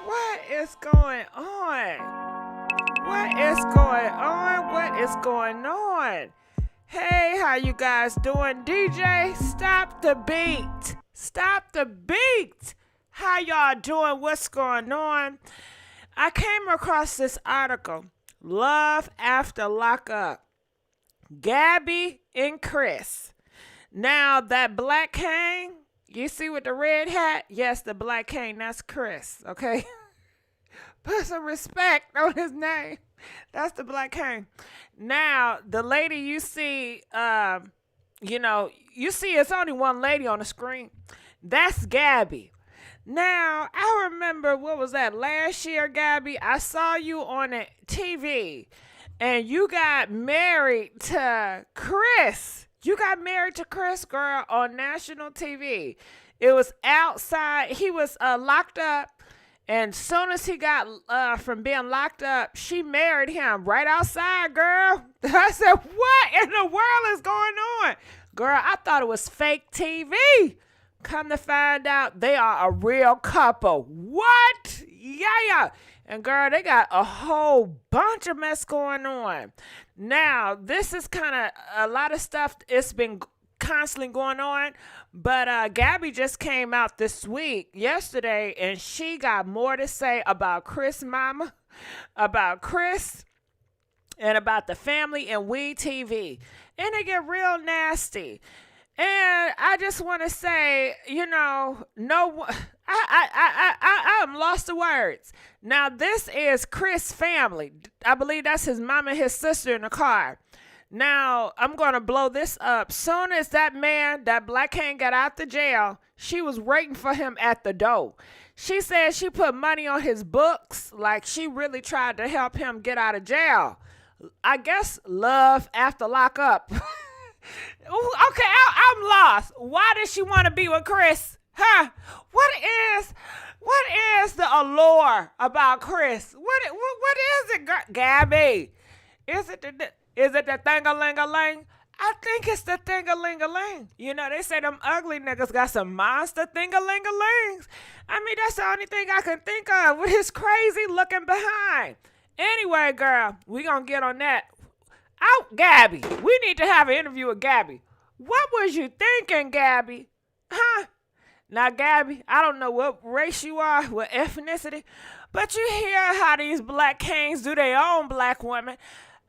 What is going on? What is going on? What is going on? Hey, how you guys doing? DJ, stop the beat. Stop the beat. How y'all doing? What's going on? I came across this article, Love After Lockup. Gabby and Chris. Now, that black cane, you see with the red hat? Yes, the black cane, that's Chris, okay? Put some respect on his name. That's the black cane. Now, the lady you see, you see it's only one lady on the screen. That's Gabby. Now, I remember, what was that, last year, Gabby? I saw you on a TV, and you got married to Chris. You got married to Chris, girl, on national TV. It was outside. He was locked up. And soon as he got from being locked up, she married him right outside, girl. I said, what in the world is going on? Girl, I thought it was fake TV. Come to find out, they are a real couple. What? Yeah. And girl, they got a whole bunch of mess going on. Now, this is kind of a lot of stuff. It's been constantly going on. But Gabby just came out this week, yesterday, and she got more to say about Chris' mama, about Chris, and about the family and We TV. And it get real nasty. And I just want to say, I'm lost to words. Now, this is Chris' family. I believe that's his mom and his sister in the car. Now, I'm going to blow this up. Soon as that man, that black cane, got out the jail, she was waiting for him at the door. She said she put money on his books, like she really tried to help him get out of jail. I guess love after lockup. Okay, I'm lost. Why does she want to be with Chris? Huh? What is the allure about Chris? What is it, Gabby? Is it the thing-a-ling-a-ling? I think it's the thing-a-ling-a-ling. You know, they say them ugly niggas got some monster thing-a-ling-a-lings. I mean, that's the only thing I can think of with his crazy looking behind. Anyway, girl, we gonna get on that. Out, Gabby. We need to have an interview with Gabby. What was you thinking, Gabby? Huh? Now, Gabby, I don't know what race you are, what ethnicity, but you hear how these black canes do their own black women.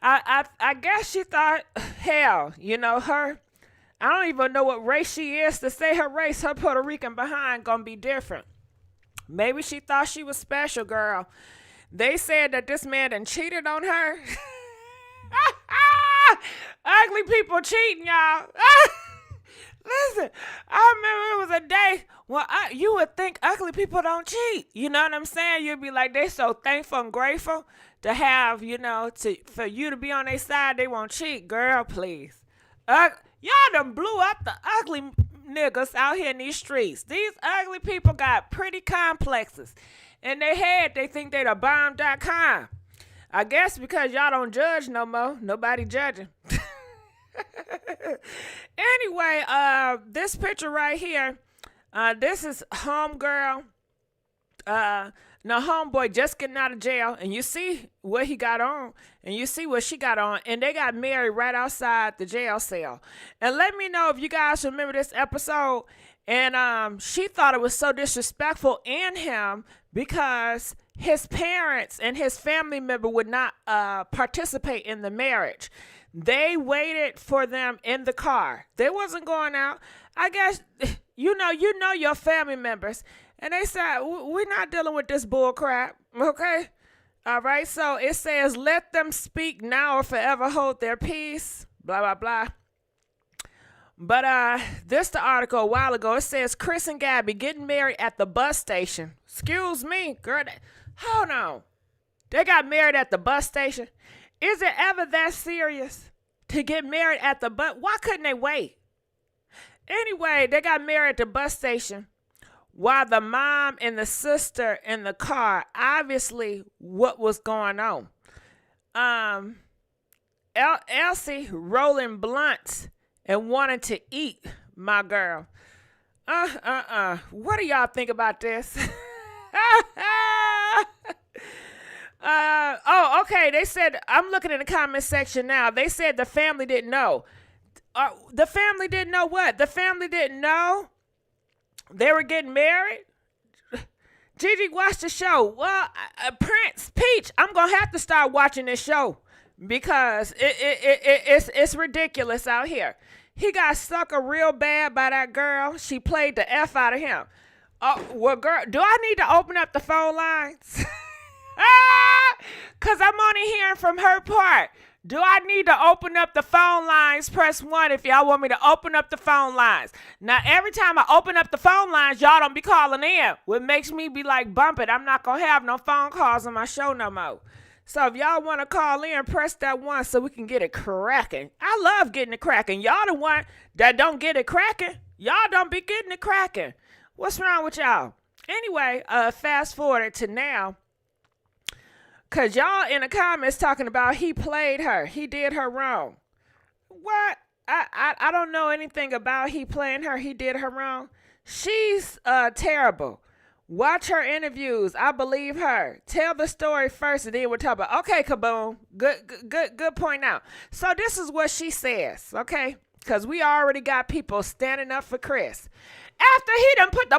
I guess she thought, hell, her. I don't even know what race she is. To say her race, her Puerto Rican behind gonna be different. Maybe she thought she was special, girl. They said that this man done cheated on her. Ugly people cheating, y'all. Listen, I remember it was a day when you would think ugly people don't cheat. You know what I'm saying? You'd be like, they so thankful and grateful to have, for you to be on their side. They won't cheat. Girl, please. Y'all done blew up the ugly niggas out here in these streets. These ugly people got pretty complexes. In their head, they think they the bomb.com. I guess because y'all don't judge no more. Nobody judging. Anyway, this picture right here, this is homegirl. Homeboy just getting out of jail, and you see what he got on, and you see what she got on, and they got married right outside the jail cell. And let me know if you guys remember this episode. And she thought it was so disrespectful in him because his parents and his family member would not participate in the marriage. They waited for them in the car. They wasn't going out. I guess, you know your family members. And they said, we're not dealing with this bull crap, okay? All right, so it says, let them speak now or forever hold their peace, blah, blah, blah. But this the article a while ago. It says Chris and Gabby getting married at the bus station. Excuse me, girl. Hold on. They got married at the bus station. Is it ever that serious to get married at the bus? Why couldn't they wait? Anyway, they got married at the bus station while the mom and the sister in the car, obviously what was going on. Elsie rolling blunts and wanting to eat my girl. What do y'all think about this? say? They said, I'm looking in the comment section now. They said the family didn't know. The family didn't know what? The family didn't know they were getting married? Gigi watched the show. Well, Prince, Peach, I'm going to have to start watching this show because it's ridiculous out here. He got sucker real bad by that girl. She played the F out of him. Well, girl, do I need to open up the phone lines? Because I'm only hearing from her part. Do I need to open up the phone lines? Press 1 if y'all want me to open up the phone lines. Now, every time I open up the phone lines, y'all don't be calling in. What makes me be like, bump it. I'm not going to have no phone calls on my show no more. So if y'all want to call in, press that 1 so we can get it cracking. I love getting it cracking. Y'all the one that don't get it cracking. Y'all don't be getting it cracking. What's wrong with y'all? Anyway, fast forward to now. Because y'all in the comments talking about he played her. He did her wrong. What? I don't know anything about he playing her. He did her wrong. She's terrible. Watch her interviews. I believe her. Tell the story first and then we'll talk about. Okay, Kaboom. Good point out. So this is what she says, okay? Because we already got people standing up for Chris. After he done put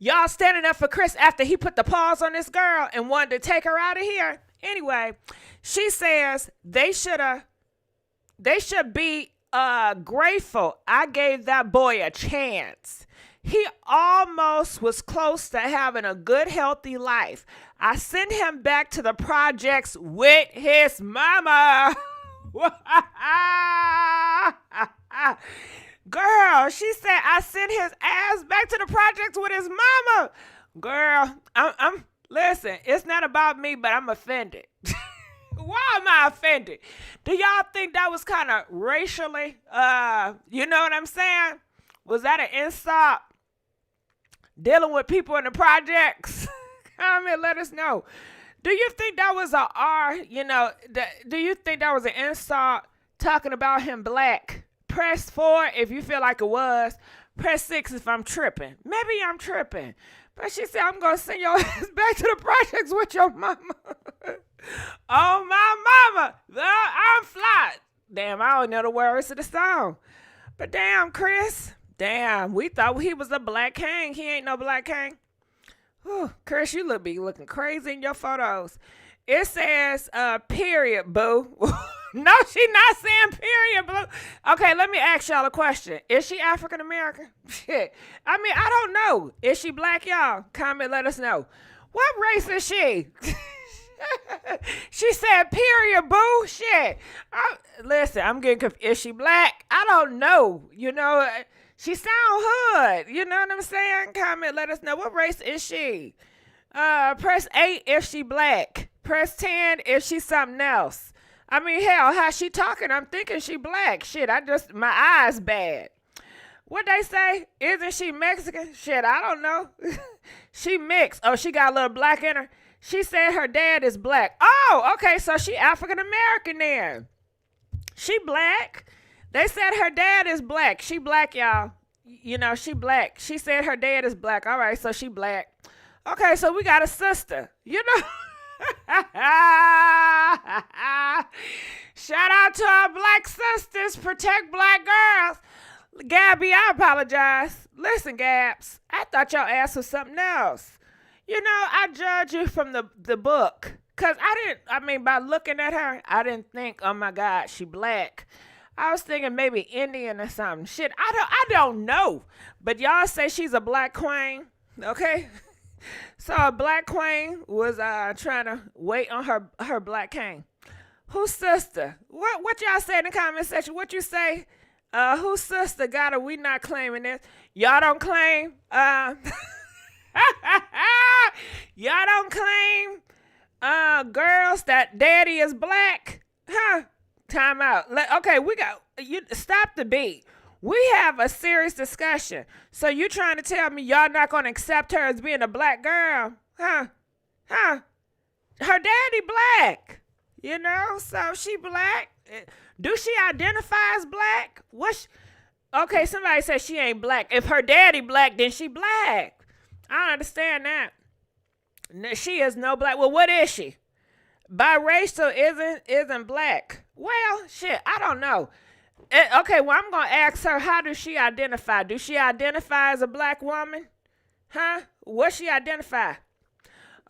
y'all standing up for Chris after he put the pause on this girl and wanted to take her out of here. Anyway, she says they should be grateful I gave that boy a chance. He almost was close to having a good, healthy life. I sent him back to the projects with his mama. Girl, she said I sent his ass back to the projects with his mama. Girl, I'm listen, it's not about me, but I'm offended. Why am I offended? Do y'all think that was kind of racially, you know what I'm saying? Was that an insult? Dealing with people in the projects? Comment, let us know. Do you think that was a R, do you think that was an insult talking about him black? Press 4 if you feel like it was. Press 6 if I'm tripping. Maybe I'm tripping. But she said, I'm going to send your ass back to the projects with your mama. Oh, my mama. I'm fly. Damn, I don't know the words to the song. But damn, Chris. Damn, we thought he was a black king. He ain't no black king. Whew, Chris, you be looking crazy in your photos. It says, period, boo. No, she not saying period, boo. Okay, let me ask y'all a question. Is she African American? Shit. I mean, I don't know. Is she black, y'all? Comment, let us know. What race is she? She said, period, boo. Shit. Listen, I'm getting confused. Is she black? I don't know. She sound hood. You know what I'm saying? Comment, let us know. What race is she? Press 8 if she black. Press 10 if she's something else. I mean, hell, how she talking? I'm thinking she black. Shit, my eyes bad. What they say? Isn't she Mexican? Shit, I don't know. She mixed. Oh, she got a little black in her. She said her dad is black. Oh, okay, so she African American then. She black. They said her dad is black. She black, y'all. She black. She said her dad is black. All right, so she black. Okay, so we got a sister. Shout out to our black sisters. Protect black girls. Gabby, I apologize. Listen, Gabs, I thought your ass was something else. I judge you from the book. Because by looking at her, I didn't think, oh my God, she black. I was thinking maybe Indian or something. Shit, I don't know. But y'all say she's a black queen, okay? So a black queen was trying to wait on her black king. Whose sister? What y'all say in the comment section? What you say? Whose sister got her? We not claiming this. Y'all don't claim. Y'all don't claim girls that daddy is black. Huh? Time out. Okay, we got you. Stop the beat. We have a serious discussion. So you trying to tell me y'all not going to accept her as being a black girl? Huh? Her daddy black. So she black. Do she identify as black? Okay, somebody said she ain't black. If her daddy black, then she black. I don't understand that. She is no black. Well, what is she? Biracial isn't black. Well, shit, I don't know. Okay, well, I'm gonna ask her. How does she identify? Do she identify as a black woman? Huh? What she identify?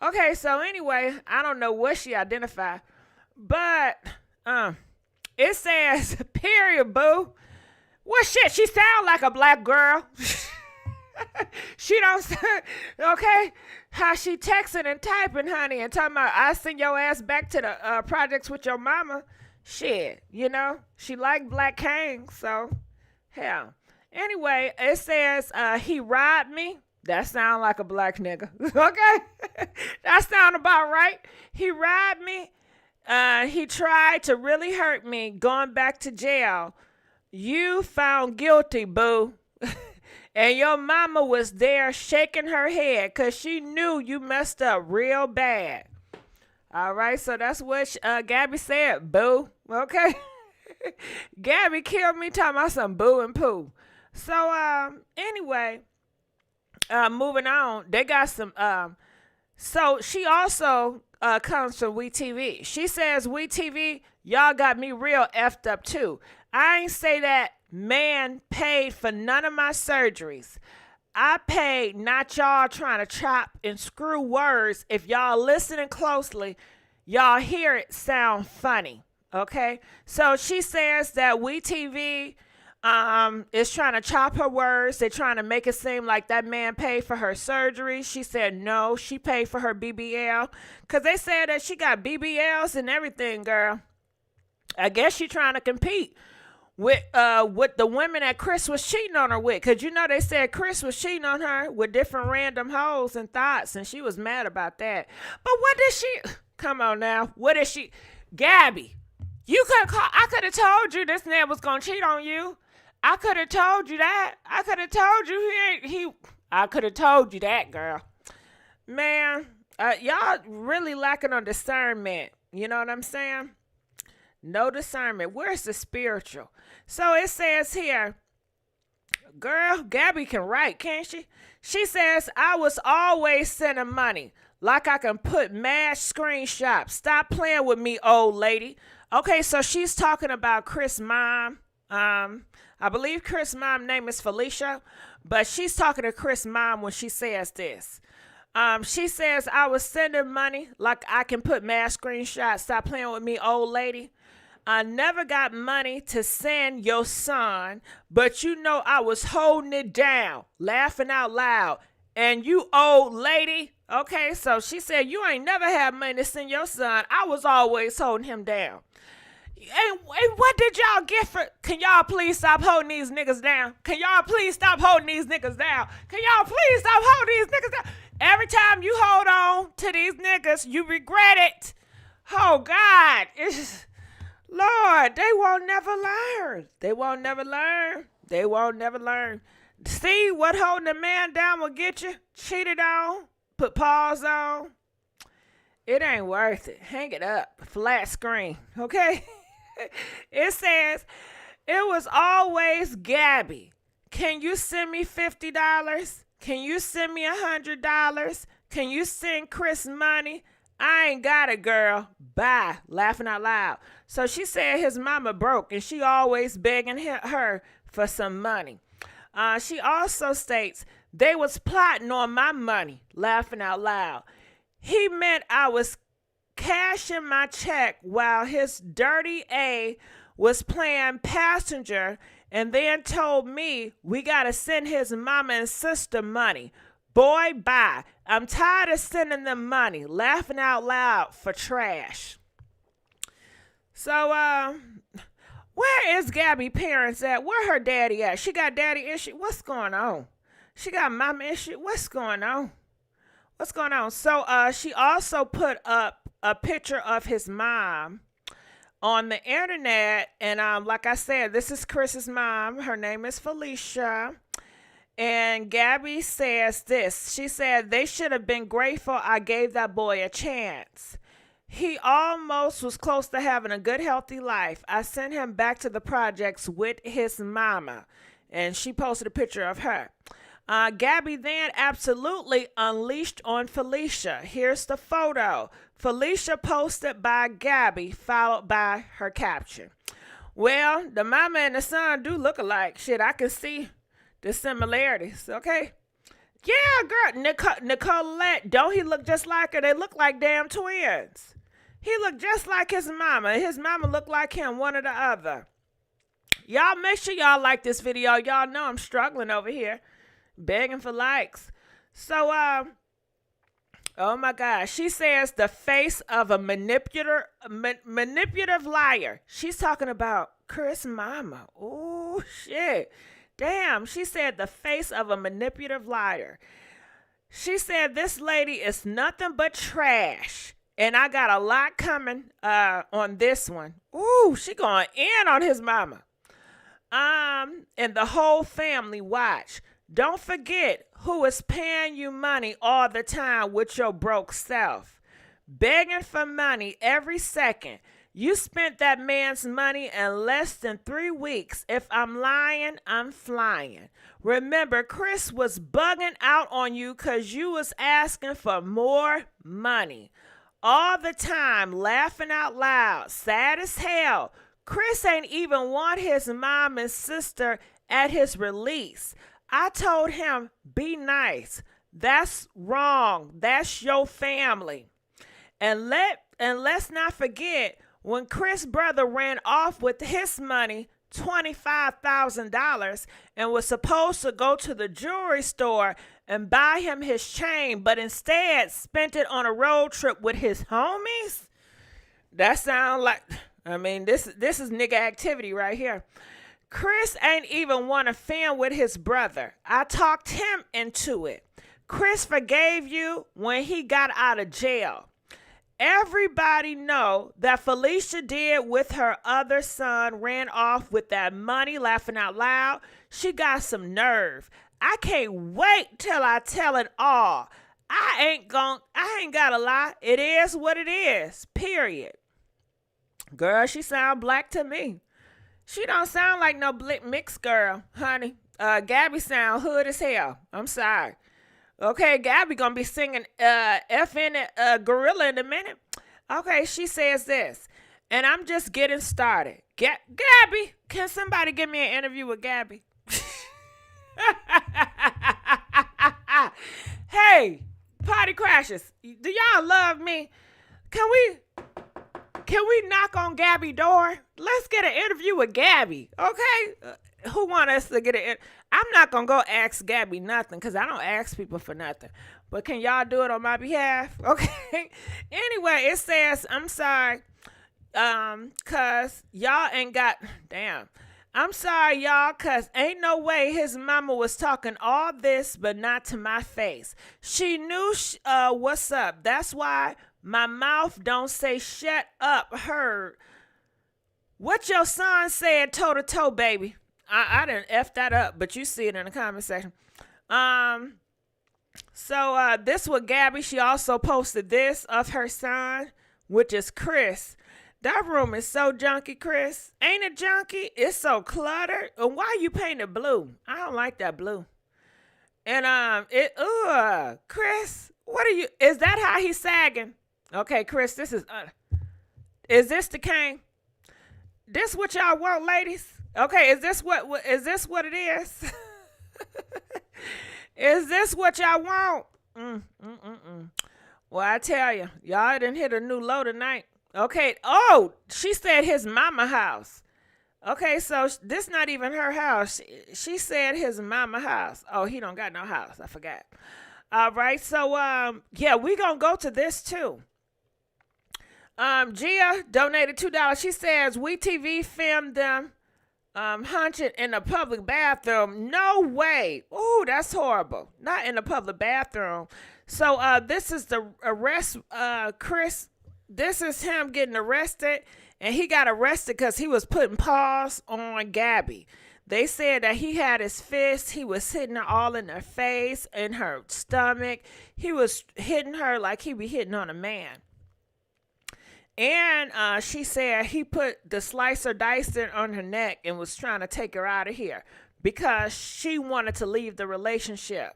Okay, so anyway, I don't know what she identify, but it says period, boo. Well, shit, she sound like a black girl. She don't okay. How she texting and typing, honey, and talking about I send your ass back to the projects with your mama. Shit, she like Black King, so hell. Anyway, it says he robbed me. That sound like a black nigga. Okay, that sound about right. He robbed me. He tried to really hurt me. Going back to jail. You found guilty, boo. And your mama was there shaking her head because she knew you messed up real bad. All right, so that's what Gabby said, boo. Okay? Gabby killed me talking about some boo and poo. So, anyway, moving on. They got some, so she also comes from WeTV. She says, WeTV, y'all got me real effed up too. I ain't say that man paid for none of my surgeries. I paid, not y'all trying to chop and screw words. If y'all listening closely, y'all hear it sound funny. Okay? So she says that WeTV is trying to chop her words. They're trying to make it seem like that man paid for her surgery. She said no, she paid for her BBL. Because they said that she got BBLs and everything, girl. I guess she trying to compete with the women that Chris was cheating on her with. Because, they said Chris was cheating on her with different random hoes and thoughts, and she was mad about that. But what did she... Come on now. What did she... Gabby, you could call... I could have told you this man was going to cheat on you. I could have told you that. I could have told you I could have told you that, girl. Man, y'all really lacking on discernment. You know what I'm saying? No discernment. Where's the spiritual? So it says here, girl, Gabby can write, can't she? She says, I was always sending money. Like I can put mad screenshots. Stop playing with me, old lady. Okay, so she's talking about Chris' mom. I believe Chris' mom's name is Felicia, but she's talking to Chris' mom when she says this. She says, I was sending money like I can put mad screenshots. Stop playing with me, old lady. I never got money to send your son, but I was holding it down, laughing out loud. And you old lady, okay, so she said, you ain't never had money to send your son. I was always holding him down. And what did y'all get for... Can y'all please stop holding these niggas down? Can y'all please stop holding these niggas down? Can y'all please stop holding these niggas down? Every time you hold on to these niggas, you regret it. Oh, God. It's just... Lord, they won't never learn. They won't never learn. They won't never learn. See what holding a man down will get you? Cheated on, put paws on. It ain't worth it. Hang it up. Flat screen. Okay? It says, it was always Gabby. Can you send me $50? Can you send me $100? Can you send Chris money? I ain't got it, girl. Bye. Laughing out loud. So she said his mama broke and she always begging her for some money. She also states they was plotting on my money. Laughing out loud. He meant I was cashing my check while his dirty A was playing passenger and then told me we got to send his mama and sister money. Boy, bye. I'm tired of sending them money. Laughing out loud for trash. So, where is Gabby parents at? Where her daddy at? She got daddy issue? What's going on? She got mama issue? What's going on? What's going on? So, she also put up a picture of his mom on the internet. And, like I said, this is Chris's mom. Her name is Felicia. And Gabby says this. She said, they should have been grateful I gave that boy a chance. He almost was close to having a good, healthy life. I sent him back to the projects with his mama. And she posted a picture of her. Gabby then absolutely unleashed on Felicia. Here's the photo. Felicia posted by Gabby, followed by her caption. Well, the mama and the son do look alike. Shit, I can see the similarities, okay? Yeah, girl, Nicolette, don't he look just like her? They look like damn twins. He looked just like his mama. His mama looked like him, one or the other. Y'all make sure y'all like this video. Y'all know I'm struggling over here, begging for likes. So, oh my gosh, she says the face of a manipulative liar. She's talking about Chris' mama. Oh, shit. Damn, she said the face of a manipulative liar. She said this lady is nothing but trash. And I got a lot coming on this one. Ooh, she going in on his mama. And the whole family watch. Don't forget who is paying you money all the time with your broke self. Begging for money every second. You spent that man's money in less than 3 weeks. If I'm lying, I'm flying. Remember, Chris was bugging out on you because you was asking for more money. All the time, laughing out loud, sad as hell. Chris ain't even want his mom and sister at his release. I told him, be nice. That's wrong. That's your family. And let's not forget, when Chris' brother ran off with his money, $25,000, and was supposed to go to the jewelry store and buy him his chain, but instead spent it on a road trip with his homies? That sound like, I mean, this is nigga activity right here. Chris ain't even want to film with his brother. I talked him into it. Chris forgave you when he got out of jail. Everybody know that Felicia did with her other son, ran off with that money, laughing out loud. She got some nerve. I can't wait till I tell it all. I ain't gotta lie. It is what it is, period. Girl, she sound black to me. She don't sound like no mixed girl, honey. Gabby sound hood as hell. I'm sorry. Okay, Gabby gonna be singing FN Gorilla in a minute. Okay, she says this, and I'm just getting started. Gabby, can somebody give me an interview with Gabby? Hey, party crashers, do y'all love me? Can we knock on Gabby's door? Let's get an interview with Gabby, okay? Who want us to get an interview? I'm not going to go ask Gabby nothing because I don't ask people for nothing. But can y'all do it on my behalf? Okay. Anyway, it says, I'm sorry, because y'all ain't got, damn. I'm sorry, y'all, because ain't no way his mama was talking all this, but not to my face. She knew what's up. That's why my mouth don't say shut up, heard. What your son said toe to toe, baby. I didn't F that up, but you see it in the comment section. So this was Gabby. She also posted this of her son, which is Chris. That room is so junky, Chris. Ain't it junky? It's so cluttered. And why you painted blue? I don't like that blue. And Chris, what are you? Is that how he's sagging? Okay, Chris, this is this the king? This what y'all want, ladies? Okay, is this what it is? Is this what y'all want? Well, I tell you, y'all done hit a new low tonight. Okay. Oh, she said his mama house. Okay, so this not even her house. She said his mama house. Oh, he don't got no house. I forgot. All right, so yeah, we gonna go to this too. Gia donated $2. She says we TV filmed them hunching in a public bathroom. No way. Ooh, that's horrible. Not in a public bathroom. So this is the arrest, Chris. This is him getting arrested, and he got arrested because he was putting paws on Gabby. They said that he had his fist. He was hitting her all in her face, in her stomach. He was hitting her like he be hitting on a man. And she said he put the slicer dicer on her neck and was trying to take her out of here. because she wanted to leave the relationship.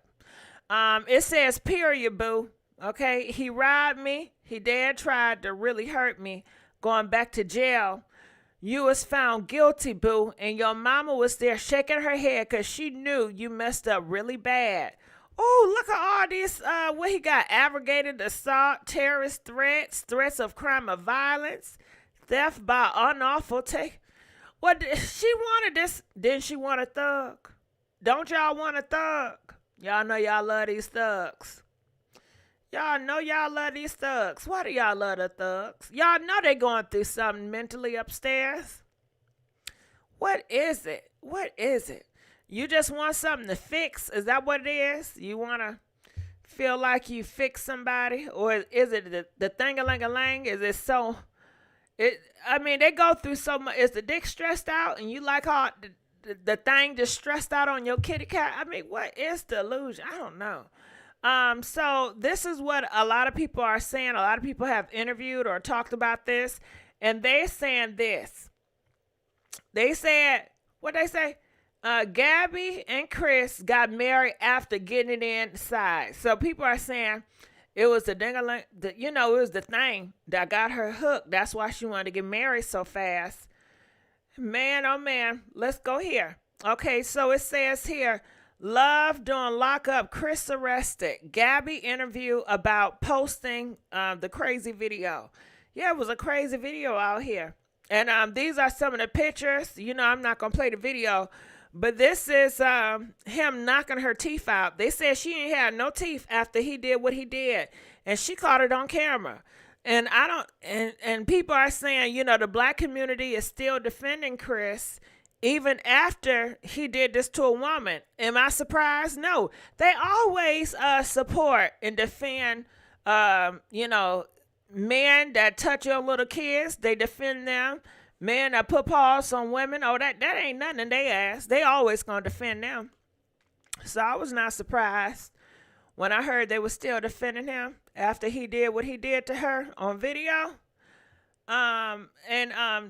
It says, period, boo. Okay, he robbed me. He tried to really hurt me. Going back to jail. You was found guilty, boo, and your mama was there shaking her head because she knew you messed up really bad. Oh, look at all these, what he got, aggravated assault, terrorist threats, threats of crime of violence, theft by unlawful take. What, she wanted this, didn't she want a thug? Don't y'all want a thug? Y'all know y'all love these thugs. Y'all know y'all love these thugs. Why do y'all love the thugs? Y'all know they going through something mentally upstairs. What is it? What is it? You just want something to fix? Is that what it is? You want to feel like you fix somebody? Or is it the thing-a-ling-a-lang? Is it so... I mean, they go through so much. Is the dick stressed out and you like how the thing just stressed out on your kitty cat? I mean, what is the illusion? I don't know. So this is what a lot of people are saying. A lot of people have interviewed or talked about this, and they're saying this. They said, what they say? Gabby and Chris got married after getting it inside. So people are saying it was the ding-a-ling, it was the thing that got her hooked. That's why she wanted to get married so fast. Man, oh man, let's go here. Okay, so it says here, love during lockup, Chris arrested. Gabby interview about posting the crazy video. Yeah, it was a crazy video out here. And these are some of the pictures. I'm not going to play the video. But this is him knocking her teeth out. They said she ain't had no teeth after he did what he did. And she caught it on camera. And and people are saying, the black community is still defending Chris even after he did this to a woman. Am I surprised? No. They always support and defend, men that touch your little kids. They defend them. Men that put paws on women. Oh, that ain't nothing in their ass. They always going to defend them. So I was not surprised when I heard they were still defending him after he did what he did to her on video.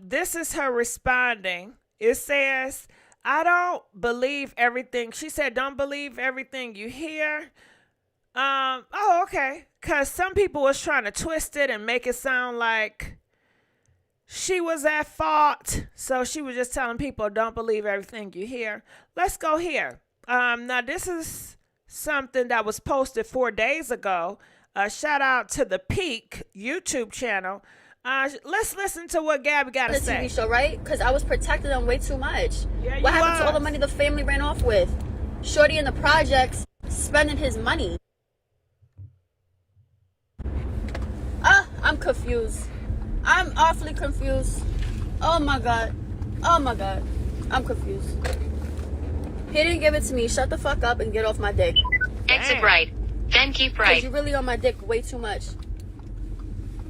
This is her responding. It says, I don't believe everything. She said, don't believe everything you hear. Okay. Because some people was trying to twist it and make it sound like she was at fault. So she was just telling people, don't believe everything you hear. Let's go here. Now, this is something that was posted 4 days ago. Shout out to the Peak YouTube channel. Let's listen to what Gabby got to say. The TV show, right? Because I was protecting them way too much. Yeah, what happened to all the money the family ran off with? Shorty in the projects spending his money. I'm confused. I'm awfully confused. Oh my god. Oh my god. I'm confused. He didn't give it to me. Shut the fuck up and get off my dick. Exit right. Then keep right. You're really on my dick way too much.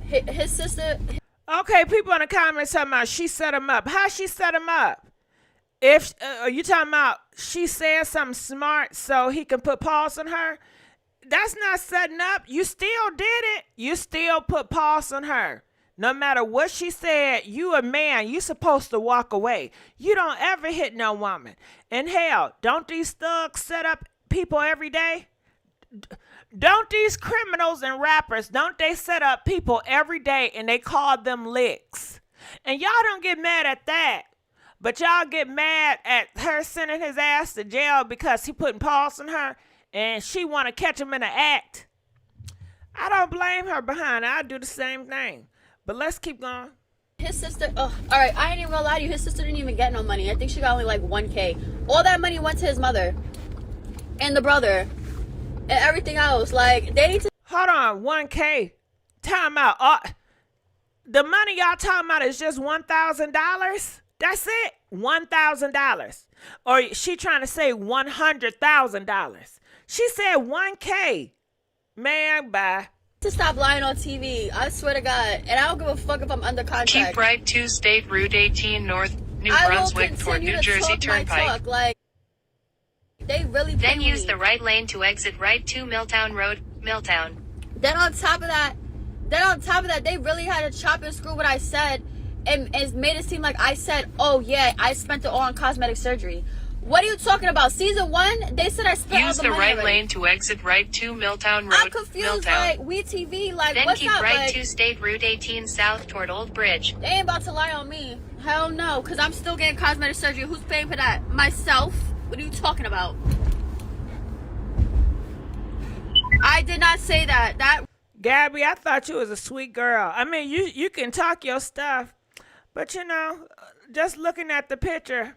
His sister... Okay, people in the comments talking about she set him up. How she set him up? If are you talking about she said something smart so he can put paws on her? That's not setting up. You still did it. You still put paws on her. No matter what she said, you a man. You supposed to walk away. You don't ever hit no woman. And hell, don't these thugs set up people every day? Don't these criminals and rappers, don't they set up people every day and they call them licks? And y'all don't get mad at that. But y'all get mad at her sending his ass to jail because he putting paws on her and she want to catch him in the act. I don't blame her behind it. I do the same thing. But let's keep going. His sister, all right, I ain't even gonna lie to you. His sister didn't even get no money. I think she got only like 1K. All that money went to his mother and the brother and everything else. Like, they need to... Hold on, 1K. Time out. The money y'all talking about is just $1,000? That's it? $1,000. Or she trying to say $100,000. She said 1K. Man, bye. To stop lying on TV. I swear to God. And I don't give a fuck if I'm under contract. Keep right to State Route 18 North, New Brunswick toward New Jersey Turnpike. Like, they really... Then use the right lane to exit right to Milltown Road, Milltown. Then on top of that, they really had to chop and screw what I said and made it seem like I said, oh yeah, I spent it all on cosmetic surgery. What are you talking about? Season 1, they said I spent all Use the the money right already. lane to exit right to Milltown Road. I'm confused, like, we TV, like, Then what's keep up, right like, to State Route 18 south toward Old Bridge. they ain't about to lie on me. Hell no, because I'm still getting cosmetic surgery. Who's paying for that? Myself? What are you talking about? I did not say that. Gabby, I thought you was a sweet girl. I mean, you can talk your stuff, but you know, just looking at the picture,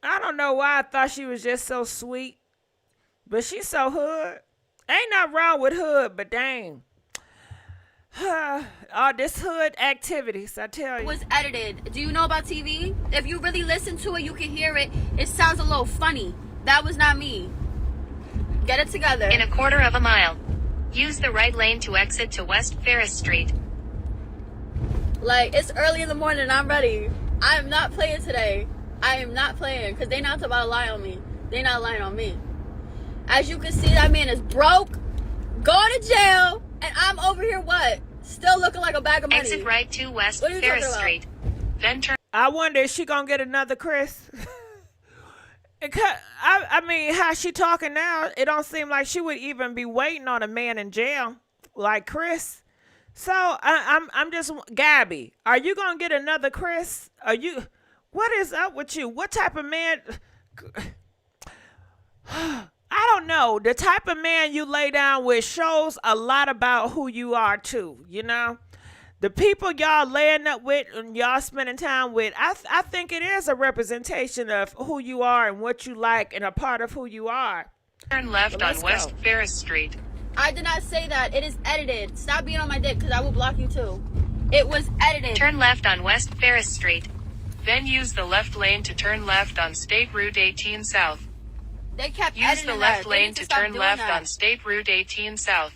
I don't know why I thought she was just so sweet, but she's so hood. Ain't nothing wrong with hood, but dang. All this hood activities, I tell you. was edited. Do you know about TV? If you really listen to it, you can hear it. It sounds a little funny. That was not me. Get it together. In a quarter of a mile, use the right lane to exit to West Ferris Street. Like, it's early in the morning and I'm ready. I am not playing today. I am not playing because they not about to lie on me. They not lying on me. As you can see, that man is broke, going to jail, and I'm over here what? Still looking like a bag of money. Exit right to West What are you Ferris talking about? Street. Then turn. I wonder if she gonna get another Chris. I mean, how she talking now, it don't seem like she would even be waiting on a man in jail like Chris. So I'm just, Gabby, are you gonna get another Chris? Are you? What is up with you? What type of man? I don't know. The type of man you lay down with shows a lot about who you are too. You know, the people y'all laying up with and y'all spending time with, I think it is a representation of who you are and what you like and a part of who you are. Turn left So on let's West go. Ferris Street. I did not say that. It is edited. Stop being on my dick because I will block you too. It was edited. Turn left on West Ferris Street. Then use the left lane to turn left on State Route 18 south. They kept Use editing the left that. They lane need to stop turn doing left that. on State Route 18 south.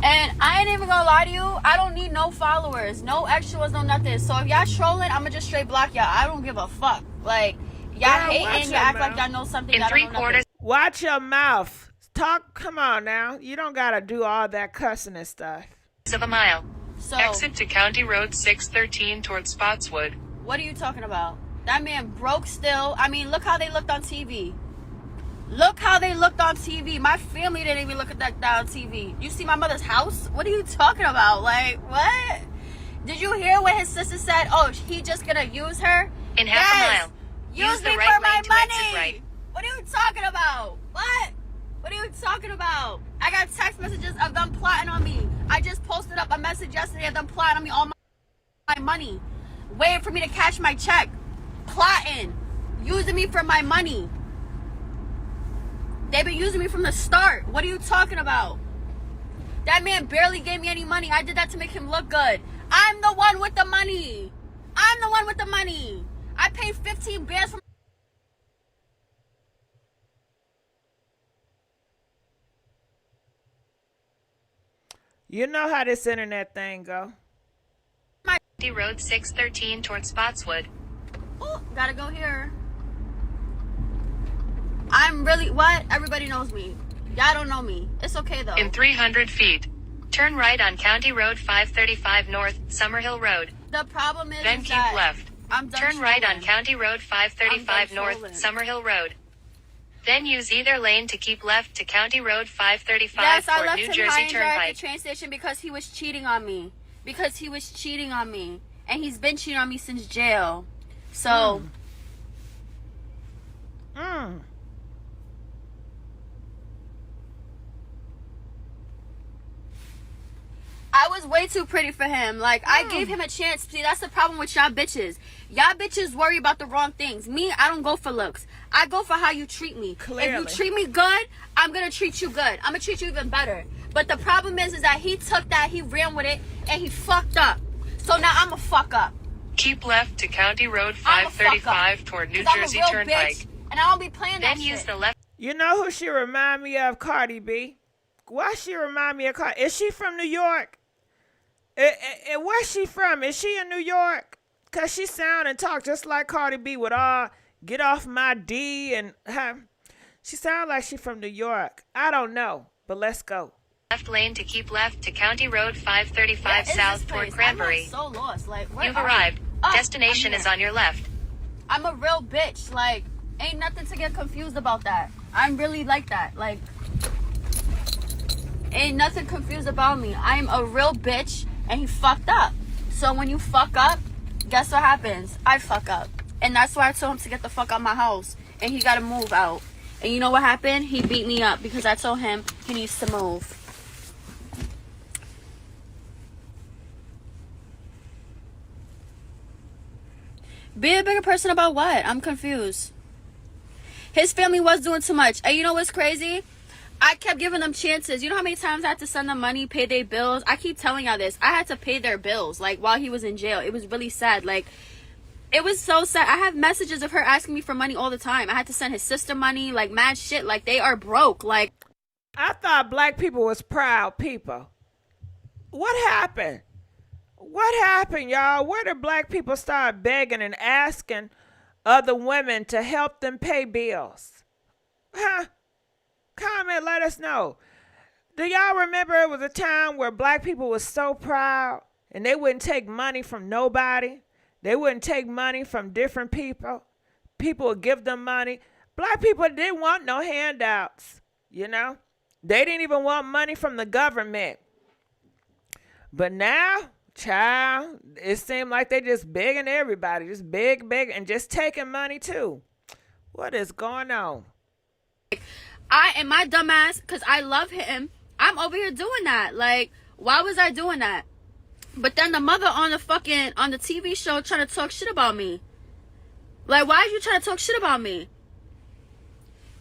And I ain't even gonna lie to you, I don't need no followers, no extras, no nothing. So if y'all trolling, I'ma just straight block y'all. I don't give a fuck. Like, y'all Girl, watch hating, your y'all act like mouth. y'all know something. In y'all don't know 3/4. nothing. Watch your mouth. Talk. Come on now. You don't gotta do all that cussing and stuff. of a mile. So Exit to County Road 613 toward Spotswood. what are you talking about? That man broke still. I mean, look how they looked on TV. Look how they looked on TV. My family didn't even look at that on TV. You see my mother's house? What are you talking about? Like, what? Did you hear what his sister said? Oh, he just gonna use her? In half a Yes. mile, Use use the me right for my lane to money. exit right. What are you talking about? What? What are you talking about? I got text messages of them plotting on me. I just posted up a message yesterday of them plotting on me all my money. Waiting for me to cash my check. Plotting. Using me for my money. They've been using me from the start. What are you talking about? That man barely gave me any money. I did that to make him look good. I'm the one with the money. I'm the one with the money. I paid 15 bands for You know how this internet thing go. County Road 613 toward Spotswood. Oh, gotta go here. I'm really, what? Everybody knows me. Y'all don't know me. It's okay though. In 300 feet, turn right on County Road 535 North, Summerhill Road. The problem is, Then is keep that left. I'm done Turn right on trolling. County Road 535 I'm done North, trolling. Summerhill Road. Then use either lane to keep left to County Road 535 Yes, I toward left New him high Jersey and dry at Turnpike. the train station because he was cheating on me. Because he was cheating on me. And he's been cheating on me since jail. So, Mm. I was way too pretty for him. Like, I gave him a chance. See, that's the problem with y'all bitches. Y'all bitches worry about the wrong things. Me, I don't go for looks. I go for how you treat me. If Clearly. you treat me good, I'm going to treat you good. I'm going to treat you even better. But the problem is that he took that, he ran with it, and he fucked up. So now I'm going to fuck up. Keep left to County Road I'm a fuck 535 up. toward New 'Cause I'm a Jersey real Turnpike. bitch, and I don't be playing that Then use shit. the left. You know who she remind me of? Cardi B. Why she remind me of Cardi? Is she from New York? Where's she from? Is she in New York? Cause she sound and talk just like Cardi B with all get off my D and she sound like she from New York. I don't know, but let's go. left lane to keep left to County Road 535 South toward Cranberry. I'm so lost. Like, where You've are arrived. you? Destination is on your left. I'm a real bitch. Like, ain't nothing to get confused about that. I'm really like that. Like, ain't nothing confused about me. I am a real bitch, and he fucked up. So when you fuck up, guess what happens? I fuck up. And that's why I told him to get the fuck out of my house. And he got to move out. And you know what happened? He beat me up because I told him he needs to move. Be a bigger person about what? I'm confused. His family was doing too much. And you know what's crazy? I kept giving them chances. You know how many times I had to send them money, pay their bills? I keep telling y'all this. I had to pay their bills, like, while he was in jail. It was really sad. Like, it was so sad. I have messages of her asking me for money all the time. I had to send his sister money, like, mad shit. Like, they are broke. Like, I thought black people was proud people. What happened? What happened, y'all? Where did black people start begging and asking other women to help them pay bills? Huh? Comment, let us know. Do y'all remember it was a time where black people was so proud and they wouldn't take money from nobody? They wouldn't take money from different people. People would give them money. Black people didn't want no handouts, you know? They didn't even want money from the government. But now, child, it seemed like they just begging everybody. Just beg, and just taking money too. What is going on? I and my dumbass, because I love him, I'm over here doing that. Like, why was I doing that? But then the mother on the TV show trying to talk shit about me. Like, why are you trying to talk shit about me?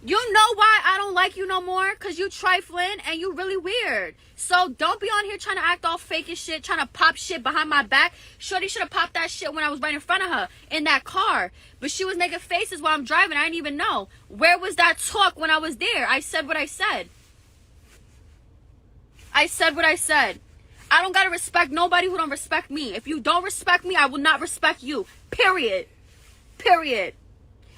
You know why I don't like you no more? Because you trifling and you really weird. So don't be on here trying to act all fake and shit, trying to pop shit behind my back. Shorty should have popped that shit when I was right in front of her in that car. But she was making faces while I'm driving. I didn't even know. Where was that talk when I was there? I said what I said. I said what I said. I don't got to respect nobody who don't respect me. If you don't respect me, I will not respect you. Period. Period.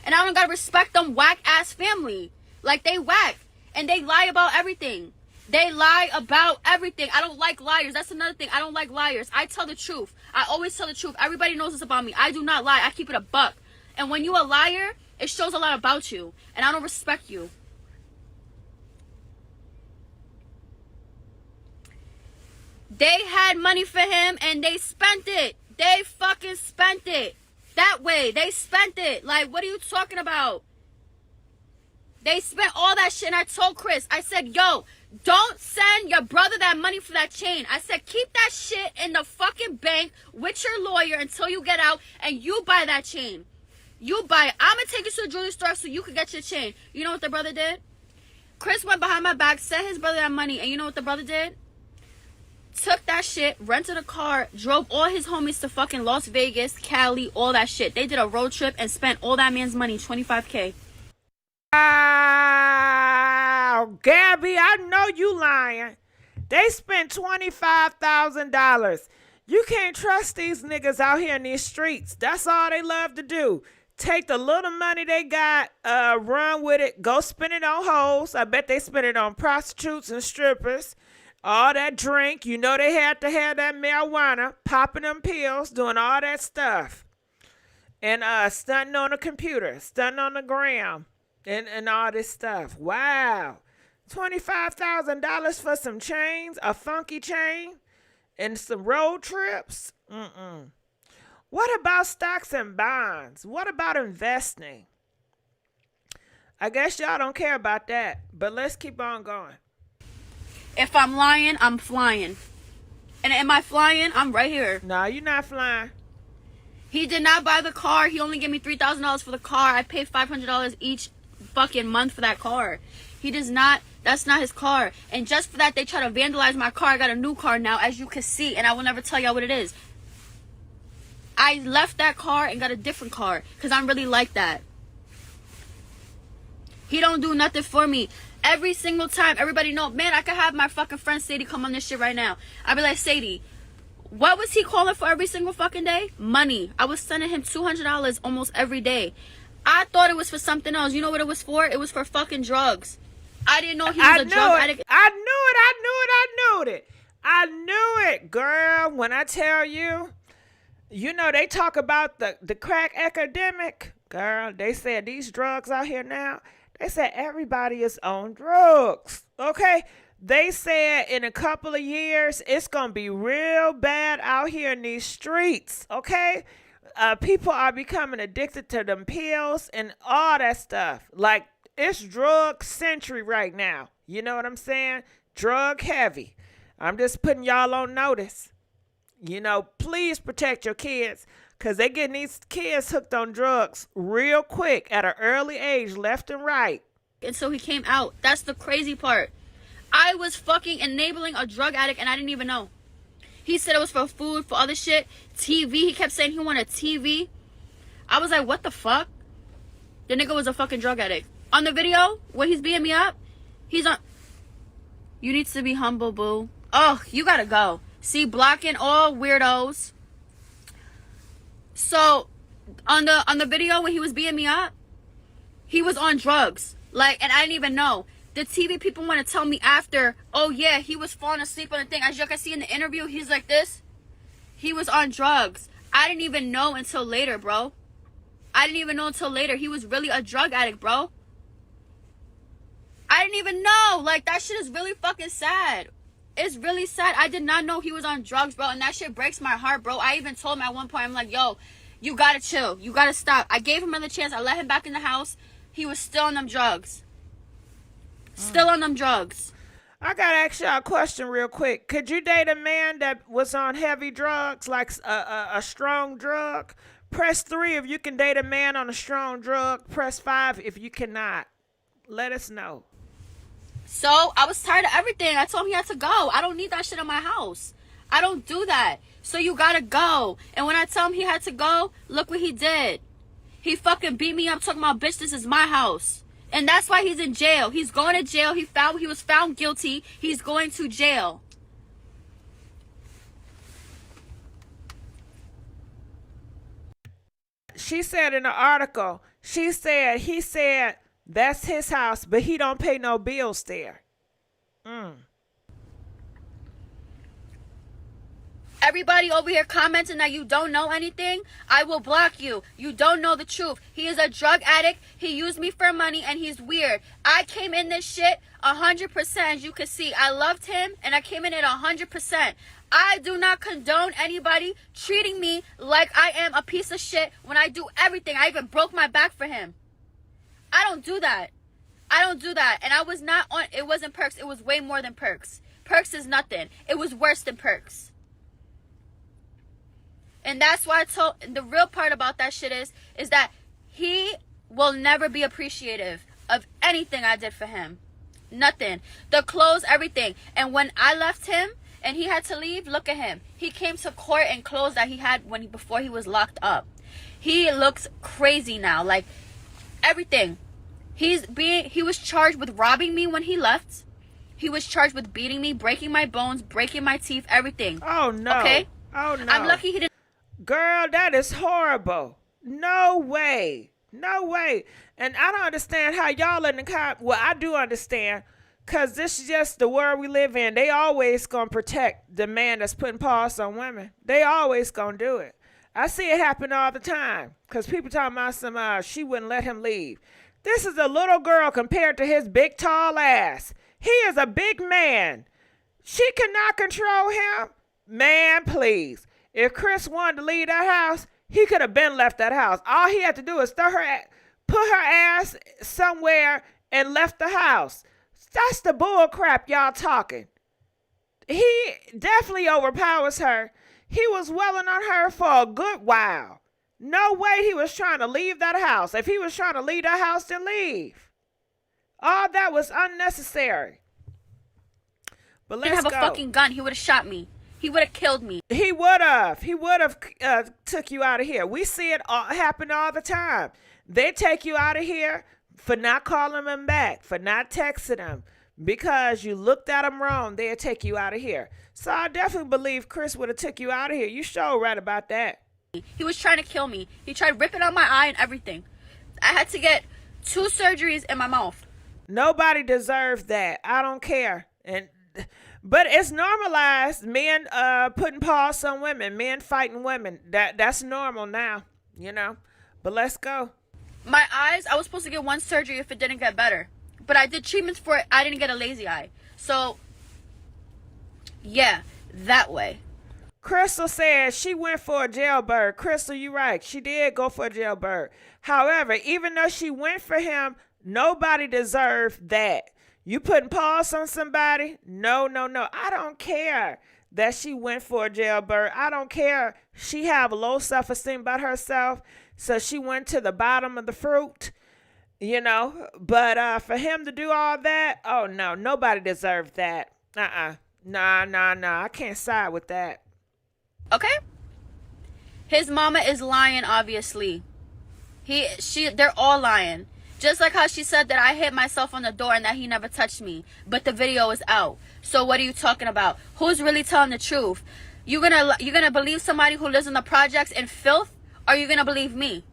And I don't got to respect them whack-ass family. Like, they whack. And they lie about everything. They lie about everything. I don't like liars. That's another thing. I don't like liars. I tell the truth. I always tell the truth. Everybody knows this about me. I do not lie. I keep it a buck. And when you a liar, it shows a lot about you. And I don't respect you. They had money for him and they spent it. They fucking spent it. That way. They spent it. Like, what are you talking about? They spent all that shit. And I told Chris, I said, yo, don't send your brother that money for that chain. I said, keep that shit in the fucking bank with your lawyer until you get out and you buy that chain. You buy it. I'm going to take you to the jewelry store so you can get your chain. You know what the brother did? Chris went behind my back, sent his brother that money, and you know what the brother did? Took that shit, rented a car, drove all his homies to fucking Las Vegas, Cali, all that shit. They did a road trip and spent all that man's money, $25K. Wow, Gabby, I know you lying. They spent $25,000. You can't trust these niggas out here in these streets. That's all they love to do. Take the little money they got, run with it, go spend it on hoes. I bet they spend it on prostitutes and strippers. All that drink, you know they had to have that marijuana, popping them pills, doing all that stuff. And stunting on the computer, stunting on the gram, and all this stuff. Wow. $25,000 for some chains, a funky chain, and some road trips? What about stocks and bonds? What about investing? I guess y'all don't care about that, but let's keep on going. If I'm lying, I'm flying. And am I flying? I'm right here. No, you're not flying. He did not buy the car. He only gave me $3,000 for the car. I paid $500 each fucking month for that car. He does not. That's not his car. And just for that, they try to vandalize my car. I got a new car now, as you can see. And I will never tell y'all what it is. I left that car and got a different car. Because I'm really like that. He don't do nothing for me. Every single time, everybody know, man, I could have my fucking friend Sadie come on this shit right now. I'd be like, Sadie, what was he calling for every single fucking day? Money. I was sending him $200 almost every day. I thought it was for something else. You know what it was for? It was for fucking drugs. I didn't know he was a drug addict. I knew it, girl. When I tell you, you know, they talk about the crack epidemic, girl. They said these drugs out here now, they said everybody is on drugs, okay? They said in a couple of years, it's going to be real bad out here in these streets, okay? People are becoming addicted to them pills and all that stuff. Like, it's drug century right now. You know what I'm saying? Drug heavy. I'm just putting y'all on notice. You know, please protect your kids because they getting these kids hooked on drugs real quick at an early age, left and right. And so he came out. That's the crazy part. I was fucking enabling a drug addict and I didn't even know. He said it was for food, for other shit. TV. He kept saying he wanted TV. I was like, what the fuck? The nigga was a fucking drug addict. On the video, when he's beating me up, he's on... You need to be humble, boo. Oh, you gotta go. See, blocking all weirdos. So, on the video when he was beating me up, he was on drugs. Like, and I didn't even know. The TV people want to tell me after, oh yeah, he was falling asleep on the thing. As you can see in the interview, he's like this. He was on drugs. I didn't even know until later, bro. I didn't even know until later. He was really a drug addict, bro. I didn't even know. Like, that shit is really fucking sad. It's really sad. I did not know he was on drugs, bro. And that shit breaks my heart, bro. I even told him at one point, I'm like, yo, you gotta chill. You gotta stop. I gave him another chance. I let him back in the house. He was still on them drugs. Still on them drugs. I gotta ask y'all a question real quick. Could you date a man that was on heavy drugs, like a strong drug? Press 3 if you can date a man on a strong drug. Press 5 if you cannot. Let us know. So, I was tired of everything. I told him he had to go. I don't need that shit in my house. I don't do that. So, you gotta go. And when I tell him he had to go, look what he did. He fucking beat me up talking about, bitch, this is my house. And that's why he's in jail. He's going to jail. He was found guilty. He's going to jail. She said in the article, he said that's his house, but he don't pay no bills there. Everybody over here commenting that you don't know anything, I will block you. You don't know the truth. He is a drug addict. He used me for money and he's weird. I came in this shit 100%, as you can see. I loved him and I came in at 100%. I do not condone anybody treating me like I am a piece of shit when I do everything. I even broke my back for him. I don't do that. I don't do that. And I was not on, it wasn't Perks. It was way more than Perks. Perks is nothing. It was worse than Perks. And that's why I told, the real part about that shit is that he will never be appreciative of anything I did for him. Nothing. The clothes, everything. And when I left him and he had to leave, look at him. He came to court in clothes that he had before he was locked up. He looks crazy now. Like, everything. He was charged with robbing me when he left. He was charged with beating me, breaking my bones, breaking my teeth, everything. Oh, no. Okay? Oh, no. I'm lucky he didn't. Girl, that is horrible. No way. No way. And I don't understand how y'all in the comments. Well, I do understand. Because this is just the world we live in. They always going to protect the man that's putting paws on women. They always going to do it. I see it happen all the time. Because people talking about she wouldn't let him leave. This is a little girl compared to his big, tall ass. He is a big man. She cannot control him. Man, please. If Chris wanted to leave that house, he could have been left that house. All he had to do is put her ass somewhere and left the house. That's the bull crap y'all talking. He definitely overpowers her. He was welling on her for a good while. No way he was trying to leave that house. If he was trying to leave that house, then leave. All that was unnecessary. But let's go. He didn't have a fucking gun. He would have shot me. He would have killed me. He would have. He would have took you out of here. We see it happen all the time. They take you out of here for not calling them back, for not texting them. Because you looked at them wrong, they'll take you out of here. So I definitely believe Chris would have took you out of here. You sure right about that. He was trying to kill me. He tried ripping out my eye and everything. I had to get 2 surgeries in my mouth. Nobody deserves that. I don't care. But it's normalized. Men putting paws on women, men fighting women. That's normal now, you know. But let's go. My eyes, I was supposed to get one surgery if it didn't get better. But I did treatments for it. I didn't get a lazy eye. So, yeah, that way. Crystal says she went for a jailbird. Crystal, you right. She did go for a jailbird. However, even though she went for him, nobody deserved that. You putting paws on somebody? No. I don't care that she went for a jailbird. I don't care. She have low self-esteem about herself, so she went to the bottom of the fruit, you know. But for him to do all that, oh no, nobody deserved that. Nah. I can't side with that. Okay? His mama is lying, obviously. They're all lying. Just like how she said that I hit myself on the door and that he never touched me. But the video is out. So what are you talking about? Who's really telling the truth? You gonna believe somebody who lives in the projects in filth? Or are you gonna believe me?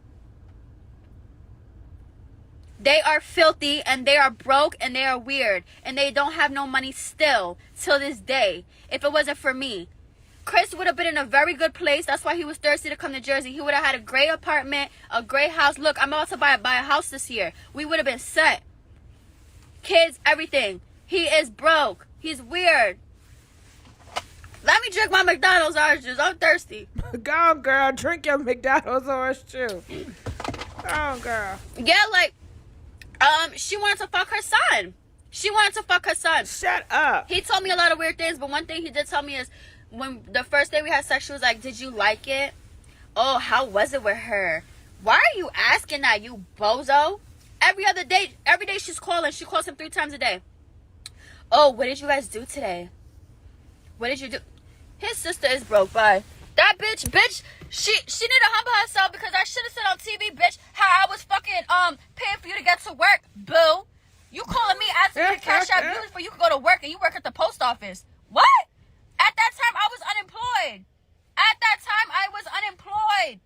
They are filthy and they are broke and they are weird. And they don't have no money still till this day. If it wasn't for me. Chris would have been in a very good place. That's why he was thirsty to come to Jersey. He would have had a great apartment, a great house. Look, I'm about to buy a house this year. We would have been set. Kids, everything. He is broke. He's weird. Let me drink my McDonald's orange juice. I'm thirsty. Go on, girl. Drink your McDonald's orange juice. Go on, girl. Yeah, like, she wanted to fuck her son. Shut up. He told me a lot of weird things, but one thing he did tell me is, when the first day we had sex, she was like, did you like it? Oh, how was it with her? Why are you asking that, you bozo? Every day she's calling. She calls him 3 times a day. Oh, what did you guys do today? What did you do? His sister is broke, bye. That bitch, she need to humble herself because I should have said on TV, bitch, how I was fucking paying for you to get to work, boo. You calling me asking me to cash out bills for you could go to work and you work at the post office. What? At that time, I was unemployed.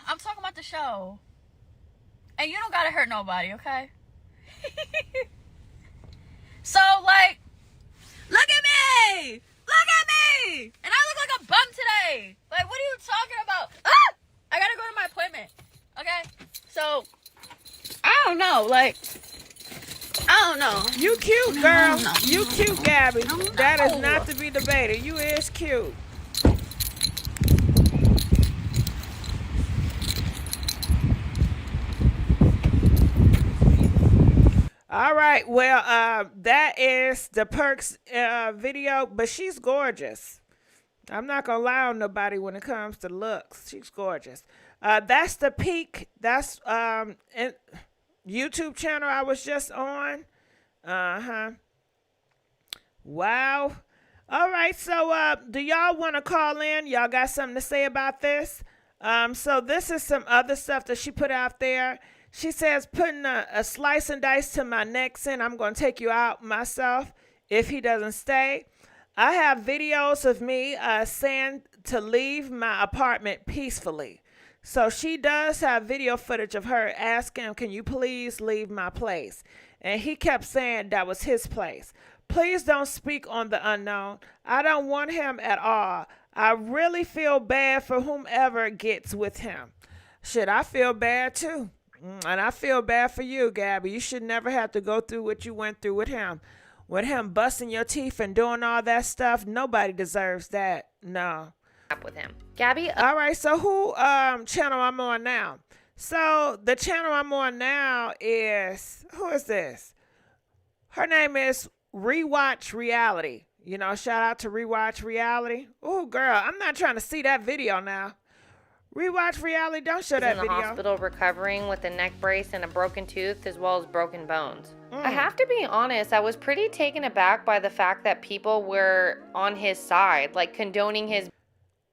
I'm talking about the show. And you don't gotta hurt nobody, okay? So, like, look at me! And I look like a bum today. Like, what are you talking about? Ah! I gotta go to my appointment, okay? So, I don't know, like... I don't know. You cute, girl. No. You cute, Gabby. That is not to be debated. You is cute. All right. Well, that is the Perks video, but she's gorgeous. I'm not going to lie on nobody when it comes to looks. She's gorgeous. That's the peak. That's YouTube channel I was just on. Wow. All right. So, do y'all want to call in? Y'all got something to say about this? So this is some other stuff that she put out there. She says, putting a slice and dice to my next and I'm going to take you out myself if he doesn't stay. I have videos of me saying to leave my apartment peacefully. So she does have video footage of her asking him, can you please leave my place? And he kept saying that was his place. Please don't speak on the unknown. I don't want him at all. I really feel bad for whomever gets with him. Shit, I feel bad too. And I feel bad for you, Gabby. You should never have to go through what you went through with him. With him busting your teeth and doing all that stuff, nobody deserves that. No. With him. Gabby. All right, so who channel I'm on now? So the channel I'm on now is, who is this? Her name is Rewatch Reality. You know, shout out to Rewatch Reality. Oh, girl, I'm not trying to see that video now. Rewatch Reality, don't show that video. In the hospital recovering with a neck brace and a broken tooth as well as broken bones. I have to be honest, I was pretty taken aback by the fact that people were on his side, like condoning his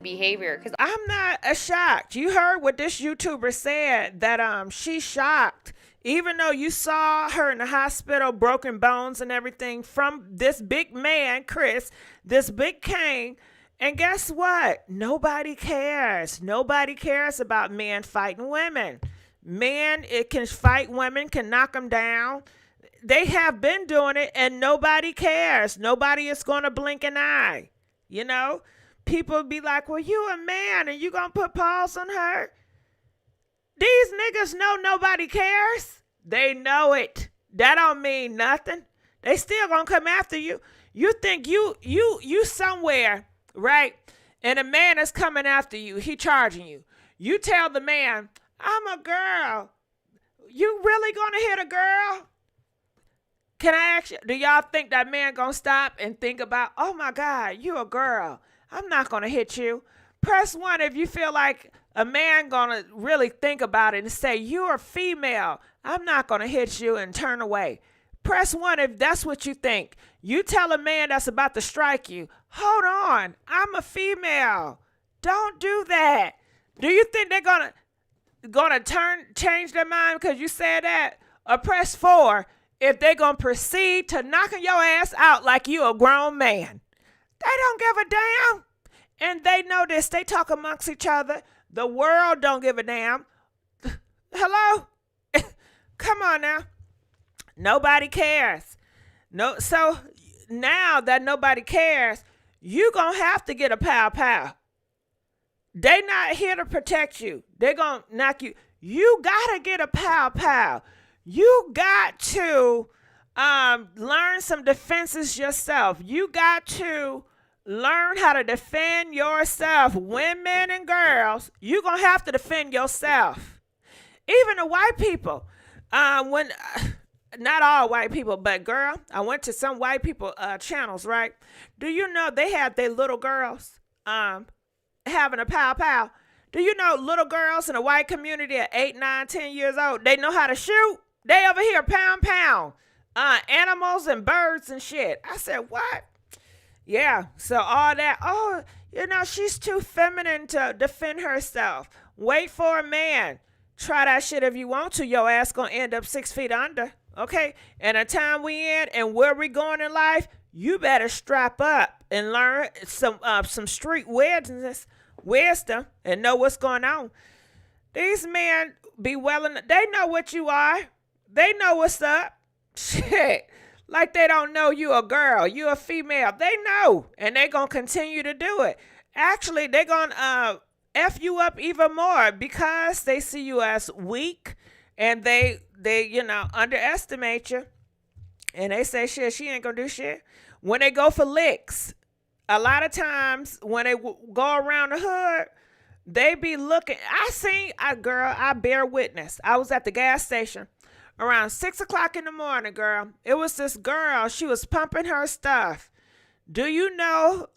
behavior. Cause I'm not shocked. You heard what this YouTuber said, that she's shocked. Even though you saw her in the hospital, broken bones and everything from this big man, Chris, this big Kane. And guess what? Nobody cares. Nobody cares about men fighting women. Men, it can fight women, can knock them down. They have been doing it, and nobody cares. Nobody is going to blink an eye. You know, people be like, well, you a man and you going to put paws on her? These niggas know nobody cares. They know it. That don't mean nothing. They still going to come after you. You think you somewhere, right? And a man is coming after you. He charging you. You tell the man, I'm a girl. You really going to hit a girl? Can I ask you, do y'all think that man gonna stop and think about, oh my God, you a girl. I'm not gonna hit you. Press 1 if you feel like a man gonna really think about it and say, you're a female. I'm not gonna hit you and turn away. Press 1 if that's what you think. You tell a man that's about to strike you, hold on, I'm a female. Don't do that. Do you think they're gonna change their mind because you said that? Or press 4 if they gonna proceed to knocking your ass out like you a grown man. They don't give a damn. And they know this. They talk amongst each other. The world don't give a damn. Hello? Come on now. Nobody cares. No. So now that nobody cares, you gonna have to get a pow. They not here to protect you. They gonna knock you. You gotta get a pow. You got to learn some defenses yourself. You got to learn how to defend yourself. Women and girls, you're going to have to defend yourself. Even the white people. Not all white people, but girl, I went to some white people channels, right? Do you know they had their little girls having a pow? Do you know little girls in the white community at 8, 9, 10 years old, they know how to shoot? They over here pound. Animals and birds and shit. I said, what? Yeah, so all that, oh, you know, she's too feminine to defend herself. Wait for a man. Try that shit if you want to. Your ass gonna end up 6 feet under, okay? And the time we in and where we going in life, you better strap up and learn some street wisdom and know what's going on. These men be they know what you are. They know what's up. Shit. Like they don't know you a girl. You a female. They know. And they going to continue to do it. Actually, they going to F you up even more because they see you as weak. And they underestimate you. And they say, shit, she ain't going to do shit. When they go for licks, a lot of times when they go around the hood, they be looking. I bear witness. I was at the gas station. Around 6 o'clock in the morning, girl. It was this girl. She was pumping her stuff. Do you know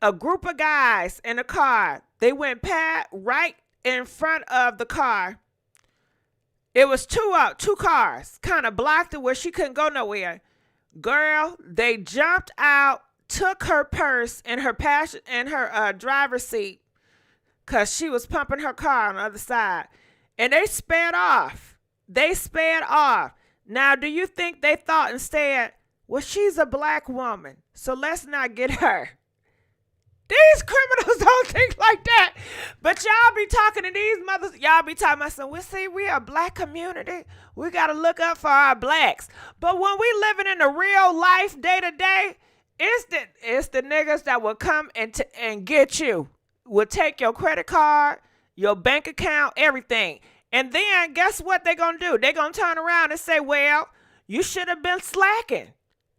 a group of guys in a car? They went right in front of the car. It was two cars, kind of blocked it where she couldn't go nowhere. Girl, they jumped out, took her purse and her driver's seat because she was pumping her car on the other side. And they sped off. Now, do you think they thought instead, well, she's a black woman, so let's not get her? These criminals don't think like that. But y'all be talking to these mothers. Y'all be talking about some, we a black community. We got to look up for our blacks. But when we living in the real life day to day, it's the niggas that will come and get you. Will take your credit card, your bank account, everything. And then guess what they're going to do? They're going to turn around and say, well, you should have been slacking.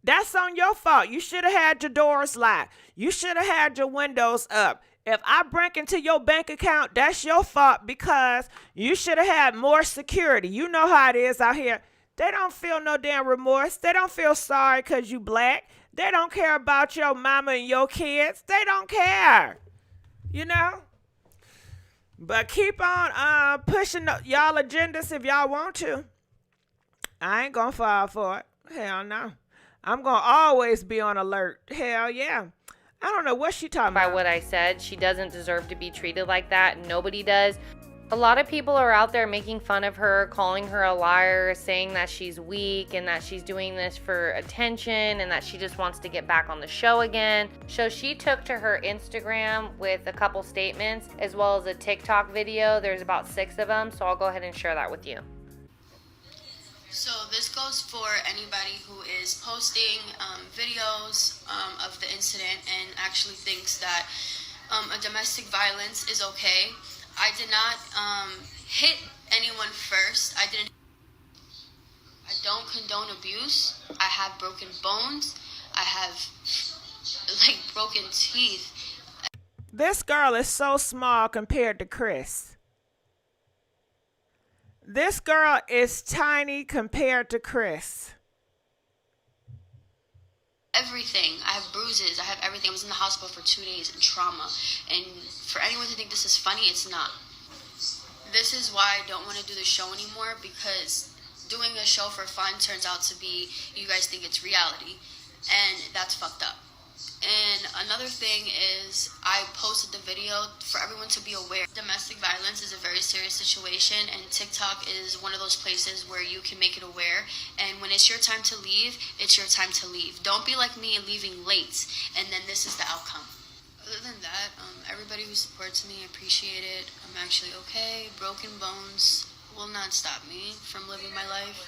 That's on your fault. You should have had your doors locked. You should have had your windows up. If I break into your bank account, that's your fault because you should have had more security. You know how it is out here. They don't feel no damn remorse. They don't feel sorry because you black. They don't care about your mama and your kids. They don't care. You know? But keep on pushing y'all agendas if y'all want to. I ain't going to fall for it. Hell no. I'm going to always be on alert. Hell yeah. I don't know what she talking about. By what I said, she doesn't deserve to be treated like that. Nobody does. A lot of people are out there making fun of her, calling her a liar, saying that she's weak and that she's doing this for attention and that she just wants to get back on the show again. So she took to her Instagram with a couple statements as well as a TikTok video. There's about 6 of them, so I'll go ahead and share that with you. So this goes for anybody who is posting videos of the incident and actually thinks that a domestic violence is okay. I did not hit anyone first. I don't condone abuse. I have broken bones. I have broken teeth. This girl is so small compared to Chris. This girl is tiny compared to Chris. Everything. I have bruises. I have everything. I was in the hospital for 2 days in trauma. And for anyone to think this is funny, it's not. This is why I don't want to do the show anymore, because doing a show for fun turns out to be, you guys think it's reality. And that's fucked up. And another thing is, I posted the video for everyone to be aware. Domestic violence is a very serious situation, and TikTok is one of those places where you can make it aware. And when it's your time to leave, it's your time to leave. Don't be like me and leaving late, and then this is the outcome. Other than that, everybody who supports me, I appreciate it. I'm actually okay. Broken bones will not stop me from living my life.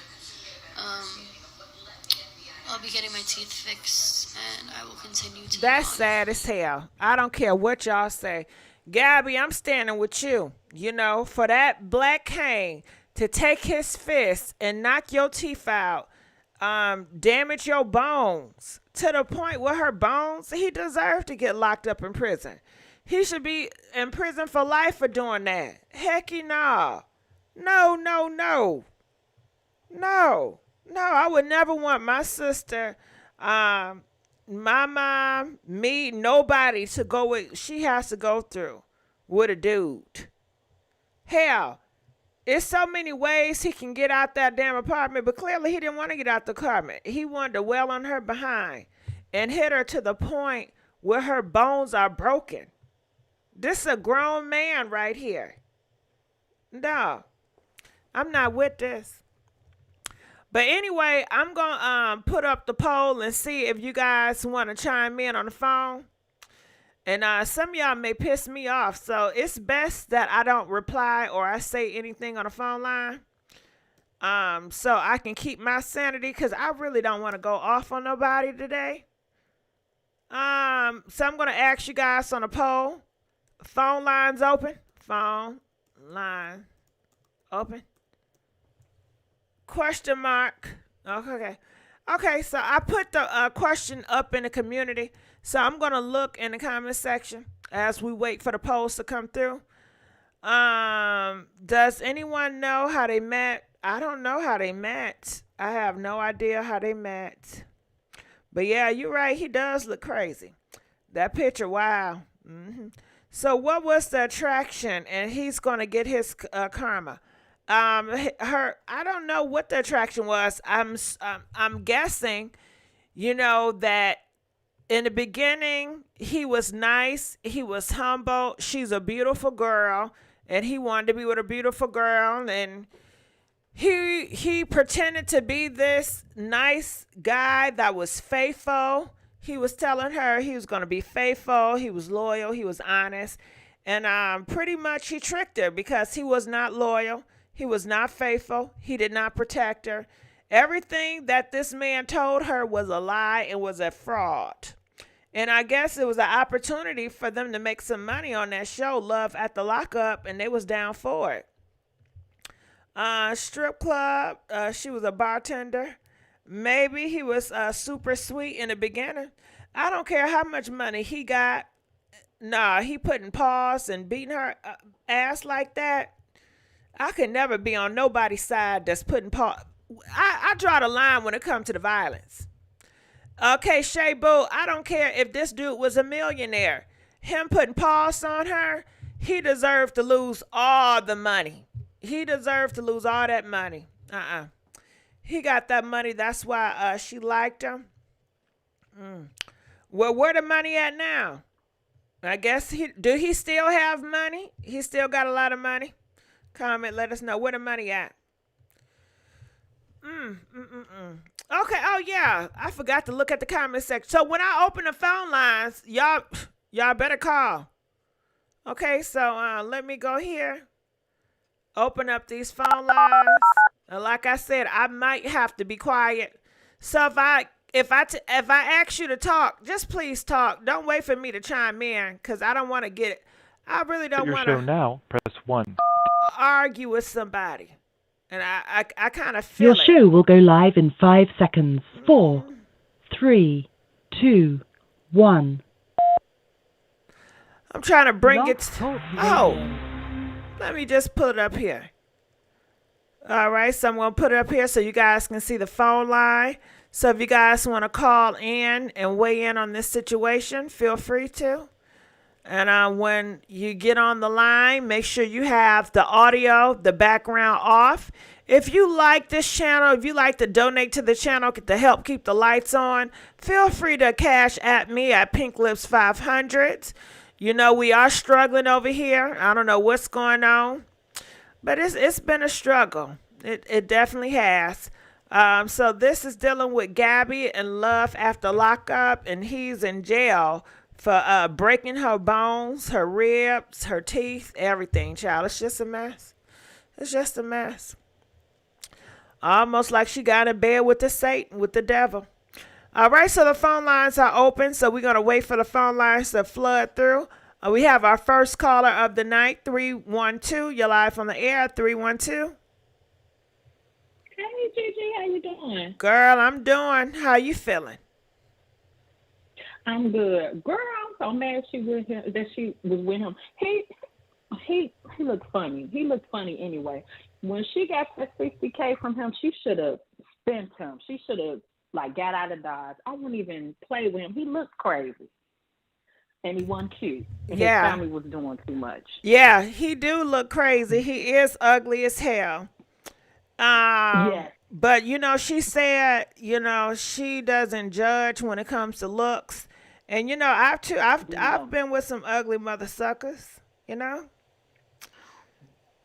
I'll be getting my teeth fixed, and I will continue to. That's sad as hell. I don't care what y'all say. Gabby, I'm standing with you. You know, for that black cane to take his fist and knock your teeth out, damage your bones to the point where her bones, he deserved to get locked up in prison. He should be in prison for life for doing that. Hecky no. No, no, no. No. No, I would never want my sister, my mom, me, nobody to go with, she has to go through with a dude. Hell, there's so many ways he can get out that damn apartment, but clearly he didn't want to get out the apartment. He wanted to wail on her behind and hit her to the point where her bones are broken. This is a grown man right here. No, I'm not with this. But anyway, I'm going to put up the poll and see if you guys want to chime in on the phone. And some of y'all may piss me off. So it's best that I don't reply or I say anything on the phone line. So I can keep my sanity, because I really don't want to go off on nobody today. So I'm going to ask you guys on the poll. Phone lines open. Phone line open. Question mark. Okay, so I put the question up in the community. So I'm going to look in the comment section as we wait for the polls to come through. Does anyone know how they met? I don't know how they met. I have no idea how they met. But yeah, you're right. He does look crazy. That picture, wow. So what was the attraction? And he's going to get his karma. I don't know what the attraction was. I'm guessing, you know, that in the beginning he was nice, he was humble. She's a beautiful girl, and he wanted to be with a beautiful girl, and he pretended to be this nice guy that was faithful. He was telling her he was going to be faithful, he was loyal, he was honest, and pretty much he tricked her, because he was not loyal. He was not faithful. He did not protect her. Everything that this man told her was a lie and was a fraud. And I guess it was an opportunity for them to make some money on that show, Love at the Lockup, and they was down for it. Strip club, she was a bartender. Maybe he was super sweet in the beginning. I don't care how much money he got. Nah, he putting paws and beating her ass like that. I could never be on nobody's side that's putting paw. I draw the line when it comes to the violence. Okay, Shay Boo, I don't care if this dude was a millionaire. Him putting paws on her, he deserved to lose all the money. He deserved to lose all that money. He got that money. That's why she liked him. Well, where the money at now? I guess he still have money? He still got a lot of money. Comment, let us know where the money at. Okay. Oh yeah, I forgot to look at the comment section. So when I open the phone lines, y'all better call. Okay. So let me go here. Open up these phone lines. And like I said, I might have to be quiet. So if I ask you to talk, just please talk. Don't wait for me to chime in, because I don't want to get. I really don't Your want show to now, press 1. argue with somebody, and I kind of Your feel it. show will go live in 5 seconds. 4, 3, 2, 1. I'm trying to bring Blog it. Talk Oh, Radio. let me just put it up here. All right, so I'm going to put it up here so you guys can see the phone line. So if you guys want to call in and weigh in on this situation, feel free to. And when you get on the line, make sure you have the audio, the background off. If you like this channel, if you like to donate to the channel to help keep the lights on, feel free to cash at me at Pink Lips 500. You know, we are struggling over here. I don't know what's going on, but it's been a struggle. It definitely has. So this is dealing with Gabby and Love after lockup, and he's in jail for breaking her bones, her ribs, her teeth, everything, child. It's just a mess. It's just a mess. Almost like she got in bed with the Satan, with the devil. All right, so the phone lines are open, so we're going to wait for the phone lines to flood through. We have our first caller of the night, 312. You're live on the air, 312. Hey, Gigi, how you doing? Girl, I'm doing. How you feeling? I'm good. Girl, I'm so mad she was with him. He looked funny. He looked funny anyway. When she got that $60K from him, she should have spent him. She should have got out of Dodge. I wouldn't even play with him. He looked crazy. And he wasn't cute. And Yeah. his family was doing too much. Yeah, he do look crazy. He is ugly as hell. Yes. But she said, she doesn't judge when it comes to looks. And I've been with some ugly mother suckers,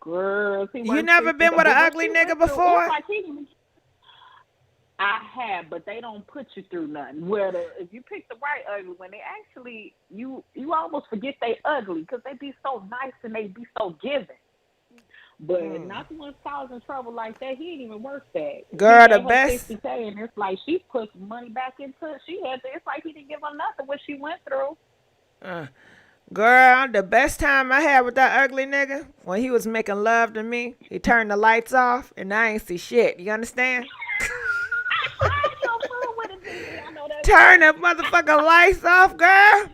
Girl, You never been with an ugly nigga before? I have, but they don't put you through nothing. If you pick the right ugly one, they actually, you almost forget they ugly because they be so nice and they be so giving. But not the one cause in trouble like that. He ain't even worth that. Girl, the He best. $60K, and it's like she put money back into it. It's like he didn't give her nothing what she went through. Girl, the best time I had with that ugly nigga, when he was making love to me, he turned the lights off, and I ain't see shit. You understand? Turn the motherfucking lights off, girl.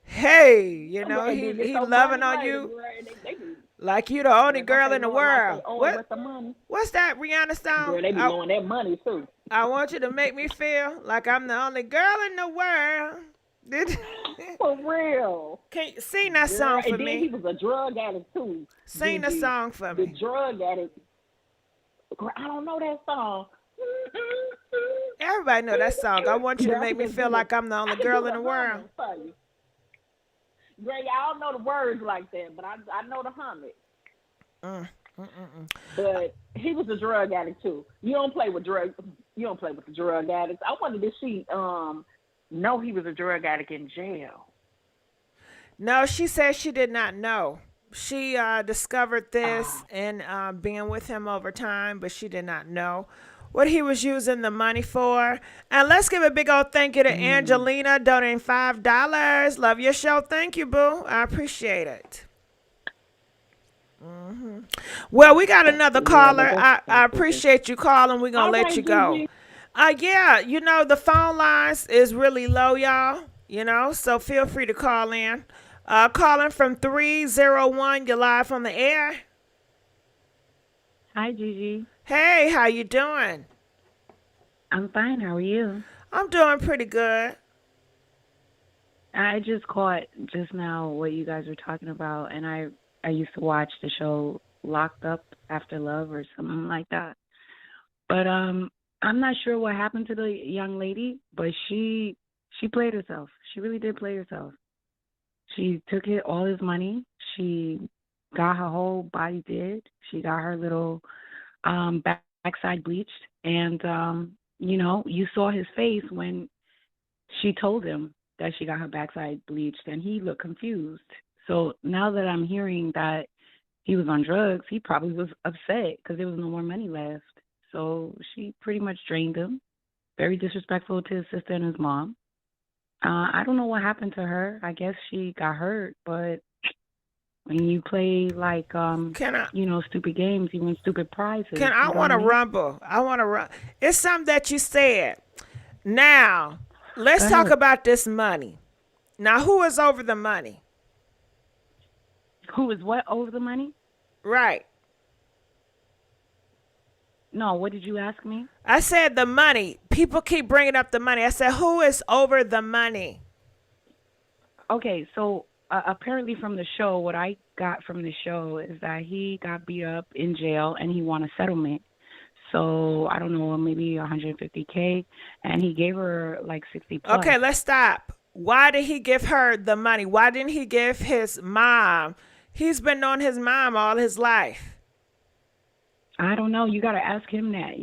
Hey, he loving on you like you the only girl in the world. What's that Rihanna song? Girl, they be blowing that money too. I want you to make me feel like I'm the only girl in the world. For real. Can you sing that song for and then me? He was a drug addict too. Sing the song for me. The drug addict. Girl, I don't know that song. Everybody know that song. I want you to make me feel like I'm the only girl in the world. Girl, I don't know the words like that, but I know the hum it. But he was a drug addict too. You don't play with drugs. You don't play with the drug addicts. I wondered if she know he was a drug addict in jail. No, she said she did not know. She discovered this and being with him over time, but she did not know what he was using the money for. And let's give a big old thank you to Angelina donating $5. Love your show. Thank you, boo. I appreciate it. Well, we got another caller. I appreciate you calling. We're going to let you go. Yeah, the phone lines is really low, y'all. So feel free to call in. Calling from 301, you're live on the air. Hi, Gigi. Hey, how you doing? I'm fine. How are you? I'm doing pretty good. I just caught just now what you guys were talking about, and I used to watch the show Locked Up After Love or something like that. But I'm not sure what happened to the young lady, but she played herself. She really did play herself. She took all his money. She got her whole body did. She got her little backside bleached, and you saw his face when she told him that she got her backside bleached, and he looked confused. So now that I'm hearing that he was on drugs, he probably was upset because there was no more money left. So she pretty much drained him. Very disrespectful to his sister and his mom. I don't know what happened to her. I guess she got hurt, but when you play like stupid games, you win stupid prizes. I want to rumble. I want to run. It's something that you said. Now, let's talk about this money. Now, who is over the money? Who is what over the money? Right. No, what did you ask me? I said the money. People keep bringing up the money. I said, who is over the money? Okay, so apparently from the show, what I got from the show is that he got beat up in jail and he won a settlement. So I don't know, maybe $150K, and he gave her like 60 plus. Okay, let's stop. Why did he give her the money? Why didn't he give his mom? He's been knowing his mom all his life. I don't know. You got to ask him that.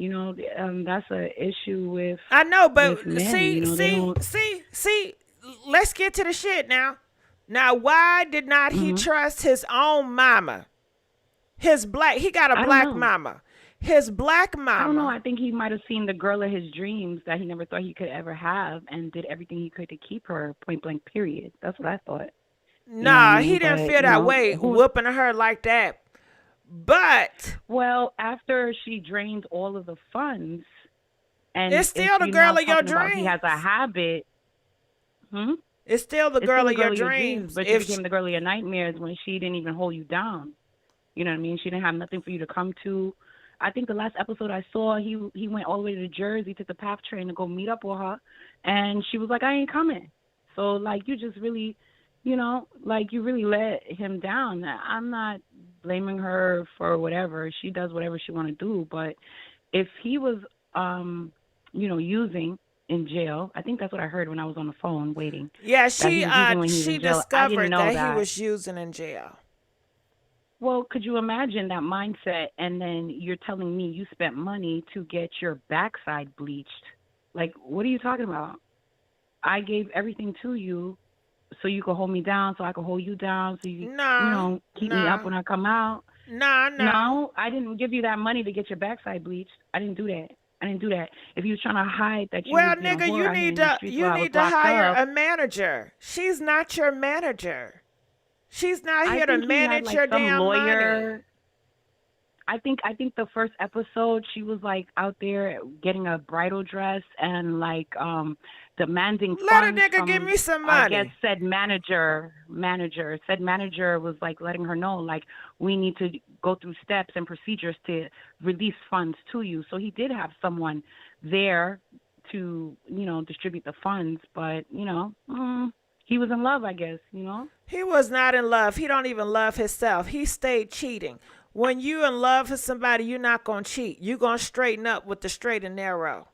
That's an issue with. I know, but men, see. Let's get to the shit now. Now, why did not he trust his own mama? He got a black mama. His black mama. I don't know. I think he might have seen the girl of his dreams that he never thought he could ever have, and did everything he could to keep her. Point blank. Period. That's what I thought. Nah, he didn't feel that way, whooping her like that. But after she drained all of the funds, and it's still the girl of your dreams. He has a habit. It's still the girl of your dreams. But she became the girl of your nightmares when she didn't even hold you down. You know what I mean? She didn't have nothing for you to come to. I think the last episode I saw, he went all the way to Jersey, took the PATH train to go meet up with her, and she was like, I ain't coming. So, like, you just really, you really let him down. I'm not blaming her for whatever. She does whatever she want to do. But if he was, using in jail, I think that's what I heard when I was on the phone waiting. Yeah, she discovered that he was using in jail. Well, could you imagine that mindset? And then you're telling me you spent money to get your backside bleached. Like, what are you talking about? I gave everything to you so you could hold me down, so I could hold you down, so you, keep me up when I come out. No, I didn't give you that money to get your backside bleached. I didn't do that. If you was trying to hide that you was nigga, you need to hire a manager. She's not your manager. She's not here to manage your damn money. I think the first episode she was like out there getting a bridal dress and like demanding funds. Let a nigga give me some money. I guess said manager was like letting her know like we need to go through steps and procedures to release funds to you. So he did have someone there to distribute the funds, but he was in love, I guess. He was not in love. He don't even love himself. He stayed cheating. When you in love with somebody, you're not going to cheat. You're going to straighten up with the straight and narrow.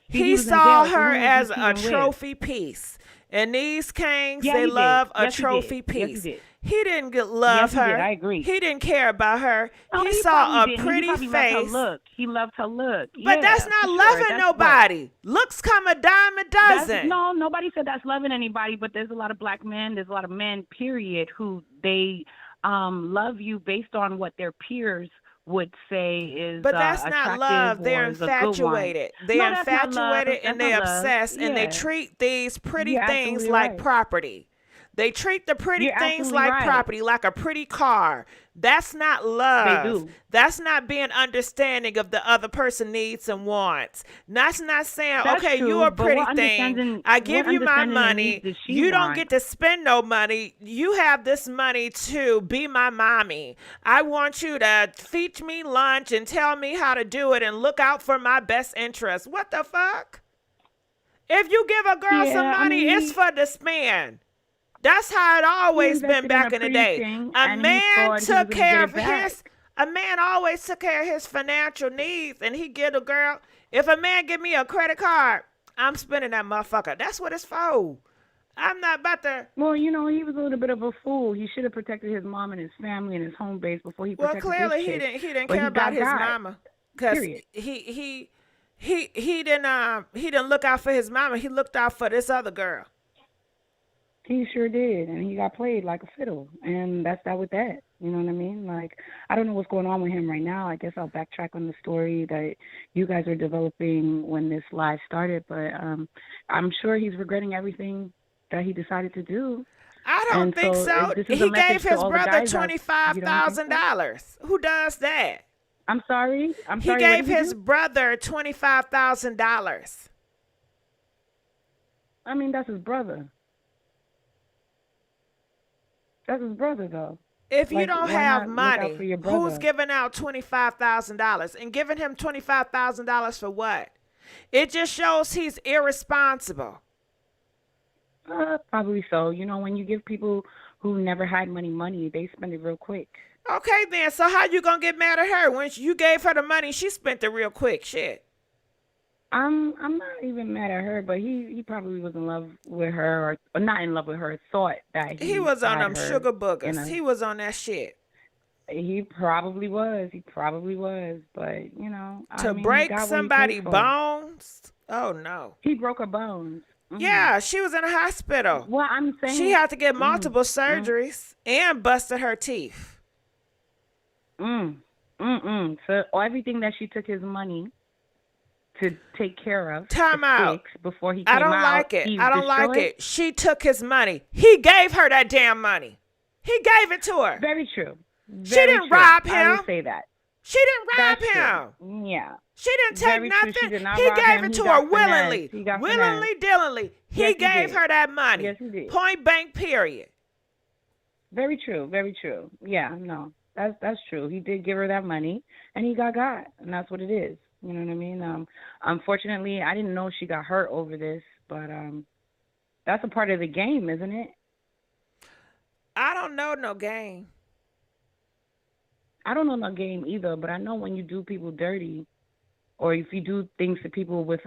He saw her as a trophy piece. And these kings, they love a trophy piece. He didn't love her. I agree. He didn't care about her. He saw a pretty face. He loved her look. But that's not loving nobody. Looks come a dime a dozen. No, nobody said that's loving anybody, but there's a lot of black men, there's a lot of men, period, who they love you based on what their peers would say is but that's not love. They're infatuated. They're infatuated and they're obsessed and they treat these pretty things like property. They treat the pretty things like property, like a pretty car. That's not love. They do. That's not being understanding of the other person needs and wants. That's not saying, that's okay, true, you're a pretty thing. I give you my money. You don't get to spend no money. You have this money to be my mommy. I want you to feed me lunch and tell me how to do it and look out for my best interest. What the fuck? If you give a girl some money, it's for the spend. That's how it always been back in the day. A man took care of a man always took care of his financial needs, and he give a girl, if a man give me a credit card, I'm spending that motherfucker. That's what it's for. I'm not about to. Well, you know, he was a little bit of a fool. He should have protected his mom and his family and his home base before he Well, protected his clearly chick. he didn't But care he about got his God. mama, cause Period. he didn't look out for his mama. He looked out for this other girl. He sure did, and he got played like a fiddle, and that's that with that. You know what I mean? Like, I don't know what's going on with him right now. I guess I'll backtrack on the story that you guys are developing when this live started, but I'm sure he's regretting everything that he decided to do. I don't And think so, so. this is a He message gave to his all the brother guys out- you don't think so? $25,000. Who does that? I'm sorry. He what gave did he his do? brother $25,000. I mean, that's his brother. That's his brother, though. If you Like, don't why have not look out money, for your who's brother? giving out $25,000 and giving him $25,000 for what? It just shows he's irresponsible. Probably so. You know, when you give people who never had money, they spend it real quick. Okay, then. So how you gonna get mad at her when you gave her the money? She spent it real quick. Shit. I'm not even mad at her, but he probably was in love with her, or not in love with her. Thought that He was on had them her sugar in boogers. a- He was on that shit. He probably was. But you know, To I mean, he break got what he somebody paid for. bones? Oh no. He broke her bones. Mhm. Yeah, she was in a hospital. Well, I'm saying She had to get multiple surgeries and busted her teeth. So everything that she took his money to take care of, Time to out. fix before he came I don't out, like it. he I don't like destroyed? it. She took his money. He gave her that damn money. He gave it to her. Very true. She didn't rob him. I will say that. She didn't rob That's him. true. Yeah. She didn't take Very true. nothing. She did not He rob gave him. it He to her got willingly. finessed. He got Willingly, dillingly. He Yes, he gave did. her that money. Yes, he did. Point blank, period. Very true. Very true. Yeah, no. That's true. He did give her that money, and he got God, and that's what it is. You know what I mean? Unfortunately, I didn't know she got hurt over this, but that's a part of the game, isn't it? I don't know no game. I don't know no game either, but I know when you do people dirty, or if you do things to people with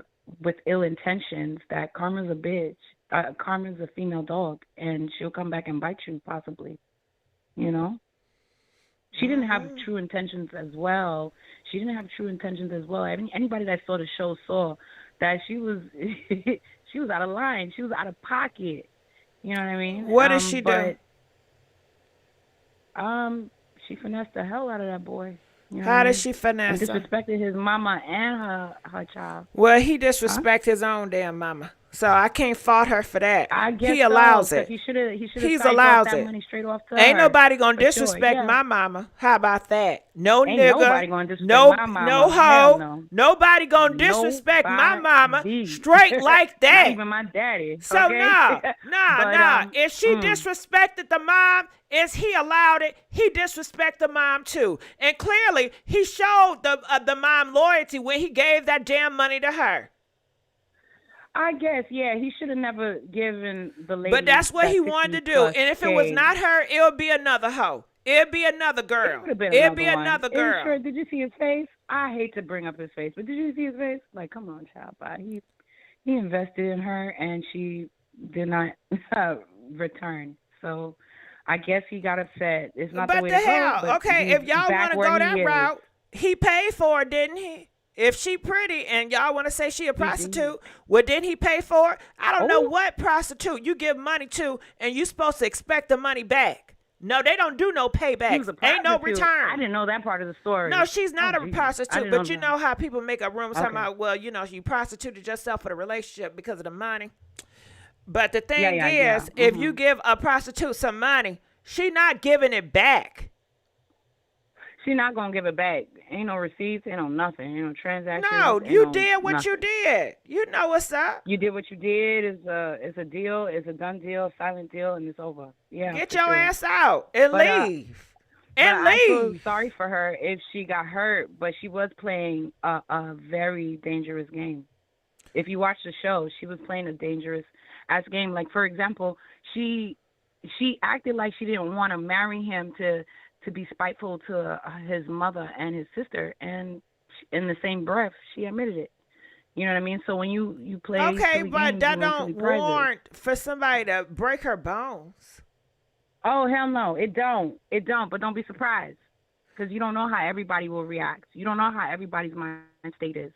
ill intentions, that karma's a bitch. Karma's a female dog, and she'll come back and bite you, possibly. You know? She didn't have true intentions as well. Anybody that saw the show saw that she was she was out of line. She was out of pocket. You know what I mean? What did she do? She finessed the hell out of that boy. You know How what I did mean? she And finesse him? disrespected his mama and her child. Well, he disrespect his own damn mama. So I can't fault her for that. I guess He allows so, 'cause it. He should have. He's off allows that it. money straight off to Ain't her, nobody gonna for sure, disrespect yeah. my mama. How about that? No Ain't nigga. nobody gonna disrespect no, my mama. no Hell hoe. no. Nobody gonna disrespect my mama Nobody. straight like that. Not even my daddy. So okay? nah. But, If she disrespected the mom, is he allowed it? He disrespect the mom too, and clearly he showed the mom loyalty when he gave that damn money to her. I guess, yeah, he should have never given the lady. But that's what that he wanted to 50 do, plus and if it was K. not her, it would be another hoe. It'd be another girl. It would have been It'd be another one. another Are you girl. sure? Did you see his face? I hate to bring up his face, but did you see his face? Like, come on, child. He invested in her, and she did not return. So I guess he got upset. It's not the But way the to go. hell, but okay, he's if y'all back want to where go he that is. route, he paid for it, didn't he? If she pretty and y'all want to say she a prostitute, well, didn't he pay for it? I don't know what prostitute you give money to and you supposed to expect the money back. No, they don't do no He payback. was a Ain't no prostitute. return. I didn't know that part of the story. No, she's not a Jesus. I prostitute, didn't but you that. know how people make up rumors talking Okay. about, well, you know, you prostituted yourself for the relationship because of the money. But the thing Yeah. is, if you give a prostitute some money, she not giving it back. She not gonna give it back. Ain't no receipts, ain't no nothing, ain't no transactions. No, ain't you no did what you nothing. did. You know what's up. You did what you did. It's a deal. It's a done deal, silent deal, and it's over. Yeah. Get for your sure. ass out and But, leave. And but I feel leave. sorry for her if she got hurt, but she was playing a very dangerous game. If you watch the show, she was playing a dangerous ass game. Like, for example, she acted like she didn't want to marry him to be spiteful to his mother and his sister, and in the same breath, she admitted it. You know what I mean? So when you play Okay, silly but games, that you win silly don't prizes. warrant for somebody to break her bones. Oh, hell no, it don't. It don't, but don't be surprised. Because you don't know how everybody will react. You don't know how everybody's mind state is.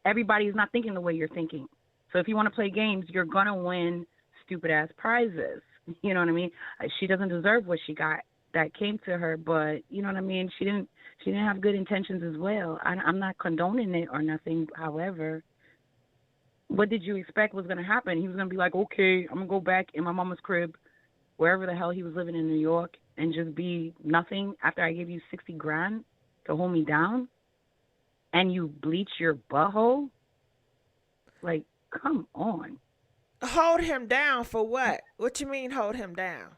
Everybody is not thinking the way you're thinking. So if you want to play games, you're going to win stupid-ass prizes. You know what I mean? She doesn't deserve what she got that came to her, but you know what I mean? She didn't have good intentions as well. I'm not condoning it or nothing. However, what did you expect was going to happen? He was going to be like, okay, I'm going to go back in my mama's crib, wherever the hell he was living in New York, and just be nothing after I gave you 60 grand to hold me down, and you bleach your butthole? Like, come on. Hold him down for what? What you mean hold him down?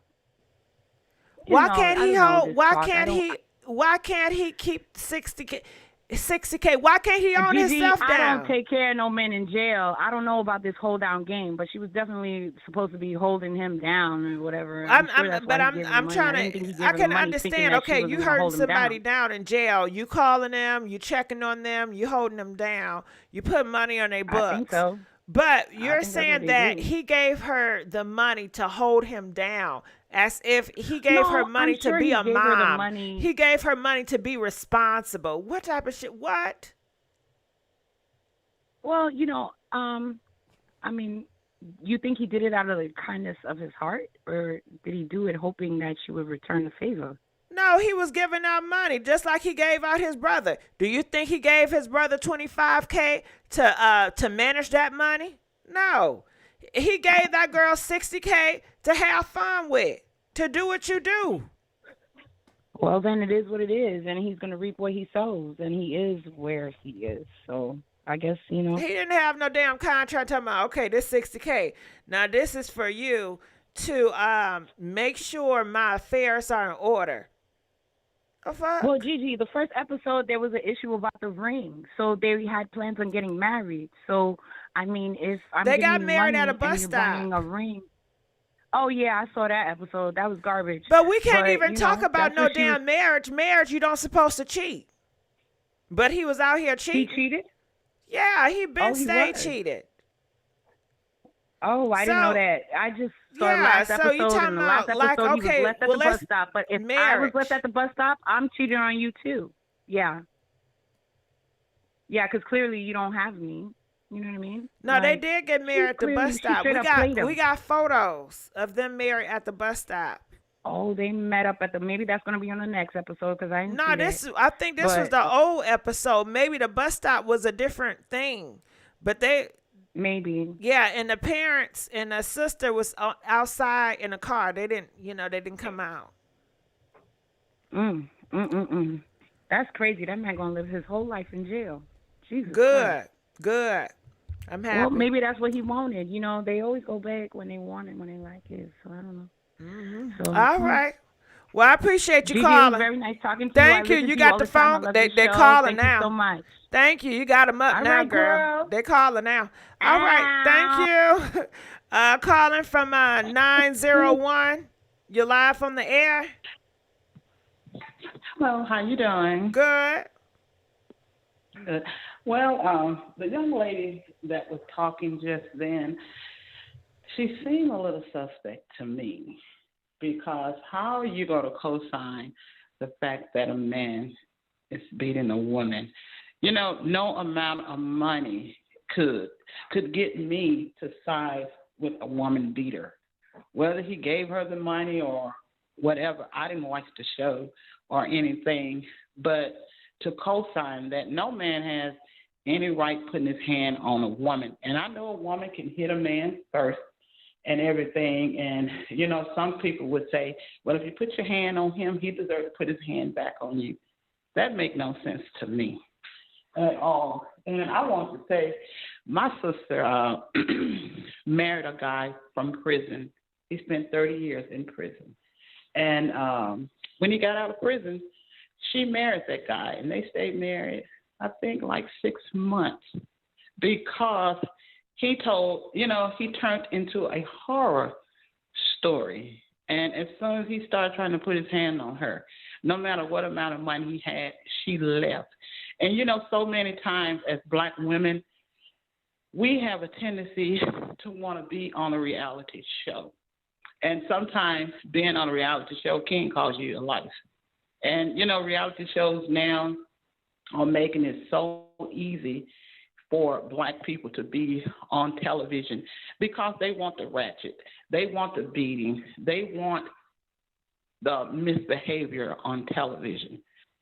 You Why know, can't I he don't know hold? this Why talk. can't he? Why can't he keep 60K? 60K. Why can't he own Gigi, himself I down? don't take care of no men in jail. I don't know about this hold down game, but she was definitely supposed to be holding him down or whatever. I'm sure that's why he gave her the money. I didn't think he gave I her the can money thinking understand. that she Okay, was you going to hurting hold him somebody down. down in jail. You calling them, you checking on them, you holding them down, you put money on their books. I think so. But I you're think that's what saying they that do. he gave her the money to hold him down, as if he gave her No, money I'm to sure be he a gave her the mom. money. He gave her money to be responsible. What type of shit? What? Well, you know, I mean, you think he did it out of the kindness of his heart, or did he do it hoping that she would return the favor? No, he was giving out money just like he gave out his brother. Do you think he gave his brother 25K to manage that money? No. He gave that girl 60K to have fun with, to do what you do. Well, then it is what it is, and he's going to reap what he sows, and he is where he is. So I guess, you know. He didn't have no damn contract talking about, okay, this 60K. Now this is for you to make sure my affairs are in order. Oh, fuck. Well, Gigi, the first episode, there was an issue about the ring. So they had plans on getting married. So, I mean, if I'm They giving got you married money at a bus and you're stop. buying a ring. Oh, yeah, I saw that episode. That was garbage. But we can't But, even you talk know, about that's no what she was. damn marriage. Marriage, you don't supposed to cheat. But he was out here He cheating. cheated? Yeah, he been Oh, he stayed was. cheated. Oh, I didn't know So, that. I just saw yeah, the last so you episode, talking and the last about, like, episode he okay, was left at well, the bus let's stop. But if I was marriage. left at the bus stop, I'm cheating on you too. Yeah. Yeah, because clearly you don't have me. You know what I mean? No, they Like, did get married at the clearly, bus she stop. straight up played him. We got photos of them married at the bus stop. Oh, they met up at the. Maybe that's gonna be on the next episode because I didn't No, see that. I think this was But the old episode. Maybe the bus stop was a different thing. But maybe. yeah, and the parents and the sister was outside in the car. They didn't come out. That's crazy. That man gonna live his whole life in jail. Jesus Good, Christ. good. I'm happy. Well, maybe that's what he wanted. You know, they always go back when they want it, when they like it. So I don't know. So, All right. Well, I appreciate you Gigi, it calling. was very nice talking to Thank you. you. I listen You to got all the the time. I phone. love They the show. calling Thank now. you so much. Thank you. You got them up All now, right, girl. They calling now. All right. Thank you. Calling from 901. You're live on the air. Hello, how you doing? Good. Good. Well, the young lady that was talking just then, she seemed a little suspect to me, because how are you going to co-sign the fact that a man is beating a woman? You know, no amount of money could get me to side with a woman beater. Whether he gave her the money or whatever, I didn't watch the show or anything, but to co-sign that no man has any right putting his hand on a woman. And I know a woman can hit a man first and everything. And, you know, some people would say, well, if you put your hand on him, he deserves to put his hand back on you. That makes no sense to me at all. And I want to say, my sister married a guy from prison. He spent 30 years in prison. And when he got out of prison, she married that guy, and they stayed married, I think, like 6 months, because he turned into a horror story. And as soon as he started trying to put his hand on her, no matter what amount of money he had, she left. And, you know, so many times as black women, we have a tendency to want to be on a reality show. And sometimes being on a reality show can cause you your life. And, reality shows now are making it so easy for black people to be on television because they want the ratchet, they want the beating, they want the misbehavior on television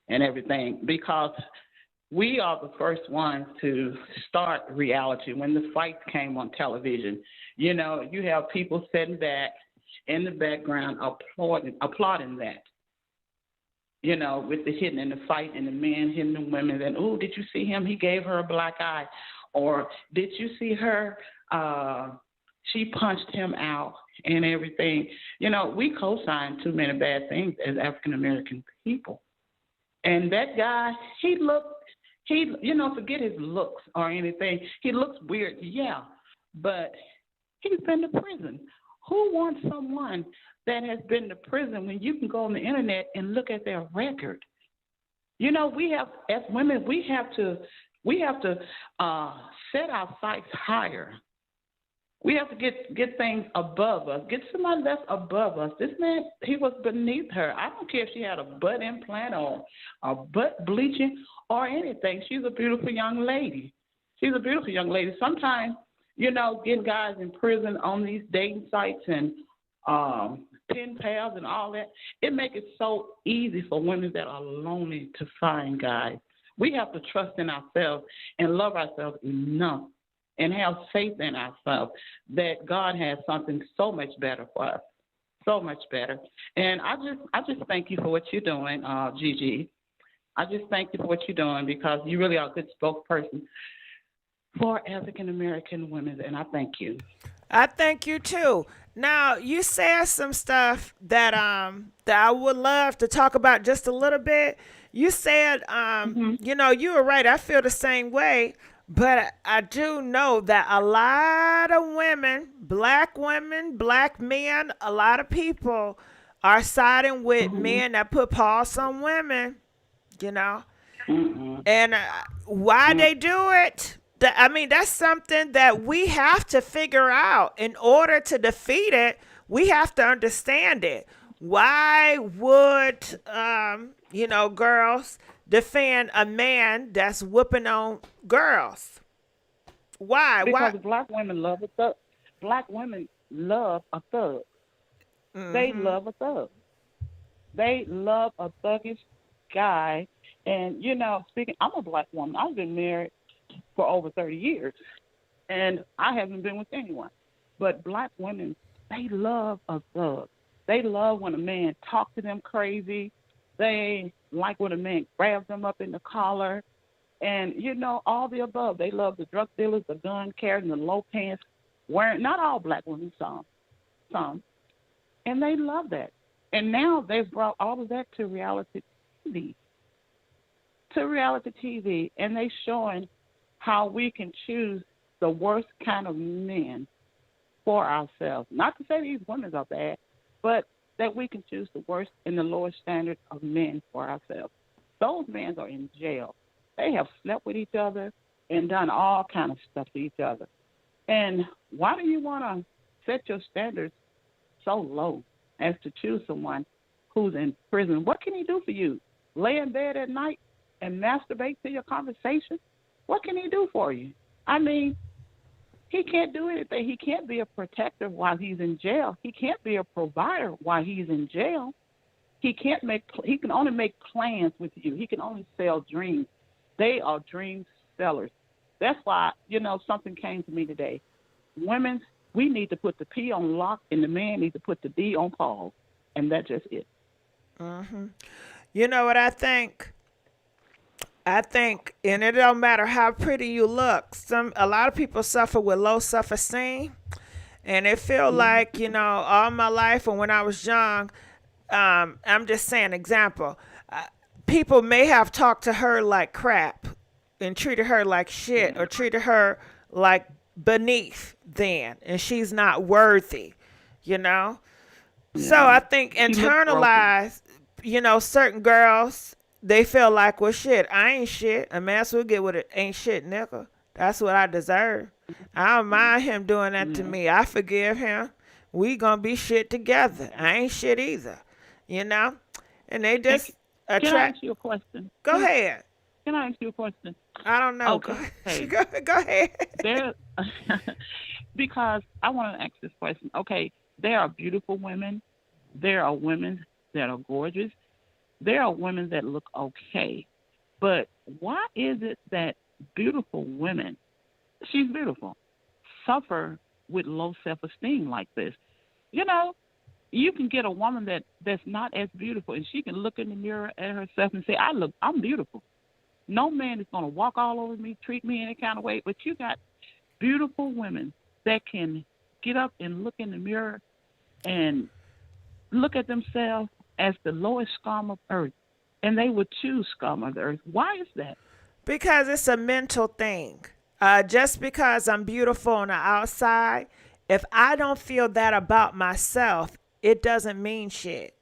and everything because we are the first ones to start reality when the fights came on television. You have people sitting back in the background applauding that. With the hitting and the fight and the men hitting the women, and oh, did you see him? He gave her a black eye. Or did you see her? She punched him out and everything. We co-sign too many bad things as African American people. And that guy, forget his looks or anything. He looks weird, yeah, but he's been to prison. Who wants someone that has been to prison when you can go on the internet and look at their record? We have, as women, we have to set our sights higher. We have to get things above us. Get somebody that's above us. This man, he was beneath her. I don't care if she had a butt implant or a butt bleaching or anything. She's a beautiful young lady. Sometimes, getting guys in prison on these dating sites and pen pals and all that, it makes it so easy for women that are lonely to find guys. We have to trust in ourselves and love ourselves enough and have faith in ourselves that God has something so much better for us, so much better. And I just thank you for what you're doing, Gigi. I just thank you for what you're doing because you really are a good spokesperson for African American women, and I thank you. I thank you too. Now you said some stuff that I would love to talk about just a little bit. You said you were right. I feel the same way, but I do know that a lot of women, black men, a lot of people are siding with men that put paws on women. And why they do it? That's something that we have to figure out. In order to defeat it, we have to understand it. Why would, girls defend a man that's whooping on girls? Why? Because black women love a thug. Black women love a thug. Mm-hmm. They love a thug. They love a thuggish guy. And, speaking, I'm a black woman. I've been married for over 30 years, and I haven't been with anyone. But black women, they love a thug. They love when a man talks to them crazy. They like when a man grabs them up in the collar. And, all the above. They love the drug dealers, the gun carrying, the low pants wearing. Not all black women, some. And they love that. And now they've brought all of that to reality TV. And they showing how we can choose the worst kind of men for ourselves. Not to say these women are bad, but that we can choose the worst and the lowest standard of men for ourselves. Those men are in jail. They have slept with each other and done all kind of stuff to each other. And why do you want to set your standards so low as to choose someone who's in prison? What can he do for you? Lay in bed at night and masturbate to your conversation? What can he do for you? He can't do anything. He can't be a protector while he's in jail. He can't be a provider while he's in jail. He can only make plans with you. He can only sell dreams. They are dream sellers. That's why, something came to me today. Women, we need to put the P on lock, and the man needs to put the D on pause. And that's just it. Mm-hmm. You know what I think? And it don't matter how pretty you look. A lot of people suffer with low self-esteem, and it feel like, all my life or when I was young, I'm just saying, example, people may have talked to her like crap and treated her like shit or treated her like beneath then, and she's not worthy, So I think internalized, certain girls, they feel like, well, shit, I ain't shit. I may as well get with it ain't shit nigga. That's what I deserve. I don't mind him doing that to Yeah. me. I forgive him. We gonna be shit together. I ain't shit either, you know. And they And just can I ask attract. you a question? Go ahead. Can I ask you a question? I don't know. Go, Okay. go ahead. There, because I want to ask this question. Okay, there are beautiful women. There are women that are gorgeous. There are women that look okay. But why is it that beautiful women, she's beautiful, suffer with low self-esteem like this? You know, you can get a woman that's not as beautiful, and she can look in the mirror at herself and say, I'm beautiful. No man is going to walk all over me, treat me any kind of way. But you got beautiful women that can get up and look in the mirror and look at themselves as the lowest scum of earth, and they would choose scum of the earth. Why is that? Because it's a mental thing. Just because I'm beautiful on the outside, if I don't feel that about myself, it doesn't mean shit.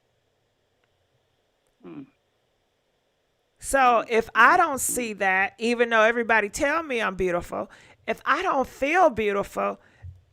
Hmm. So if I don't see that, even though everybody tell me I'm beautiful, if I don't feel beautiful,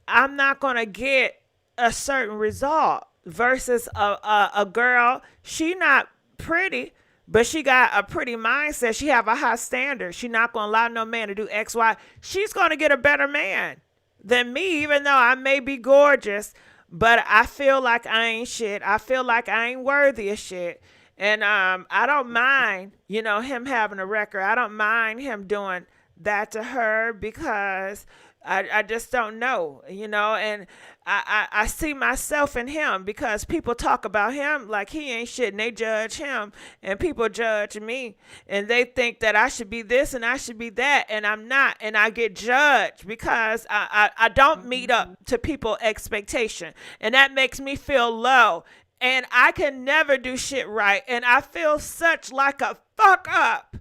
I'm not gonna get a certain result. Versus a girl, she not pretty, but she got a pretty mindset. She have a high standard. She not gonna allow no man to do X, Y. She's gonna get a better man than me, even though I may be gorgeous. But I feel like I ain't shit. I feel like I ain't worthy of shit. And I don't mind, him having a record. I don't mind him doing that to her because I just don't know, and I see myself in him because people talk about him like he ain't shit and they judge him and people judge me and they think that I should be this and I should be that and I'm not and I get judged because I don't meet up to people's expectation and that makes me feel low and I can never do shit right and I feel such like a fuck up.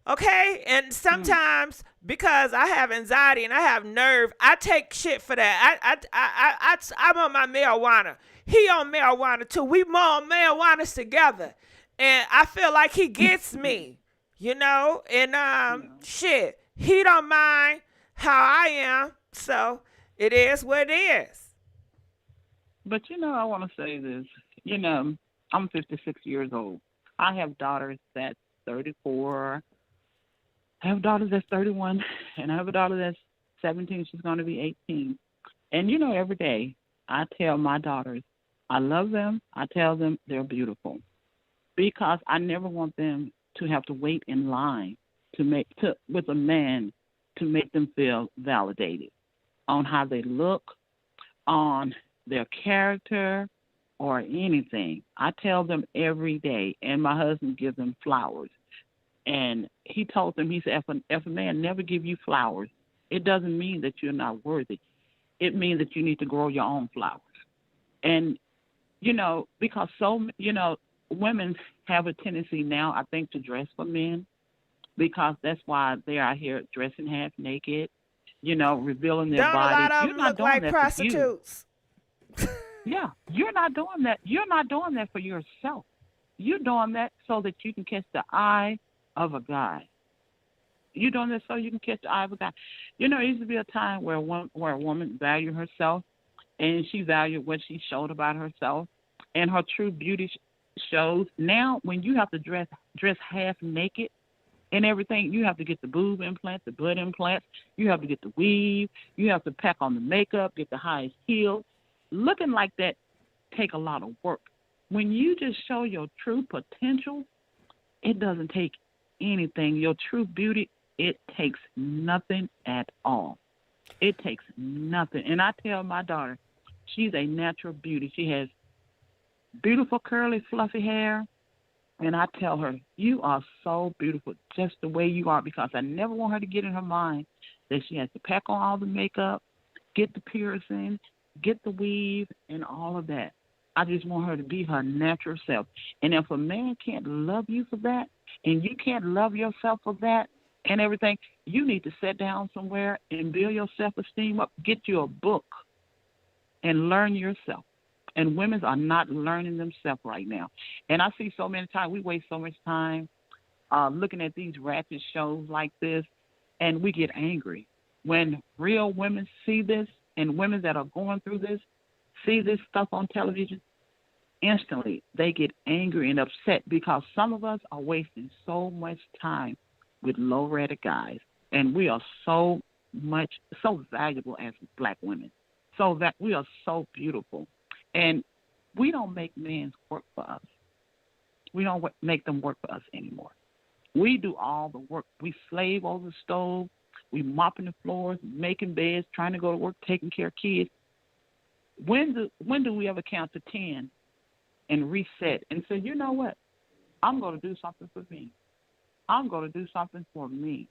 Okay, and sometimes because I have anxiety and I have nerve, I take shit for that. I'm on my marijuana. He on marijuana too. We more on marijuanas together, and I feel like he gets me, And shit, he don't mind how I am, so it is what it is. But I want to say this. I'm 56 years old. I have daughters that's 34. I have a daughter that's 31, and I have a daughter that's 17. She's going to be 18. And, every day I tell my daughters I love them. I tell them they're beautiful because I never want them to have to wait in line with a man to make them feel validated on how they look, on their character, or anything. I tell them every day, and my husband gives them flowers. And he told them, he said, if a man never give you flowers, it doesn't mean that you're not worthy. It means that you need to grow your own flowers. And, because women have a tendency now, I think, to dress for men because that's why they're out here dressing half naked, revealing their Don't a bodies. lot of You're them not look doing like that for you. prostitutes? Yeah, you're not doing that. You're not doing that for yourself. You're doing that so that you can catch the eye of a guy. You're doing this so you can catch the eye of a guy. There used to be a time where a woman valued herself and she valued what she showed about herself and her true beauty shows. Now, when you have to dress half naked and everything, you have to get the boob implants, the butt implants. You have to get the weave. You have to pack on the makeup, get the highest heels. Looking like that take a lot of work. When you just show your true potential, it doesn't take anything. Your true beauty, it takes nothing at all. It takes nothing. And I tell my daughter, she's a natural beauty. She has beautiful, curly, fluffy hair. And I tell her, you are so beautiful just the way you are because I never want her to get in her mind that she has to pack on all the makeup, get the piercing, get the weave, and all of that. I just want her to be her natural self. And if a man can't love you for that, and you can't love yourself for that and everything, you need to sit down somewhere and build your self-esteem up. Get you a book and learn yourself. And women are not learning themselves right now. And I see so many times, we waste so much time looking at these ratchet shows like this, and we get angry. When real women see this and women that are going through this see this stuff on television, instantly they get angry and upset because some of us are wasting so much time with low-rated guys, and we are so valuable as black women, so that we are so beautiful, and we don't make men work for us. We don't make them work for us anymore. We do all the work. We slave over the stove. We mopping the floors, making beds, trying to go to work, taking care of kids. When do we ever count to 10 and reset and say, you know what? I'm going to do something for me. I'm going to do something for me.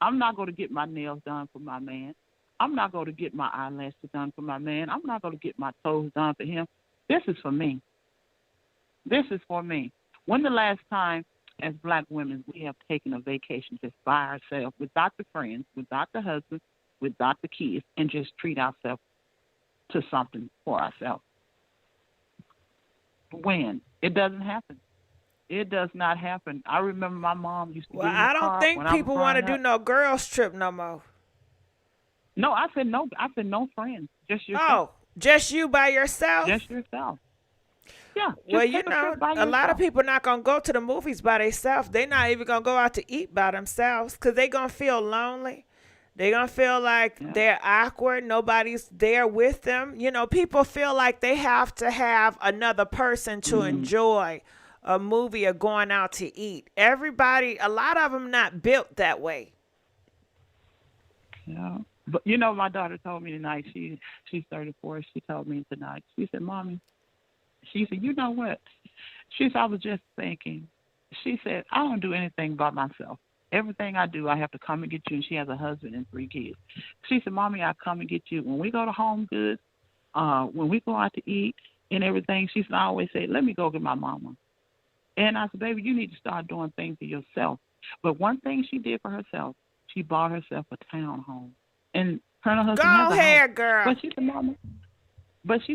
I'm not going to get my nails done for my man. I'm not going to get my eyelashes done for my man. I'm not going to get my toes done for him. This is for me. This is for me. When the last time as black women we have taken a vacation just by ourselves, without the friends, without the husband, without the kids, and just treat ourselves to something for ourselves? When? It doesn't happen. It does not happen. I remember my mom used to Well, get in the I don't car think when I was people want to growing do up. no girls trip no more. No, I said no. I said no friends. Just yourself. Oh, just you by yourself? Just yourself. Yeah. Just Well, you take a know, trip by a lot of yourself. people not going to go to the movies by themselves. They not even going to go out to eat by themselves because they going to feel lonely. They going to feel like they're awkward. Nobody's there with them. You know, people feel like they have to have another person to enjoy a movie or going out to eat. Everybody, a lot of them not built that way. Yeah. But you know, my daughter told me tonight. She's 34. She told me tonight. She said, "Mommy," she said, "You know what?" She said, "I was just thinking." She said, "I don't do anything by myself. Everything I do, I have to come and get you." And she has a husband and 3 kids. She said, "Mommy, I come and get you when we go to Home Goods, when we go out to eat and everything." She said, "I always say, let me go get my mama." And I said, "Baby, you need to start doing things for yourself." But one thing she did for herself, she bought herself a townhome. And her and her husband has Go a ahead, house. girl. But she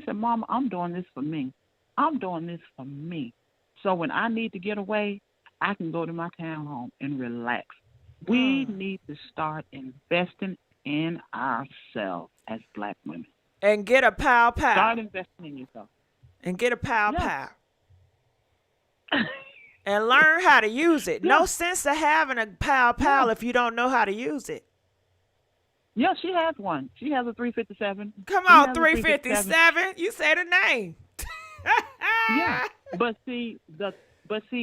said, "Mama, I'm doing this for me. I'm doing this for me. So when I need to get away, I can go to my townhome and relax." We need to start investing in ourselves as black women. And get a pow pow. Start investing in yourself. And get a pow Yeah. pow. And learn how to use it. Yeah. No sense of having a pow pow if you don't know how to use it. Yeah, she has one. She has a 357. Come She on, has a 357. You say the name. Yeah, but see,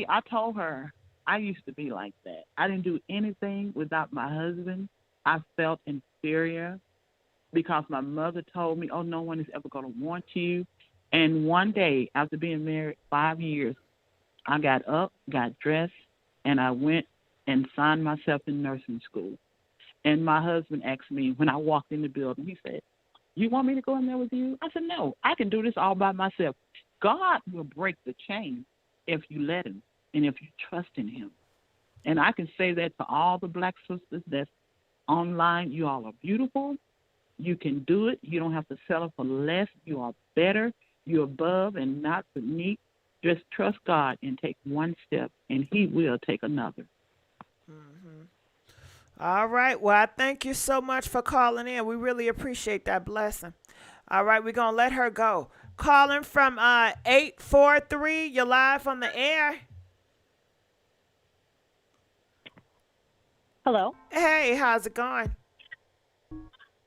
I told her I used to be like that. I didn't do anything without my husband. I felt inferior because my mother told me, "Oh, no one is ever going to want you." And one day, after being married 5 years, I got up, got dressed, and I went and signed myself in nursing school. And my husband asked me when I walked in the building, he said, "You want me to go in there with you?" I said, "No, I can do this all by myself." God will break the chain if you let him and if you trust in him. And I can say that to all the black sisters that's online. You all are beautiful. You can do it. You don't have to settle for less. You are better. You're above and not beneath. Just trust God and take one step, and he will take another. All right. Well, I thank you so much for calling in. We really appreciate that blessing. All right. We're going to let her go. Calling from 843. You're live on the air. Hello. Hey, how's it going?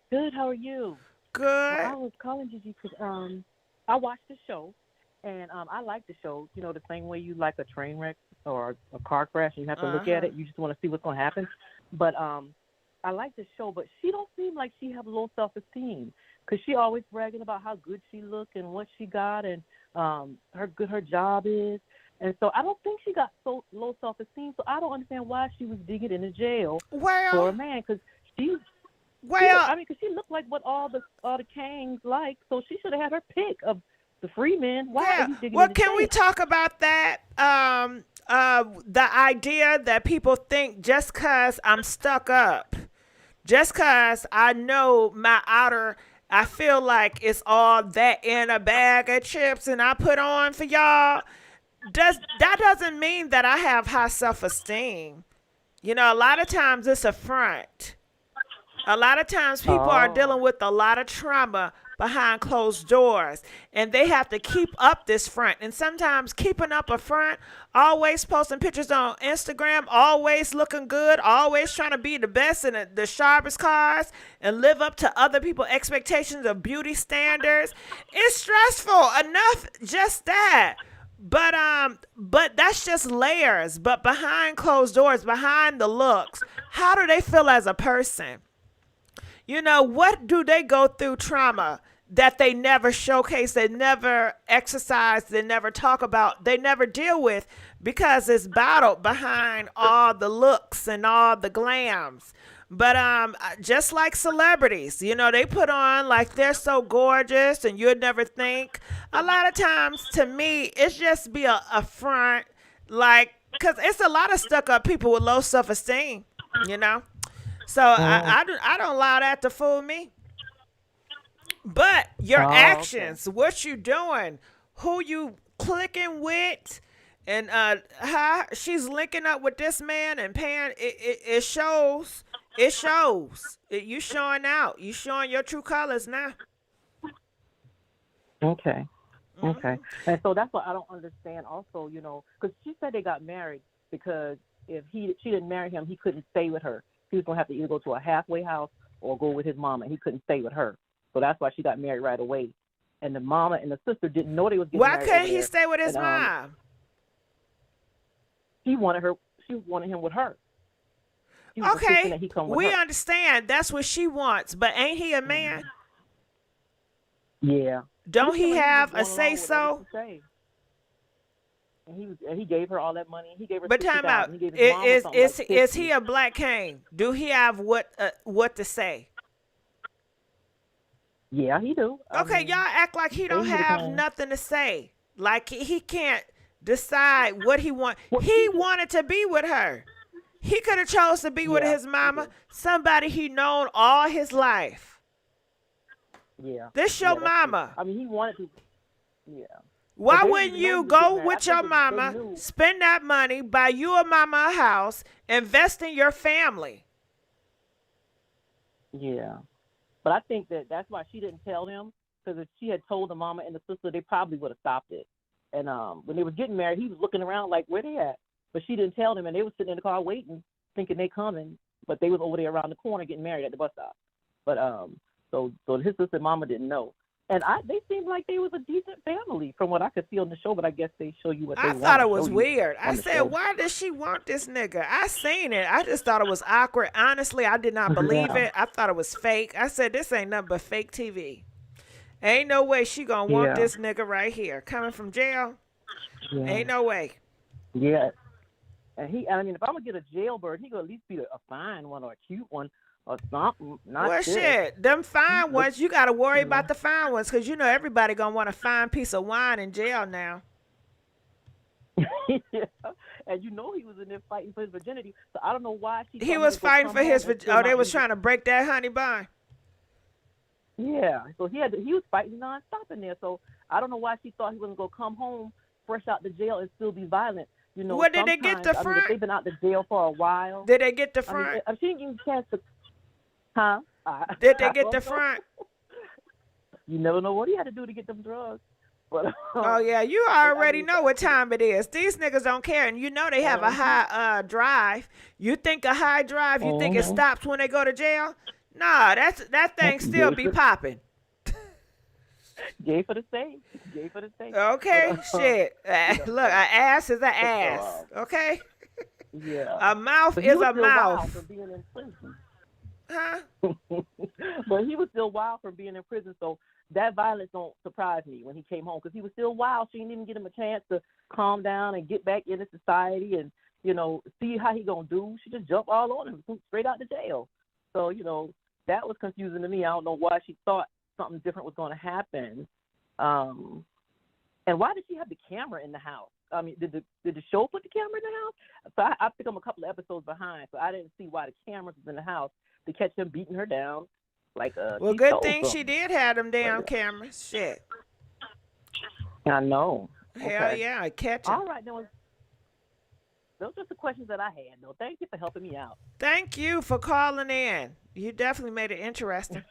Good. How are you? Good. Well, I was calling Gigi because I watched the show, and I like the show. You know, the same way you like a train wreck or a car crash, and you have to look at it. You just want to see what's going to happen. But I like the show, but she don't seem like she have low self-esteem because she always bragging about how good she look and what she got and her good her job is. And so I don't think she got so low self-esteem. So I don't understand why she was digging into jail for a man because she. Well, I mean, because she looked like what all the Kangs like, so she should have had her pick of the free men. Why are you digging into can jail? we talk about that? The idea that people think just because I'm stuck up, just because I know my outer, I feel like it's all that in a bag of chips and I put on for y'all. That doesn't mean that I have high self-esteem. You know, a lot of times it's a front. A lot of times people are dealing with a lot of trauma behind closed doors, and they have to keep up this front. And sometimes keeping up a front, always posting pictures on Instagram, always looking good, always trying to be the best and the sharpest cars and live up to other people's expectations of beauty standards. It's stressful enough just that. But that's just layers. But behind closed doors, behind the looks, how do they feel as a person? You know, what do they go through trauma that they never showcase, they never exercise, they never talk about, they never deal with because it's bottled behind all the looks and all the glams. But just like celebrities, you know, they put on like they're so gorgeous and you'd never think. A lot of times to me, it's just be a front, like, because it's a lot of stuck up people with low self-esteem, you know. So I don't allow that to fool me. But your actions, what you doing, who you clicking with, and how she's linking up with this man and paying, it shows. It shows. You showing out. You showing your true colors now. Okay. Okay. And so that's what I don't understand also, you know, because she said they got married because if she didn't marry him, he couldn't stay with her. He was going to have to either go to a halfway house or go with his mama, and he couldn't stay with her. So that's why she got married right away. And the mama and the sister didn't know they was getting married. Why couldn't he stay with his mom? She wanted him with her. Okay, we understand that's what she wants, but ain't he a man? Yeah. Don't he have a say so? And he gave her all that money. He gave her. But time out. Is he a black king? Do he have what to say? Yeah, he do. Okay, y'all act like he don't have nothing to say. Like he can't decide what he want. He wanted to be with her. He could have chose to be with his mama, somebody he known all his life. Yeah. This your mama. I mean, he wanted to. Yeah. Why wouldn't you go with your mama, spend that money, buy you a mama a house, invest in your family? Yeah. But I think that's why she didn't tell him, because if she had told the mama and the sister, they probably would have stopped it. And when they was getting married, he was looking around like, where they at? But she didn't tell them, and they was sitting in the car waiting, thinking they coming, but they was over there around the corner getting married at the bus stop. But so his sister and mama didn't know. And they seemed like they was a decent family from what I could see on the show, but I guess they show you what they want. I thought it was weird. I said, why does she want this nigga? I seen it. I just thought it was awkward. Honestly, I did not believe it. I thought it was fake. I said, this ain't nothing but fake TV. Ain't no way she gonna want this nigga right here. Coming from jail? Yeah. Ain't no way. Yeah. And I mean, if I'm gonna get a jailbird, he gonna at least be a fine one or a cute one. Or something, not shit. Them fine ones, you got to worry about the fine ones because you know everybody going to want a fine piece of wine in jail now. Yeah. And you know he was in there fighting for his virginity, so I don't know why he was fighting for his virginity. Oh, they was trying to break that honey bun. Yeah, so he was fighting nonstop in there, so I don't know why she thought he wasn't going to come home fresh out the jail and still be violent. You know, what did they get the front? I mean, if they've been out the jail for a while. Did they get the front? I mean, she didn't get a chance to. Huh? Did they get the front? You never know what he had to do to get them drugs. But, oh, yeah. You already know what time it is. These niggas don't care. And you know they have a high drive. You think a high drive, you think it stops when they go to jail? Nah, that thing still be popping. Gay for the same. Gay for the same. Okay, shit. Look, an ass is an ass. Okay? Yeah. A mouth is a mouth. For being in prison. Huh? But he was still wild from being in prison, so that violence don't surprise me when he came home because he was still wild. She didn't even get him a chance to calm down and get back into society and, you know, see how he gonna do. She just jumped all on him straight out to jail. So, you know, that was confusing to me. I don't know why she thought something different was going to happen. And why did she have the camera in the house? I mean, did the show put the camera in the house? So I think I'm a couple of episodes behind, so I didn't see why the cameras was in the house to catch him beating her down. Like well, good thing she did have them damn cameras. Shit. I know. Hell yeah, I catch him. All right, those are just the questions that I had, though. Thank you for helping me out. Thank you for calling in. You definitely made it interesting.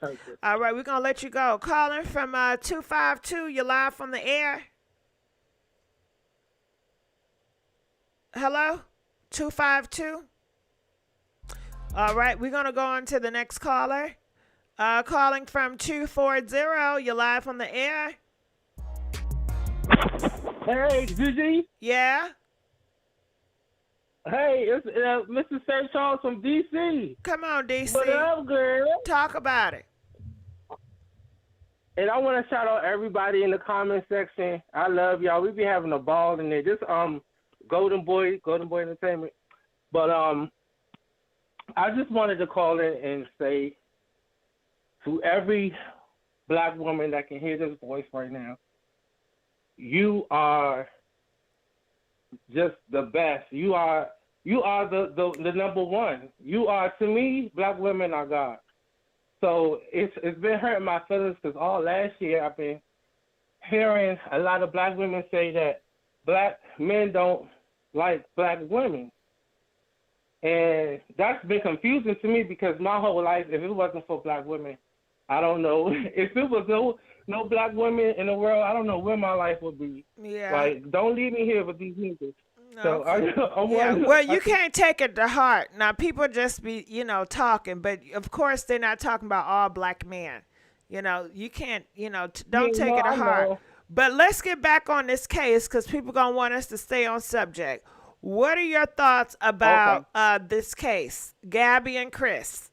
All right, we're gonna let you go. Calling from 252. You're live from the air. Hello, 252. All right, we're gonna go on to the next caller. Calling from 240. You're live on the air. Hey, GIGI. Yeah. Hey, it's Mr. Sir Charles from DC. Come on, DC. What up, girl? Talk about it. And I want to shout out everybody in the comment section. I love y'all. We be having a ball in there. Just Golden Boy Entertainment. But I just wanted to call in and say to every black woman that can hear this voice right now, you are just the best. You are the number one. You are, to me, black women are God. So it's been hurting my feelings because all last year I've been hearing a lot of black women say that black men don't like black women. And that's been confusing to me because my whole life, if it wasn't for black women, I don't know. If it was no black women in the world, I don't know where my life would be. Yeah. Like, don't leave me here with these niggas. No. So well, you can't take it to heart. Now, people just be, talking, but of course they're not talking about all black men. You can't, don't take it to heart. But let's get back on this case because people going to want us to stay on subject. What are your thoughts about this case, Gabby and Chris?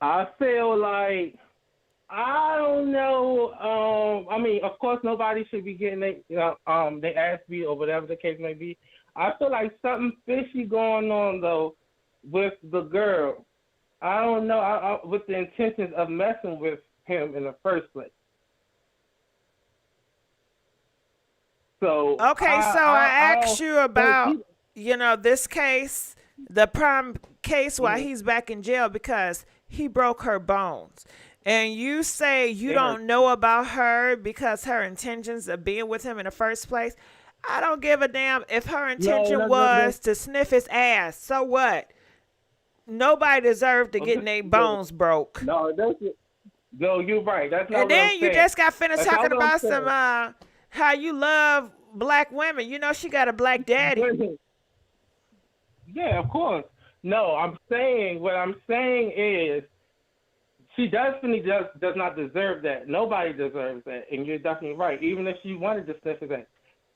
I feel like, I don't know. I mean, of course, nobody should be getting they ass beat or whatever the case may be. I feel like something fishy going on though with the girl. I don't know. With the intentions of messing with him in the first place. So I asked you about this case, the prime case why he's back in jail because he broke her bones. And you say you don't know about her because her intentions of being with him in the first place. I don't give a damn if her intention was to sniff his ass. So what? Nobody deserved to get their bones broke. No, you're right. That's not and what then I'm you saying. just got finished That's talking not what about some how you love black women. She got a black daddy. Yeah, of course. No, what I'm saying is she definitely does not deserve that. Nobody deserves that, and you're definitely right. Even if she wanted to sniff that,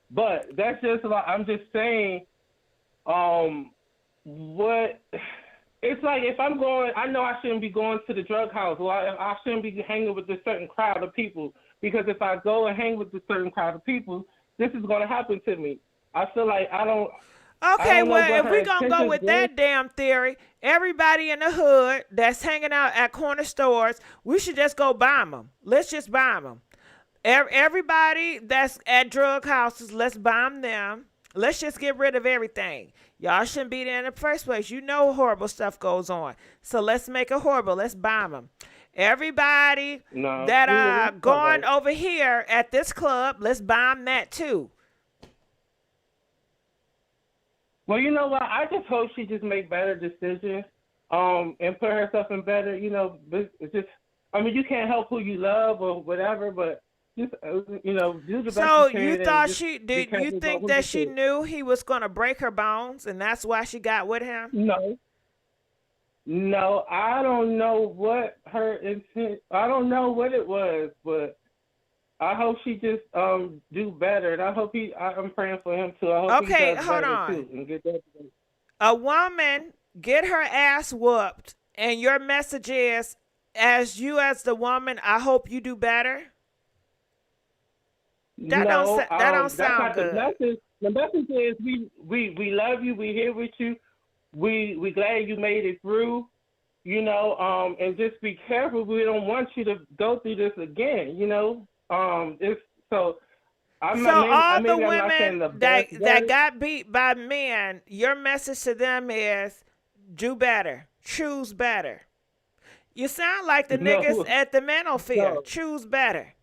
but that's just I'm just saying, what it's like if I'm going, I know I shouldn't be going to the drug house, or I shouldn't be hanging with this certain crowd of people because if I go and hang with this certain crowd of people, this is going to happen to me. I feel like I don't. Okay, well, if we're going to go with that damn theory, everybody in the hood that's hanging out at corner stores, we should just go bomb them. Let's just bomb them. Everybody that's at drug houses, let's bomb them. Let's just get rid of everything. Y'all shouldn't be there in the first place. Horrible stuff goes on. So let's make it horrible. Let's bomb them. Everybody that are going over here at this club, let's bomb that too. Well, you know what? I just hope she just make better decisions, and put herself in better. It's just. I mean, you can't help who you love or whatever, but just do the best. So you thought she did? You think that she knew he was going to break her bones, and that's why she got with him? No, I don't know what her intent. I don't know what it was, but I hope she just do better, and I hope I'm praying for him too. I hope he does hold better on. Too, and get that. A woman get her ass whooped, and your message is, as the woman, I hope you do better. That don't sound good. The message is we love you. We here with you. We glad you made it through. And just be careful. We don't want you to go through this again. All the women that got beat by men, your message to them is do better, choose better. You sound like the niggas at the Manofield. Choose better.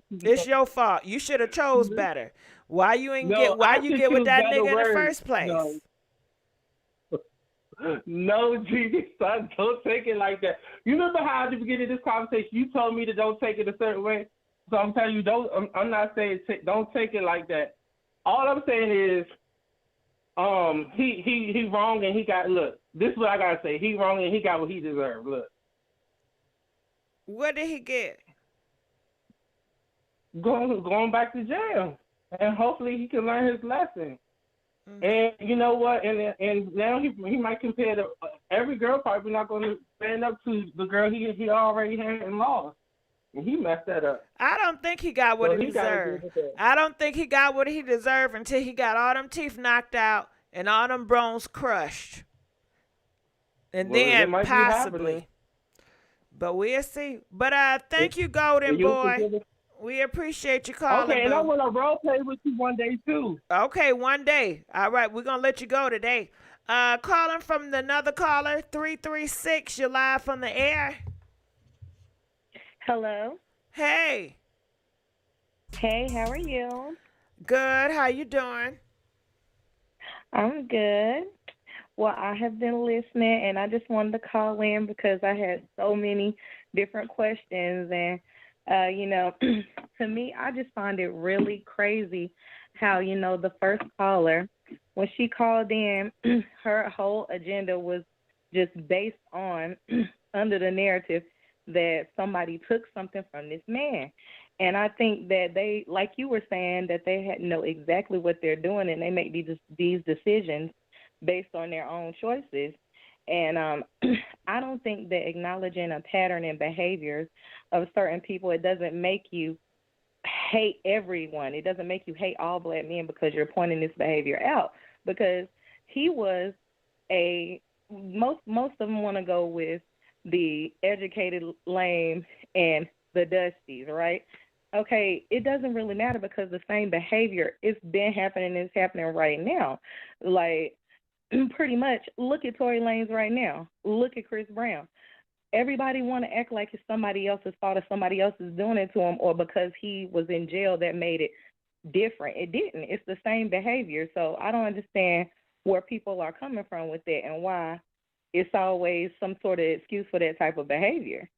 It's your fault. You should have chose better. Why you get with that nigga in the first place? No, Gigi, son, don't take it like that. You remember how at the beginning of this conversation you told me to don't take it a certain way? So I'm telling you, don't. I'm not saying don't take it like that. All I'm saying is, he wrong and he got. Look, this is what I gotta say. He wrong and he got what he deserved. Look. What did he get? Going back to jail, and hopefully he can learn his lesson. And you know what? And now he might compare to every girl probably not going to stand up to the girl he already had and lost, and he messed that up. I don't think he got what he deserved. I don't think he got what he deserved until he got all them teeth knocked out and all them bones crushed, and then possibly. But we'll see. But thank you, Golden Boy. We appreciate you calling. Okay, and I want to role play with you one day too. Okay, one day. All right, we're gonna let you go today. Calling from another caller, 336. You're live on the air. Hello. Hey. Hey, how are you? Good. How you doing? I'm good. Well, I have been listening, and I just wanted to call in because I had so many different questions, and to me, I just find it really crazy how, the first caller, when she called in, her whole agenda was just based on under the narrative that somebody took something from this man. And I think that they, like you were saying, that they know exactly what they're doing, and they make these decisions based on their own choices. And I don't think that acknowledging a pattern in behaviors of certain people, it doesn't make you hate everyone. It doesn't make you hate all black men because you're pointing this behavior out. Because he was most of them want to go with the educated lame and the dusties, right? Okay, it doesn't really matter because the same behavior, it's been happening, it's happening right now. Like, pretty much, look at Tory Lanez right now. Look at Chris Brown. Everybody want to act like it's somebody else's fault or somebody else is doing it to him, or because he was in jail that made it different. It didn't. It's the same behavior. So I don't understand where people are coming from with that and why it's always some sort of excuse for that type of behavior.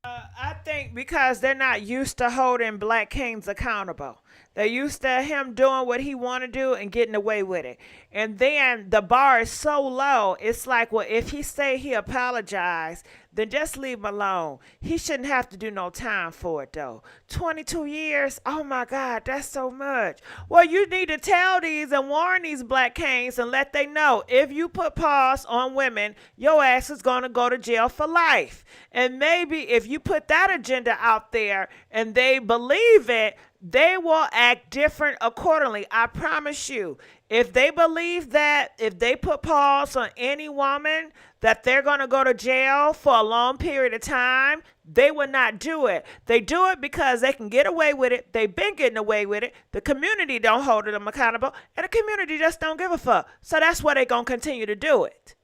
I think because they're not used to holding black kings accountable. They're used to him doing what he want to do and getting away with it. And then the bar is so low, it's like, well, if he say he apologized, then just leave him alone. He shouldn't have to do no time for it, though. 22 years? Oh, my God, that's so much. Well, you need to tell these and warn these black kings and let they know if you put pause on women, your ass is going to go to jail for life. And maybe if you put that agenda out there and they believe it, they will act different accordingly. I promise you. If they believe that if they put pause on any woman that they're going to go to jail for a long period of time, they would not do it. They do it because they can get away with it. They've been getting away with it. The community don't hold them accountable, and the community just don't give a fuck. So that's why they're going to continue to do it.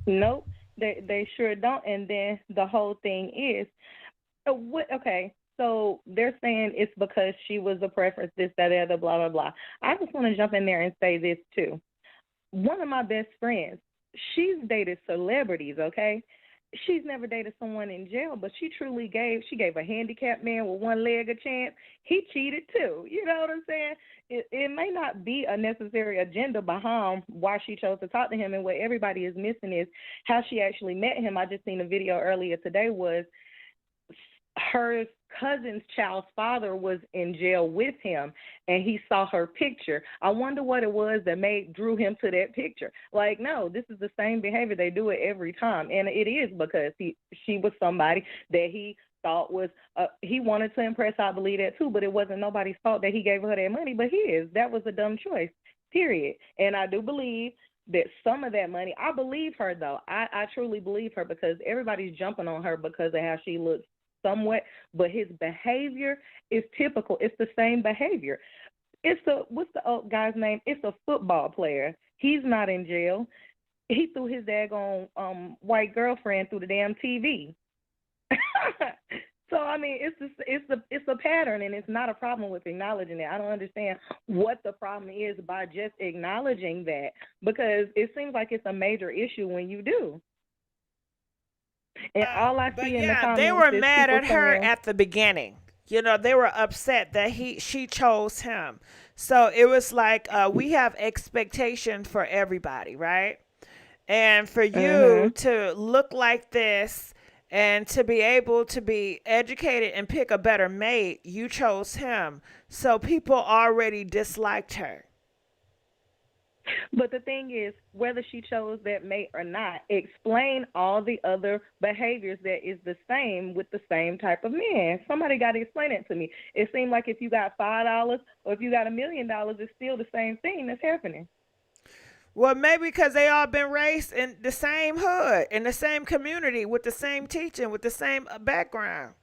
Nope, they sure don't. And then the whole thing is, okay, so they're saying it's because she was a preference, this, that, the other, blah, blah, blah. I just want to jump in there and say this, too. One of my best friends, she's dated celebrities, okay? She's never dated someone in jail, but she gave a handicapped man with one leg a chance. He cheated, too. You know what I'm saying? It may not be a necessary agenda behind why she chose to talk to him, and what everybody is missing is how she actually met him. I just seen a video earlier today was her cousin's child's father was in jail with him, and he saw her picture. I wonder what it was that drew him to that picture. Like, no, this is the same behavior. They do it every time, and it is because she was somebody that he thought was he wanted to impress. I believe that too, but it wasn't nobody's fault that he gave her that money, but his. That was a dumb choice, period. And I do believe that some of that money, I believe her though. I truly believe her because everybody's jumping on her because of how she looks somewhat, but his behavior is typical. It's the same behavior. What's the old guy's name? It's a football player. He's not in jail. He threw his daggone white girlfriend through the damn TV. So I mean, it's a pattern, and it's not a problem with acknowledging it. I don't understand what the problem is by just acknowledging that, because it seems like it's a major issue when you do. And all I But see in the yeah, they comments were is mad people at her saying, at the beginning. You know, they were upset that she chose him. So it was like we have expectations for everybody, right? And for you "Mhm." to look like this and to be able to be educated and pick a better mate, you chose him. So people already disliked her. But the thing is, whether she chose that mate or not, explain all the other behaviors that is the same with the same type of men. Somebody got to explain it to me. It seems like if you got $5 or if you got $1 million, it's still the same thing that's happening. Well, maybe because they all been raised in the same hood, in the same community, with the same teaching, with the same background.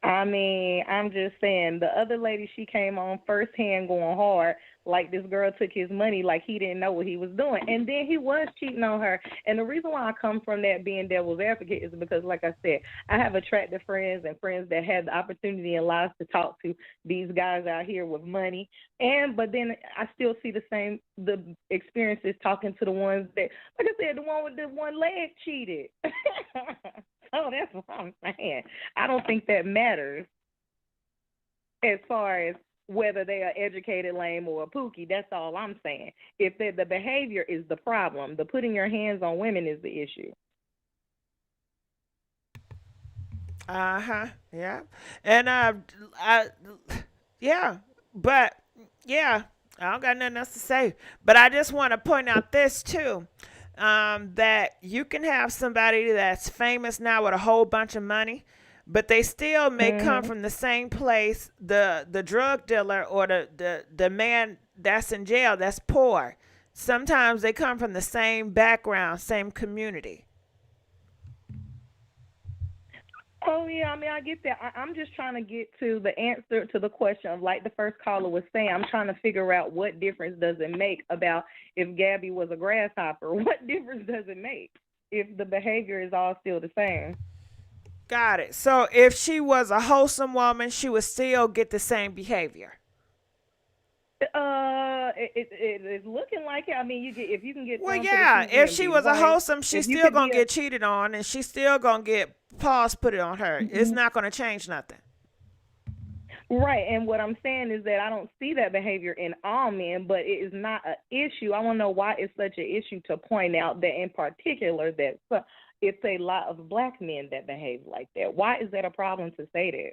I mean, I'm just saying, the other lady, she came on firsthand going hard, like this girl took his money like he didn't know what he was doing. And then he was cheating on her. And the reason why I come from that being devil's advocate is because, like I said, I have attractive friends and friends that had the opportunity and lives to talk to these guys out here with money. But then I still see the experiences talking to the ones that, like I said, the one with the one leg cheated. Oh, that's what I'm saying. I don't think that matters as far as whether they are educated, lame, or a pookie. That's all I'm saying. If the behavior is the problem, the putting your hands on women is the issue. Uh-huh. Yeah. And I yeah, but yeah, I don't got nothing else to say. But I just want to point out this too. That you can have somebody that's famous now with a whole bunch of money, but they still may come Mhm. from the same place, the drug dealer or the man that's in jail that's poor. Sometimes they come from the same background, same community. Oh yeah, I mean I get that. I'm just trying to get to the answer to the question of, like the first caller was saying. I'm trying to figure out what difference does it make about if Gabby was a grasshopper. What difference does it make if the behavior is all still the same? Got it. So if she was a wholesome woman, she would still get the same behavior. It's looking like it. I mean, you get if you can get Well, thrown to the yeah. TV If and she be was a white, wholesome, she's if you still could gonna be a get cheated on, and she's still gonna get paws put on her. It's not gonna change nothing. right. And what I'm saying is that I don't see that behavior in all men, but it is not an issue. I want to know why it's such an issue to point out that in particular that it's a lot of black men that behave like that. Why is that a problem to say that?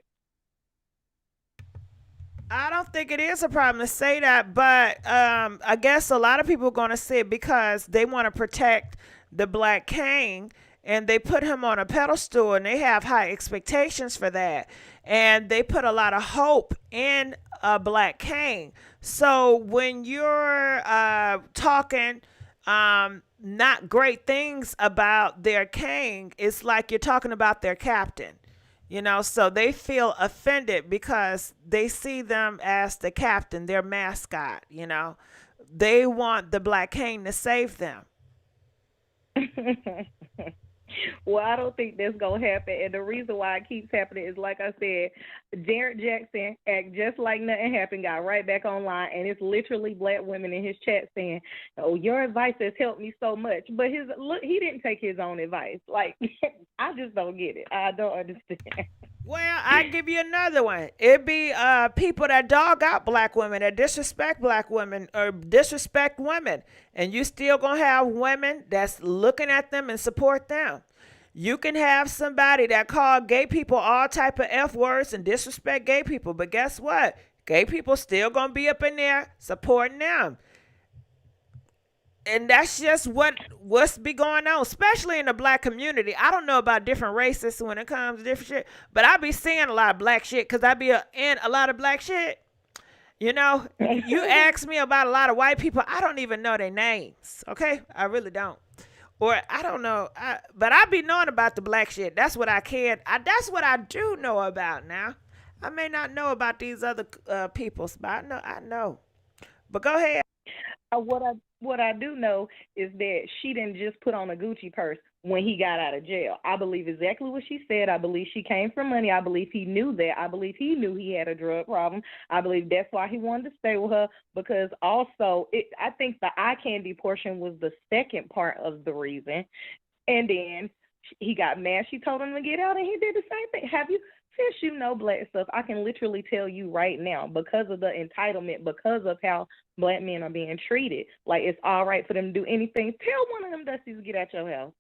I don't think it is a problem to say that, but I guess a lot of people are going to say it because they want to protect the black king and they put him on a pedestal and they have high expectations for that. And they put a lot of hope in a black king. So when you're talking not great things about their king, it's like you're talking about their captain. So they feel offended because they see them as the captain, their mascot. They want the black king to save them. Well, I don't think that's gonna happen, and the reason why it keeps happening is, like I said, Jared Jackson act just like nothing happened, got right back online, and it's literally black women in his chat saying, "Oh, your advice has helped me so much," but he didn't take his own advice. Like, I just don't get it. I don't understand. Well, I give you another one. It be people that dog out black women, that disrespect black women or disrespect women, and you still gonna have women that's looking at them and support them. You can have somebody that call gay people all type of f words and disrespect gay people, but guess what? Gay people still gonna be up in there supporting them. And that's just what's be going on, especially in the black community. I don't know about different races when it comes to different shit, but I be seeing a lot of black shit because I be in a lot of black shit. You ask me about a lot of white people, I don't even know their names. Okay, I really don't, or I don't know. But I be knowing about the black shit. That's what I can. That's what I do know about now. I may not know about these other peoples, but I know. But go ahead. What I do know is that she didn't just put on a Gucci purse when he got out of jail. I believe exactly what she said. I believe she came for money. I believe he knew that. I believe he knew he had a drug problem. I believe that's why he wanted to stay with her, because also I think the eye candy portion was the second part of the reason. And then he got mad. She told him to get out, and he did the same thing. Since you know black stuff, I can literally tell you right now, because of the entitlement, because of how black men are being treated, like it's all right for them to do anything. Tell one of them Dusties to get out your house.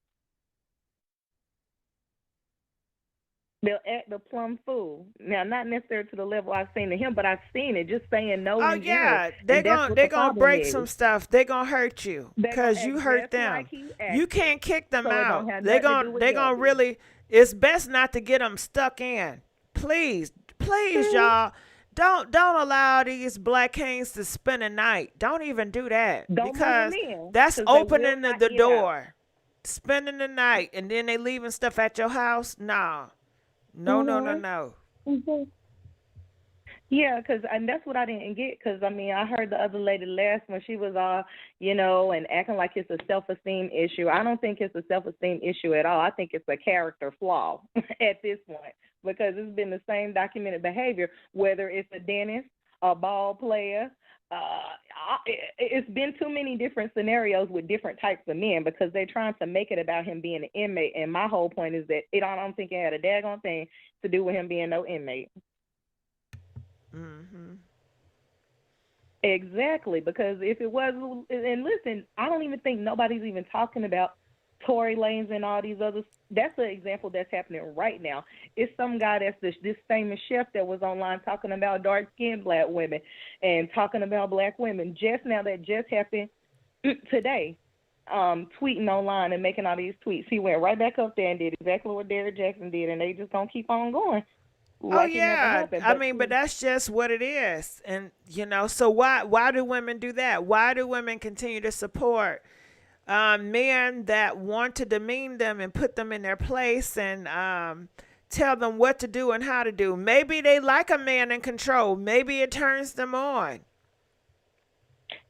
They'll act the plum fool. Now, not necessarily to the level I've seen to him, but I've seen it. Just saying no. Oh yeah, they're gonna break some stuff. They're gonna hurt you because you hurt them. You can't kick them out. They're gonna really. It's best not to get them stuck in. Please, y'all. Don't allow these black kings to spend a night. Don't even do that, because that's opening the door. Spending the night and then they leaving stuff at your house. Nah. No. Mm-hmm. Yeah, and that's what I didn't get, because, I mean, I heard the other lady last when she was all, and acting like it's a self-esteem issue. I don't think it's a self-esteem issue at all. I think it's a character flaw at this point, because it's been the same documented behavior, whether it's a dentist, a ball player. It's been too many different scenarios with different types of men, because they're trying to make it about him being an inmate. And my whole point is that I don't think it had a daggone thing to do with him being no inmate. Mm-hmm. Exactly, because if it was, and listen, I don't even think nobody's even talking about Tory Lanez and all these others. That's an example that's happening right now. It's some guy that's this famous chef that was online talking about dark-skinned black women and talking about black women. Just now, that just happened today, tweeting online and making all these tweets. He went right back up there and did exactly what Derrick Jackson did, and they just gonna keep on going. Oh yeah, but that's just what it is, and so why do women do that? Why do women continue to support men that want to demean them and put them in their place and tell them what to do and how to do? Maybe they like a man in control. Maybe it turns them on.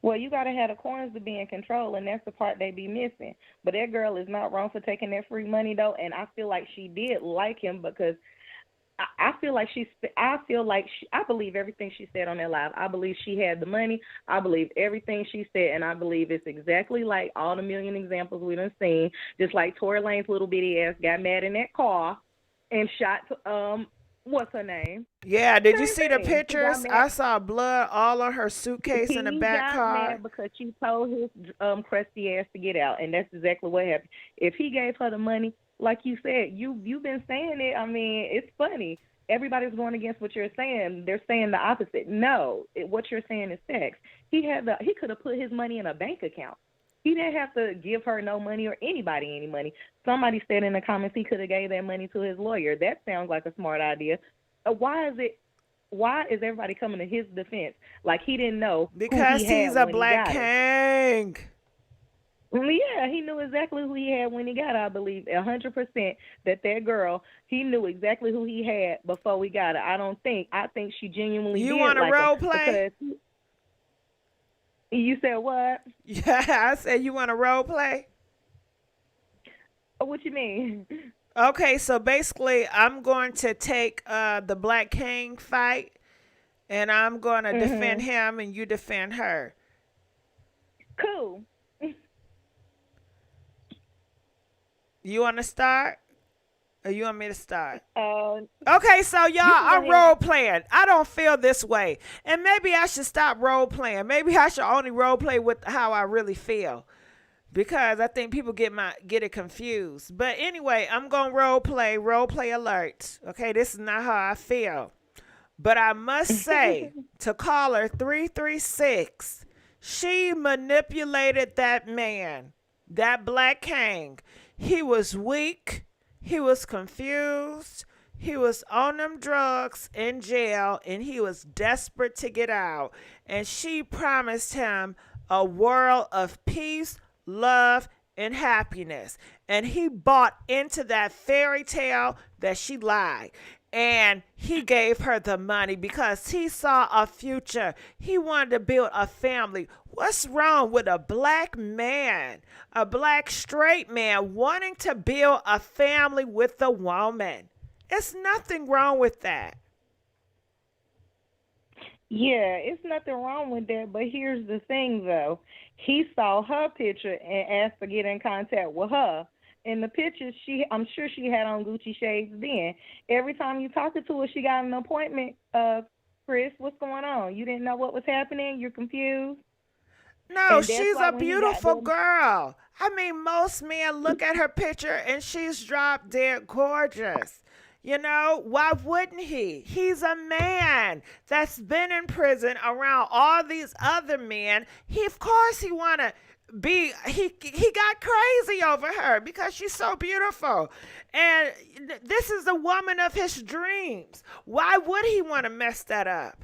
Well, you got to have the coins to be in control, and that's the part they be missing. But that girl is not wrong for taking that free money, though, and I feel like she did like him, because I believe everything she said on that live. I believe she had the money. I believe everything she said, and I believe it's exactly like all the million examples we done seen. Just like Tory Lanez little bitty ass got mad in that car and shot what's her name? Yeah, did you see the pictures? I saw blood all on her suitcase in the back car. He got mad because she told his crusty ass to get out, and that's exactly what happened. If he gave her the money, like you said, you've been saying it. I mean, it's funny. Everybody's going against what you're saying. They're saying the opposite. No, what you're saying is sex. He could have put his money in a bank account. He didn't have to give her no money or anybody any money. Somebody said in the comments he could have gave that money to his lawyer. That sounds like a smart idea. Why is everybody coming to his defense like he didn't know? Because he's a black king. Yeah, he knew exactly who he had when he got it. I believe 100% that girl, he knew exactly who he had before we got it. I think she genuinely did. You want to role play? You said what? Yeah, I said you want to role play? What you mean? Okay, so basically I'm going to take the Black King fight, and I'm going to defend him and you defend her. Cool. You want to start? Or you want me to start? Okay, so y'all, I'm role playing. I don't feel this way. And maybe I should stop role playing. Maybe I should only role play with how I really feel. Because I think people get it confused. But anyway, I'm going to role play alert. Okay, this is not how I feel. But I must say, to caller 336, she manipulated that man, that Black King. He was weak. He was confused. He was on them drugs in jail, and he was desperate to get out. And she promised him a world of peace, love, and happiness. And he bought into that fairy tale that she lied. And he gave her the money because he saw a future. He wanted to build a family. What's wrong with a black man, a black straight man wanting to build a family with a woman? There's nothing wrong with that. Yeah, it's nothing wrong with that, but here's the thing though. He saw her picture and asked to get in contact with her. In the picture, I'm sure she had on Gucci shades then. Every time you talking to her, she got an appointment. Chris, what's going on? You didn't know what was happening? You're confused? No, she's a beautiful girl. I mean, most men look at her picture and she's drop dead gorgeous. You know, why wouldn't he? He's a man that's been in prison around all these other men. Of course he wanna be, he got crazy over her because she's so beautiful. And this is the woman of his dreams. Why would he want to mess that up?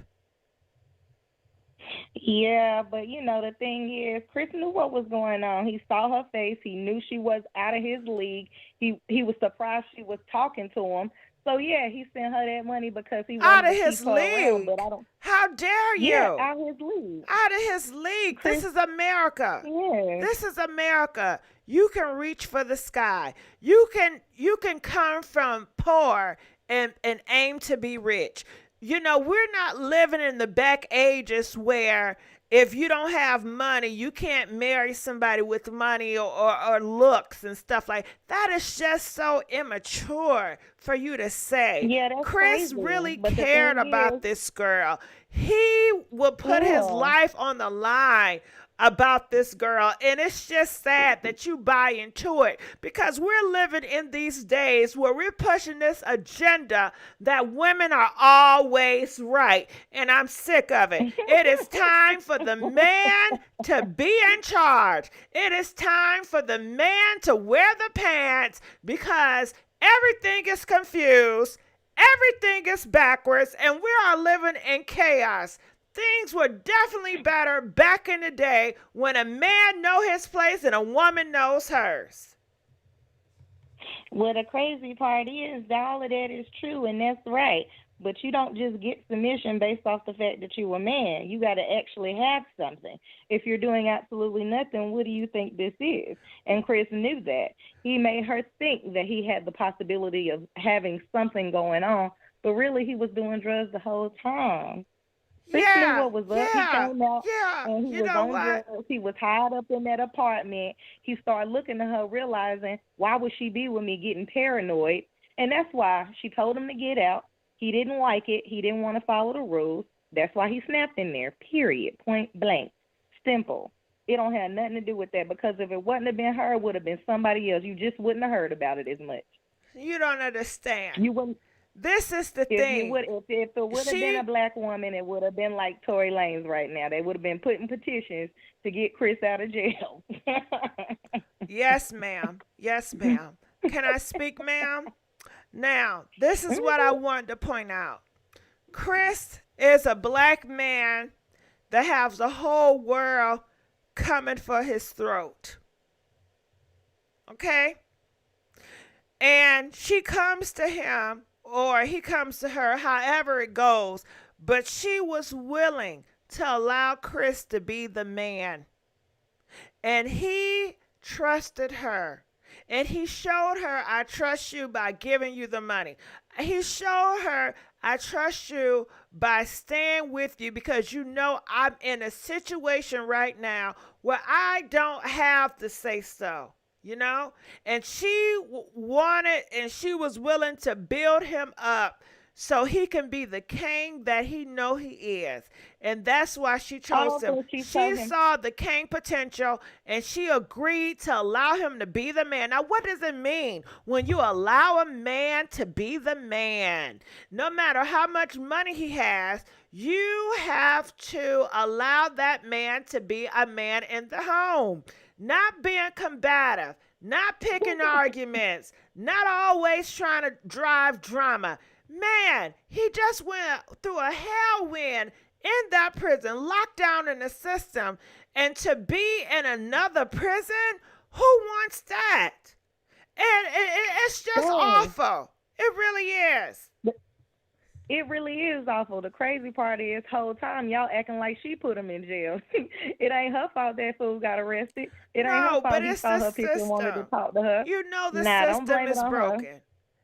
Yeah, but the thing is, Chris knew what was going on. He saw her face. He knew she was out of his league. He was surprised she was talking to him. So yeah, he sent her that money because he wanted out of to his keep her league. around, but I don't. How dare you? Yeah, out of his league. Out of his league. Chris, this is America. Yeah. This is America. You can reach for the sky. You can come from poor and aim to be rich. We're not living in the back ages where if you don't have money, you can't marry somebody with money or looks and stuff like that. Is just so immature for you to say. Yeah, that's Chris crazy. really But the cared thing about is, this girl. He would put his life on the line about this girl, and it's just sad that you buy into it because we're living in these days where we're pushing this agenda that women are always right, and I'm sick of it. It is time for the man to be in charge. It is time for the man to wear the pants because everything is confused, everything is backwards, and we are living in chaos. Things were definitely better back in the day when a man knows his place and a woman knows hers. Well, the crazy part is that all of that is true, and that's right. But you don't just get submission based off the fact that you're a man. You got to actually have something. If you're doing absolutely nothing, what do you think this is? And Chris knew that. He made her think that he had the possibility of having something going on, but really he was doing drugs the whole time. Chris knew what was up. He came out and he was on drugs. He was tied up in that apartment. He started looking at her, realizing, why would she be with me, getting paranoid? And that's why she told him to get out. He didn't like it. He didn't want to follow the rules. That's why he snapped in there, period, point blank. Simple. It don't have nothing to do with that because if it wouldn't have been her, it would have been somebody else. You just wouldn't have heard about it as much. You don't understand. You wouldn't. This is the thing. If it would have been a black woman, it would have been like Tory Lanez right now. They would have been putting petitions to get Chris out of jail. Yes, ma'am. Yes, ma'am. Can I speak, ma'am? Now, this is what I wanted to point out. Chris is a black man that has the whole world coming for his throat. Okay? And she comes to him, or he comes to her, however it goes, but she was willing to allow Chris to be the man. And he trusted her. And he showed her, I trust you by giving you the money. He showed her, I trust you by staying with you because I'm in a situation right now where I don't have to say so. And she wanted and she was willing to build him up so he can be the king that he is. And that's why she chose him. She saw the king potential and she agreed to allow him to be the man. Now, what does it mean when you allow a man to be the man? No matter how much money he has, you have to allow that man to be a man in the home. Not being combative, not picking arguments, not always trying to drive drama. Man, he just went through a whirlwind in that prison, locked down in the system, and to be in another prison, who wants that? And it's just awful. It really is. It really is awful. The crazy part is, whole time y'all acting like she put him in jail. It ain't her fault that fool got arrested. It ain't her No, but fault he it's saw the her picture and wanted to system. talk to her. You know the Nah, don't system blame it is on her. broken.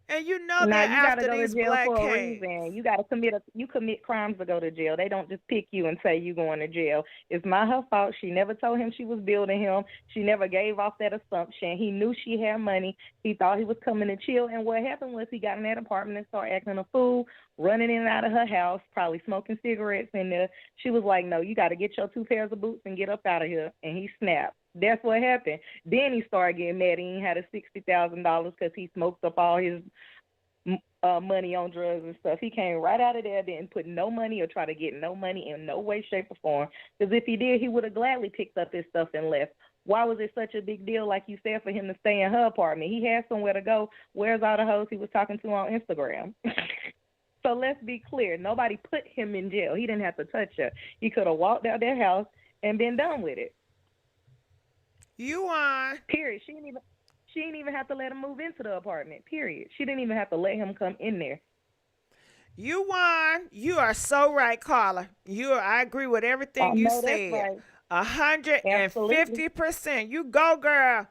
And you know Now they're you gotta after go to these jail black for a kings. reason. You gotta commit crimes to go to jail. They don't just pick you and say you going to jail. It's not her fault. She never told him she was building him. She never gave off that assumption. He knew she had money. He thought he was coming to chill. And what happened was he got in that apartment and started acting a fool, running in and out of her house, probably smoking cigarettes in there. She was like, "No, you got to get your 2 pairs of boots and get up out of here." And he snapped. That's what happened. Then he started getting mad. He had a $60,000 because he smoked up all his money on drugs and stuff. He came right out of there, didn't put no money or try to get no money in no way, shape, or form. Because if he did, he would have gladly picked up his stuff and left. Why was it such a big deal, like you said, for him to stay in her apartment? He had somewhere to go. Where's all the hoes he was talking to on Instagram? So let's be clear. Nobody put him in jail. He didn't have to touch her. He could have walked out their house and been done with it. You won. Period. She didn't even have to let him move into the apartment. Period. She didn't even have to let him come in there. You won. You are so right, Carla. I agree with everything you said. Right. 150%. You go, girl.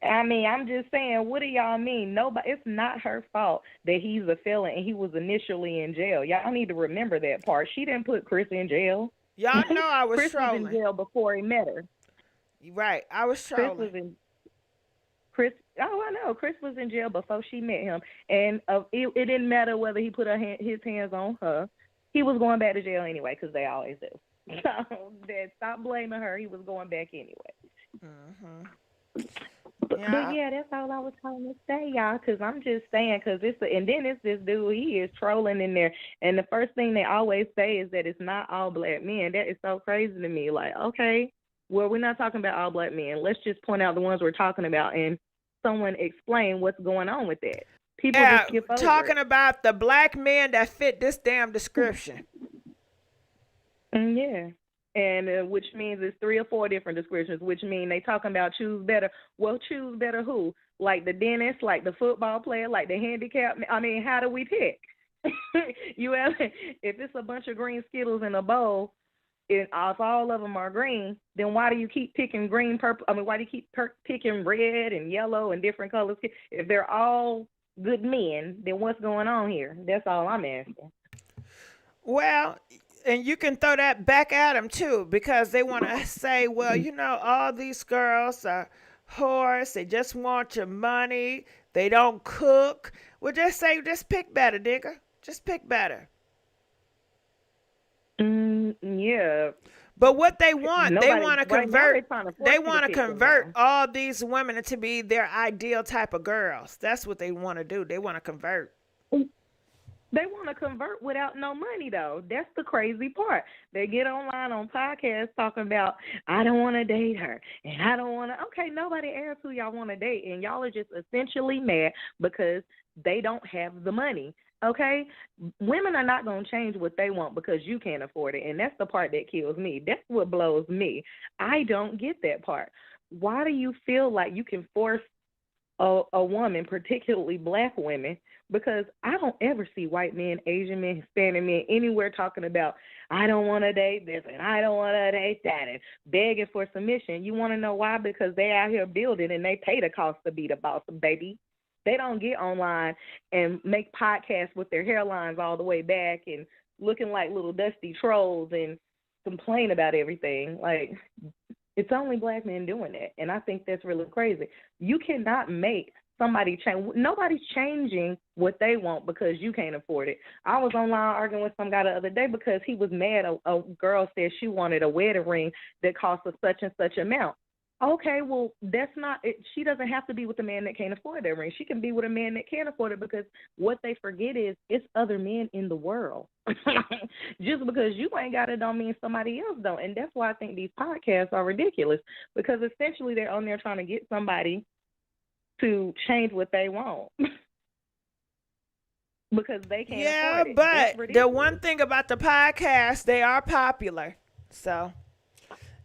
I mean, I'm just saying, what do y'all mean? Nobody. It's not her fault that he's a felon and he was initially in jail. Y'all need to remember that part. She didn't put Chris in jail. Y'all know I was Chris trolling. was in jail before he met her. Right. I was trolling. I know. Chris was in jail before she met him. And it didn't matter whether he put his hands on her. He was going back to jail anyway, because they always do. So stop blaming her. He was going back anyway. Mm-hmm. Yeah. But yeah, that's all I was trying to say, y'all, because I'm just saying, and then it's this dude, he is trolling in there. And the first thing they always say is that it's not all black men. That is so crazy to me. Like, okay, well, we're not talking about all black men. Let's just point out the ones we're talking about and someone explain what's going on with that. People just skip over talking it. about the black men that fit this damn description. Yeah. And which means it's 3 or 4 different descriptions, which mean they talking about choose better. Well, choose better who? Like the dentist, like the football player, like the handicap? I mean, how do we pick? If it's a bunch of green Skittles in a bowl, if all of them are green, then why do you keep picking green, purple? I mean, why do you keep picking red and yellow and different colors? If they're all good men, then what's going on here? That's all I'm asking. Well, and you can throw that back at them too, because they want to say, well, all these girls are whores. They just want your money. They don't cook. Well, just pick better, nigga. Just pick better. Yeah. But what they want, they want to convert. They want to convert them. all these women to be their ideal type of girls. That's what they want to do. They want to convert. They want to convert without no money, though. That's the crazy part. They get online on podcasts talking about, I don't want to date her, and I don't want to. Okay, nobody asks who y'all want to date, and y'all are just essentially mad because they don't have the money. Okay? Women are not going to change what they want because you can't afford it, and that's the part that kills me. That's what blows me. I don't get that part. Why do you feel like you can force a woman, particularly black women, because I don't ever see white men, Asian men, Hispanic men anywhere talking about, I don't want to date this and I don't want to date that and begging for submission. You want to know why? Because they out here building and they pay the cost to be the boss, baby. They don't get online and make podcasts with their hairlines all the way back and looking like little dusty trolls and complain about everything. Like, it's only black men doing that, and I think that's really crazy. You cannot make somebody change. Nobody's changing what they want because you can't afford it. I was online arguing with some guy the other day because he was mad. A girl said she wanted a wedding ring that cost a such and such amount. Okay, well, that's not it. She doesn't have to be with a man that can't afford that ring. She can be with a man that can afford it, because what they forget is it's other men in the world. Just because you ain't got it don't mean somebody else don't. And that's why I think these podcasts are ridiculous, because essentially they're on there trying to get somebody to change what they want. Because they can't afford it. Yeah, but the one thing about the podcast, they are popular. So...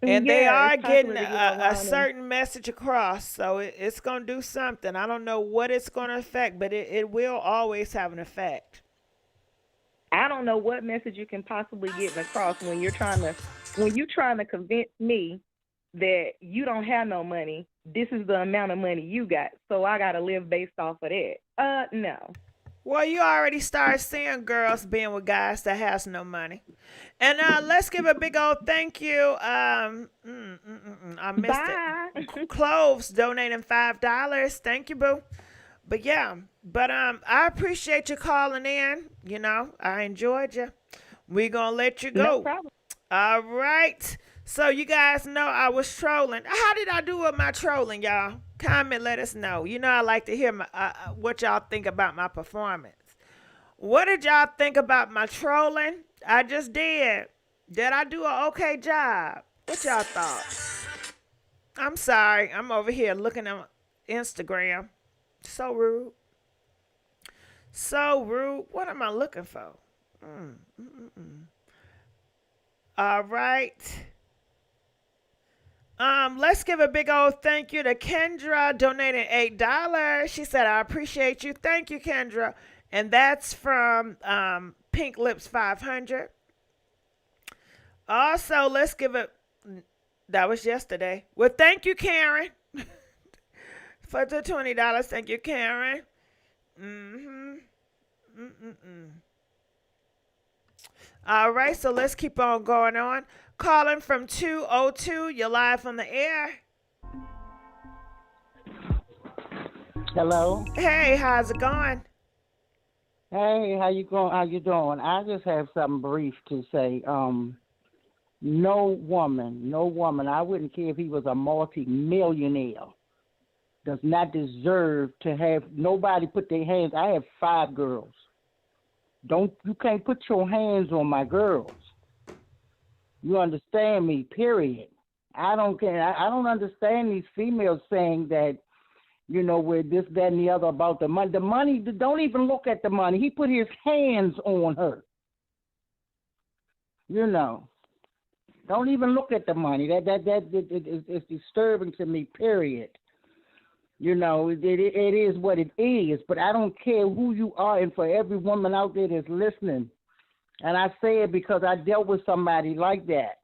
And they are getting a certain message across, so it's going to do something. I don't know what it's going to affect, but it will always have an effect. I don't know what message you can possibly get across when you're trying to convince me that you don't have no money. This is the amount of money you got, so I gotta live based off of that. No. Well, you already started seeing girls being with guys that has no money. And let's give a big old thank you. I missed Bye. it. Cloves donating $5. Thank you, boo. But yeah, I appreciate you calling in. You know, I enjoyed you. We're gonna let you go. No problem. All right. So you guys know I was trolling. How did I do with my trolling, y'all? Comment, let us know. You know I like to hear what y'all think about my performance. What did y'all think about my trolling? I just did. Did I do an okay job? What y'all thought? I'm sorry. I'm over here looking at Instagram. So rude. So rude. What am I looking for? All right. Let's give a big old thank you to Kendra donating $8. She said, I appreciate you. Thank you, Kendra. And that's from Pink Lips 500. Also, let's give it, that was yesterday. Well, thank you, Karen, for the $20. Thank you, Karen. All right, so let's keep on going on. Calling from 202, you're live on the air. Hello. Hey, how's it going? Hey, how you going? How you doing? I just have something brief to say. No woman, I wouldn't care if he was a multi-millionaire, does not deserve to have nobody put their hands. I have 5 girls. You can't put your hands on my girls. You understand me, period. I don't care. I don't understand these females saying that, you know, with this, that, and the other about the money. The money, don't even look at the money. He put his hands on her. You know. Don't even look at the money. It's disturbing to me, period. You know, it is what it is, but I don't care who you are, and for every woman out there that's listening, and I say it because I dealt with somebody like that.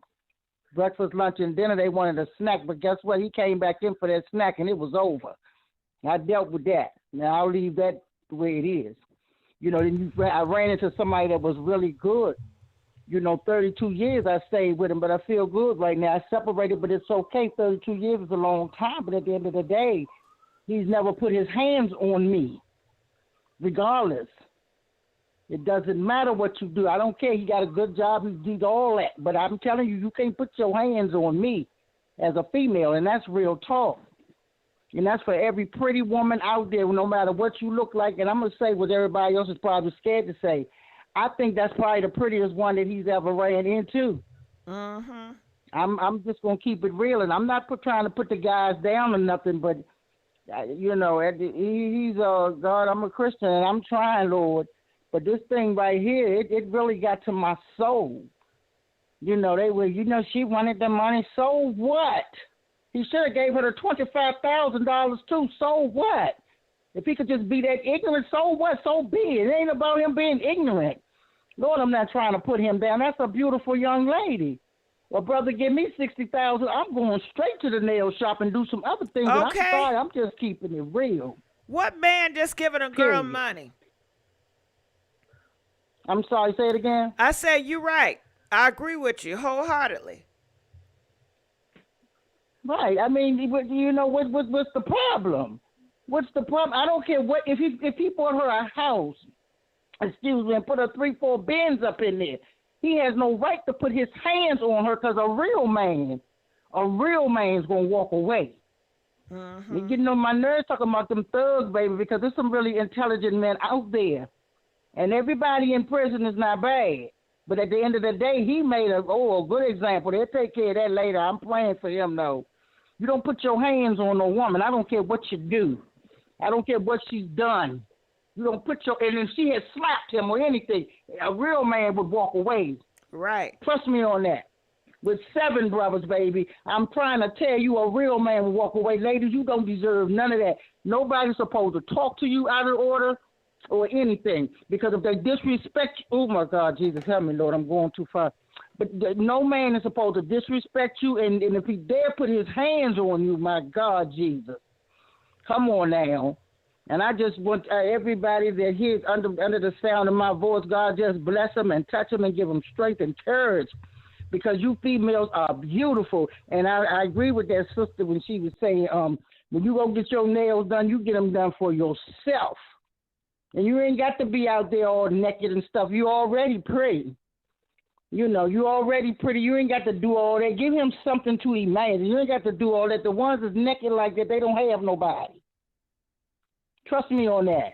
Breakfast, lunch, and dinner, they wanted a snack, but guess what? He came back in for that snack, and it was over. I dealt with that. Now, I'll leave that the way it is. You know, I ran into somebody that was really good. You know, 32 years I stayed with him, but I feel good right now. I separated, but it's okay. 32 years is a long time, but at the end of the day, he's never put his hands on me, regardless. It doesn't matter what you do. I don't care. He got a good job. He did all that. But I'm telling you, you can't put your hands on me as a female, and that's real talk. And that's for every pretty woman out there, no matter what you look like. And I'm going to say what everybody else is probably scared to say. I think that's probably the prettiest one that he's ever ran into. I'm just going to keep it real. And I'm not trying to put the guys down or nothing, but, you know, he's God, I'm a Christian, and I'm trying, Lord. But this thing right here, it really got to my soul. You know, she wanted the money. So what? He should have gave her the $25,000 too. So what? If he could just be that ignorant, so what? So be it. It ain't about him being ignorant. Lord, I'm not trying to put him down. That's a beautiful young lady. Well, brother, give me $60,000. I'm going straight to the nail shop and do some other things. Okay. I'm sorry. I'm just keeping it real. What man just giving a girl money? I'm sorry. Say it again. I said you're right. I agree with you wholeheartedly. Right. I mean, you know what's the problem? What's the problem? I don't care what if he bought her a house, excuse me, and put her 3-4 bins up in there. He has no right to put his hands on her because a real man's gonna walk away. You're getting on my nerves talking about them thugs, baby, because there's some really intelligent men out there, and everybody in prison is not bad. But at the end of the day, he made a good example. They'll take care of that later. I'm praying for him, though. You don't put your hands on no woman. I don't care what you do. I don't care what she's done. You don't put and if she had slapped him or anything, a real man would walk away. Right. Trust me on that. With 7 brothers, baby, I'm trying to tell you a real man will walk away. Ladies, you don't deserve none of that. Nobody's supposed to talk to you out of order, or anything. Because if they disrespect you, oh my God, Jesus, help me, Lord, I'm going too far. But no man is supposed to disrespect you, and if he dare put his hands on you, my God, Jesus, come on now. And I just want everybody that hears under the sound of my voice, God, just bless them and touch them and give them strength and courage, because you females are beautiful. And I agree with that sister when she was saying, when you go get your nails done, you get them done for yourself. And you ain't got to be out there all naked and stuff. You already pretty. You know, you already pretty. You ain't got to do all that. Give him something to imagine. You ain't got to do all that. The ones that's naked like that, they don't have nobody. Trust me on that.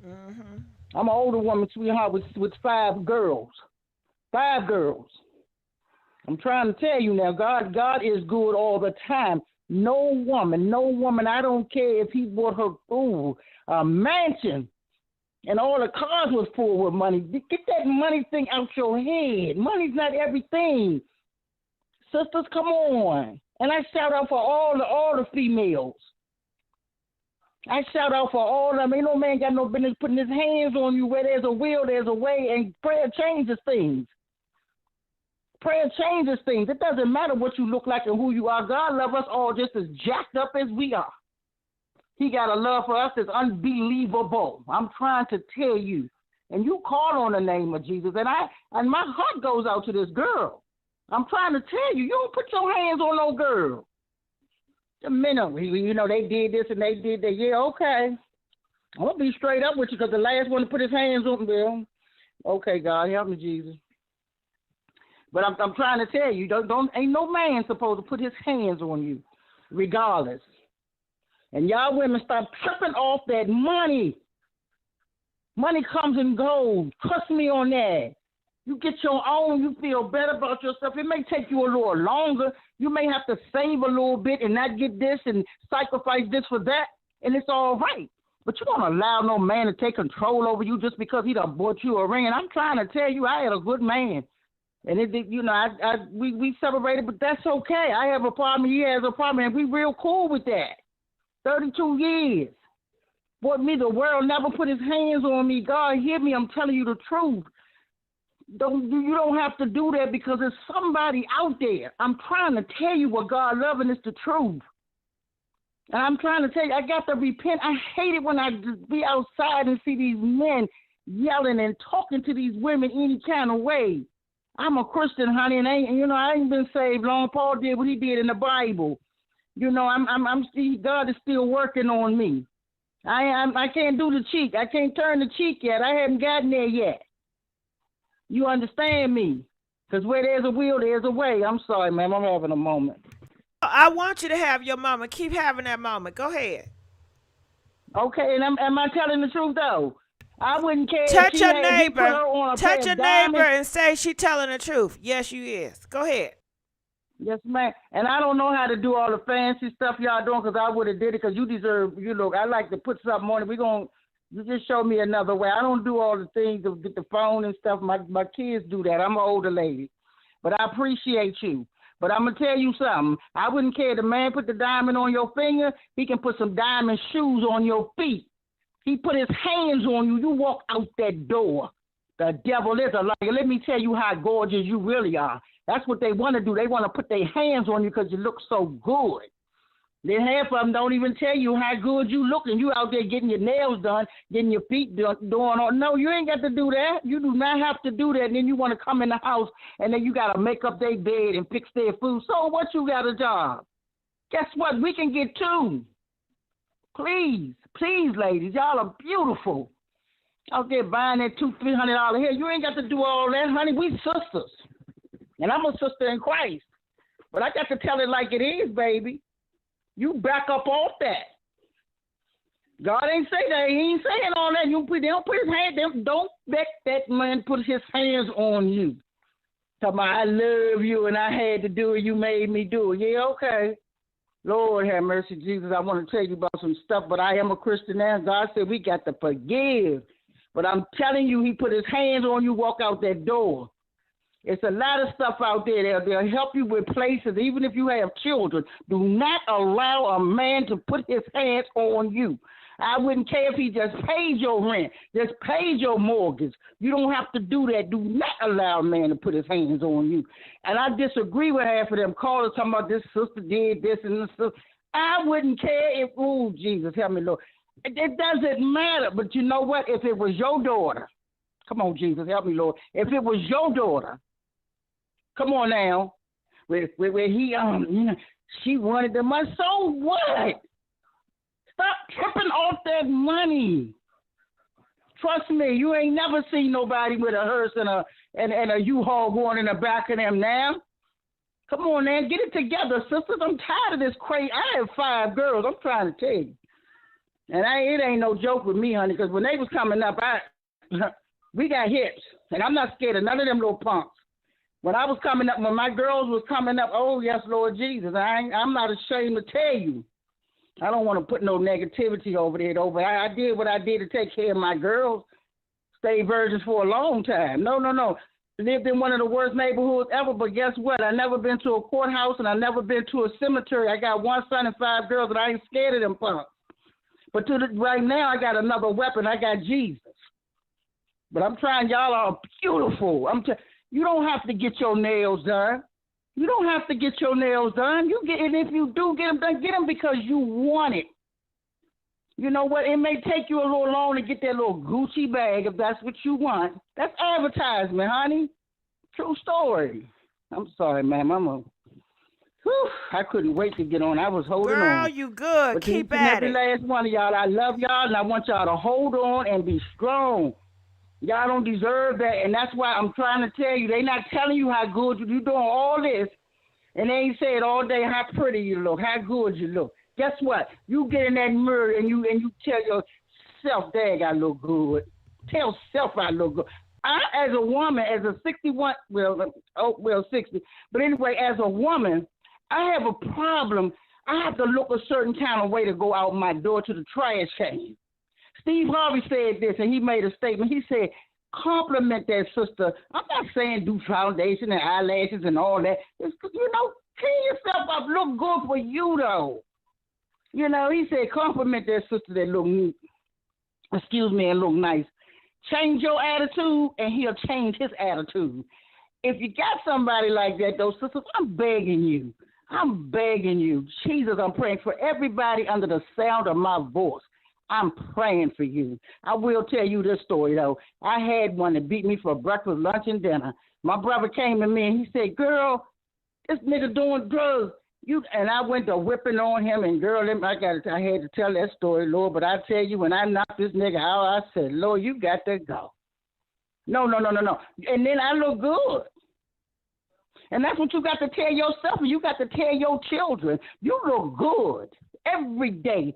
Mm-hmm. I'm an older woman, sweetheart, with 5 girls. 5 girls. I'm trying to tell you now, God is good all the time. No woman, I don't care if he bought her a mansion and all the cars was full with money. Get that money thing out your head. Money's not everything. Sisters, come on. And I shout out for all the females. I shout out for all of them. Ain't no man got no business putting his hands on you. Where there's a will, there's a way, and prayer changes things. Prayer changes things. It doesn't matter what you look like and who you are. God loves us all just as jacked up as we are. He got a love for us that's unbelievable. I'm trying to tell you. And you call on the name of Jesus. And my heart goes out to this girl. I'm trying to tell you, you don't put your hands on no girl. The minute, you know, they did this and they did that. Yeah, okay. I'm going to be straight up with you, because the last one to put his hands on me. Okay, God, help me, Jesus. But I'm trying to tell you, ain't no man supposed to put his hands on you, regardless. And y'all women, stop tripping off that money. Money comes and goes. Trust me on that. You get your own, you feel better about yourself. It may take you a little longer. You may have to save a little bit and not get this and sacrifice this for that, and it's all right. But you don't allow no man to take control over you just because he done bought you a ring. And I'm trying to tell you, I had a good man. And we separated, but that's okay. I have a problem, he has a problem, and we real cool with that. 32 years. Bought me the world, never put his hands on me. God, hear me, I'm telling you the truth. You don't have to do that, because there's somebody out there. I'm trying to tell you what God loves, and it's the truth. And I'm trying to tell you, I got to repent. I hate it when I just be outside and see these men yelling and talking to these women any kind of way. I'm a Christian, honey, and I ain't been saved long. Paul did what he did in the Bible. You know, God is still working on me. I can't do the cheek. I can't turn the cheek yet. I haven't gotten there yet. You understand me? Because where there's a will, there's a way. I'm sorry, ma'am. I'm having a moment. I want you to have your moment. Keep having that moment. Go ahead. Okay, and am I telling the truth, though? I wouldn't care Touch if your neighbor. Touch your neighbor diamonds. and say she telling the truth. Yes, you is. Go ahead. Yes, ma'am. And I don't know how to do all the fancy stuff y'all doing, because I would have did it, because you deserve, I like to put something on it. You just show me another way. I don't do all the things to get the phone and stuff. My kids do that. I'm an older lady. But I appreciate you. But I'm going to tell you something. I wouldn't care. The man put the diamond on your finger. He can put some diamond shoes on your feet. He put his hands on you. You walk out that door. The devil is a liar. Let me tell you how gorgeous you really are. That's what they want to do. They want to put their hands on you because you look so good. Then half of them don't even tell you how good you look, and you out there getting your nails done, getting your feet done. No, you ain't got to do that. You do not have to do that. And then you want to come in the house, and then you got to make up their bed and fix their food. So what, you got a job? Guess what? We can get two. Please, ladies, y'all are beautiful. Out there buying that $200-$300 hair. You ain't got to do all that, honey. We sisters. And I'm a sister in Christ. But I got to tell it like it is, baby. You back up off that. God ain't say that. He ain't saying all that. They don't put his hand. Don't let that man put his hands on you. Tell me, I love you and I had to do it. You made me do it. Yeah, okay. Lord have mercy, Jesus. I want to tell you about some stuff, but I am a Christian now. God said we got to forgive. But I'm telling you, he put his hands on you, walk out that door. It's a lot of stuff out there. They'll help you with places, even if you have children. Do not allow a man to put his hands on you. I wouldn't care if he just paid your rent, just paid your mortgage. You don't have to do that. Do not allow a man to put his hands on you. And I disagree with half of them callers talking about this sister did this and this sister. I wouldn't care if, oh, Jesus, help me, Lord. It doesn't matter. But you know what? If it was your daughter, come on, Jesus, help me, Lord. If it was your daughter, come on now, where he, she wanted the money, so what? Stop tripping off that money. Trust me, you ain't never seen nobody with a hearse and a U-Haul going in the back of them now. Come on, man, get it together, sisters. I'm tired of this crazy. I have 5 girls. I'm trying to tell you. And it ain't no joke with me, honey, because when they was coming up, we got hips. And I'm not scared of none of them little punks. When I was coming up, when my girls was coming up, oh, yes, Lord Jesus, I'm not ashamed to tell you. I don't want to put no negativity over there, though, but I did what I did to take care of my girls. Stayed virgins for a long time. No. Lived in one of the worst neighborhoods ever, but guess what? I never been to a courthouse, and I never been to a cemetery. I got 1 son and 5 girls, and I ain't scared of them punks. But right now, I got another weapon. I got Jesus. But I'm trying. Y'all are beautiful. You don't have to get your nails done. You don't have to get your nails done. And if you do get them done, get them because you want it. You know what? It may take you a little long to get that little Gucci bag if that's what you want. That's advertisement, honey. True story. I'm sorry, ma'am. I couldn't wait to get on. I was holding on. Girl, you good. But Keep at it. Every last one of y'all, I love y'all, and I want y'all to hold on and be strong. Y'all don't deserve that, and that's why I'm trying to tell you. They not telling you how good you're doing all this, and they ain't saying all day how pretty you look, how good you look. Guess what? You get in that mirror and you tell yourself, dang, I look good. Tell self I look good. I, as a woman, as a 61, 60, but anyway, as a woman, I have a problem. I have to look a certain kind of way to go out my door to the trash can. Steve Harvey said this, and he made a statement. He said, compliment that sister. I'm not saying do foundation and eyelashes and all that. It's, clean yourself up. Look good for you, though. He said, compliment that sister that look neat. And look nice. Change your attitude, and he'll change his attitude. If you got somebody like that, though, sisters, I'm begging you. Jesus, I'm praying for everybody under the sound of my voice. I'm praying for you. I will tell you this story, though. I had one that beat me for breakfast, lunch, and dinner. My brother came to me, and he said, girl, this nigga doing drugs. And I went to whipping on him, and girl, I had to tell that story, Lord. But I tell you, when I knocked this nigga out, I said, Lord, you got to go. No. And then I look good. And that's what you got to tell yourself, and you got to tell your children. You look good every day.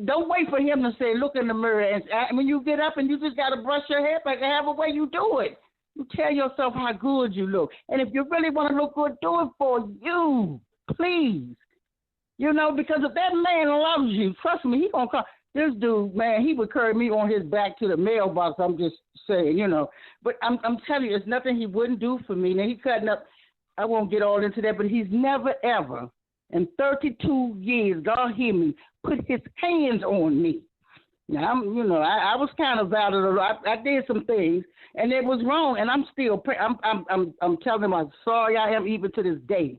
Don't wait for him to say, look in the mirror. And when you get up and you just got to brush your hair back and have a way you do it. You tell yourself how good you look. And if you really want to look good, do it for you. Please. Because if that man loves you, trust me, he going to come. This dude, man, he would carry me on his back to the mailbox. I'm just saying, But I'm telling you, there's nothing he wouldn't do for me. Now, he cutting up. I won't get all into that, but he's never, ever, in 32 years, God hear me, put his hands on me. Now, I was kind of out of the lot. I did some things, and it was wrong, and I'm still, I'm telling him I'm sorry I am even to this day.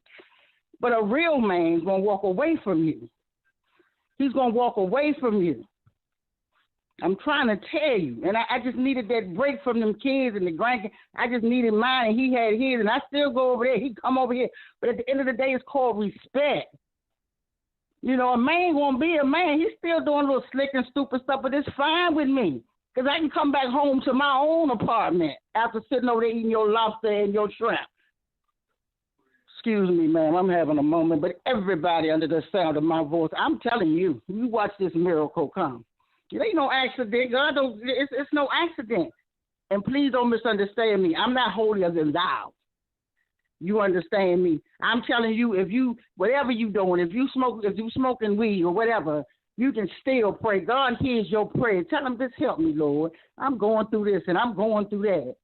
But a real man's going to walk away from you. He's going to walk away from you. I'm trying to tell you. And I just needed that break from them kids and the grandkids. I just needed mine, and he had his, and I still go over there. He come over here. But at the end of the day, it's called respect. A man going to be a man. He's still doing a little slick and stupid stuff, but it's fine with me. Because I can come back home to my own apartment after sitting over there eating your lobster and your shrimp. Excuse me, ma'am. I'm having a moment. But everybody under the sound of my voice, I'm telling you, you watch this miracle come. It ain't no accident. God don't. It's no accident. And please don't misunderstand me. I'm not holier than thou. You understand me? I'm telling you, if you, whatever you doing, if you smoking weed or whatever, you can still pray. God hears your prayer. Tell him, just help me, Lord. I'm going through this and I'm going through that.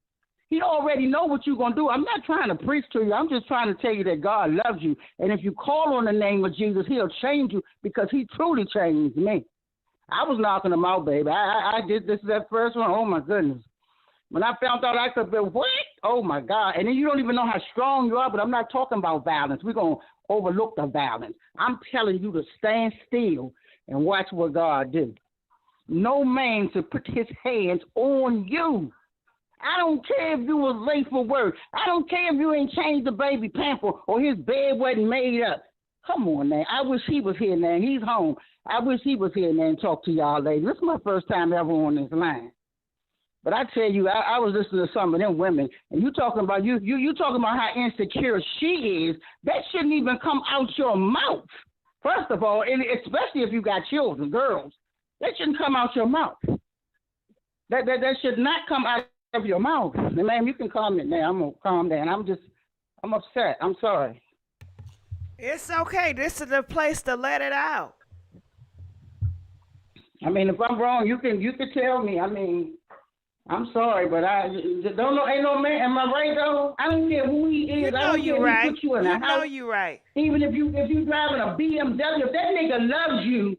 He already know what you're going to do. I'm not trying to preach to you. I'm just trying to tell you that God loves you. And if you call on the name of Jesus, he'll change you because he truly changed me. I was knocking them out, baby. I did this that first one. Oh my goodness. When I found out I could be what? Oh my God. And then you don't even know how strong you are, but I'm not talking about violence. We're gonna overlook the violence. I'm telling you to stand still and watch what God do. No man should put his hands on you. I don't care if you was late for work. I don't care if you ain't changed the baby pamper or his bed wasn't made up. Come on, man. I wish he was here, man. He's home. I wish he was here, man, and talk to y'all ladies. This is my first time ever on this line. But I tell you, I was listening to some of them women, and you talking about you talking about how insecure she is. That shouldn't even come out your mouth. First of all, and especially if you got children, girls, that shouldn't come out your mouth. That should not come out of your mouth. And ma'am, you can calm it down. I'm gonna calm down. I'm upset. I'm sorry. It's okay. This is the place to let it out. I mean, if I'm wrong, you can tell me. I mean, I'm sorry, but I don't know. Ain't no man. Am I right though? I don't care who he is. You know you right. Put you in a house. Know you right. Even if you driving a BMW, if that nigga loves you,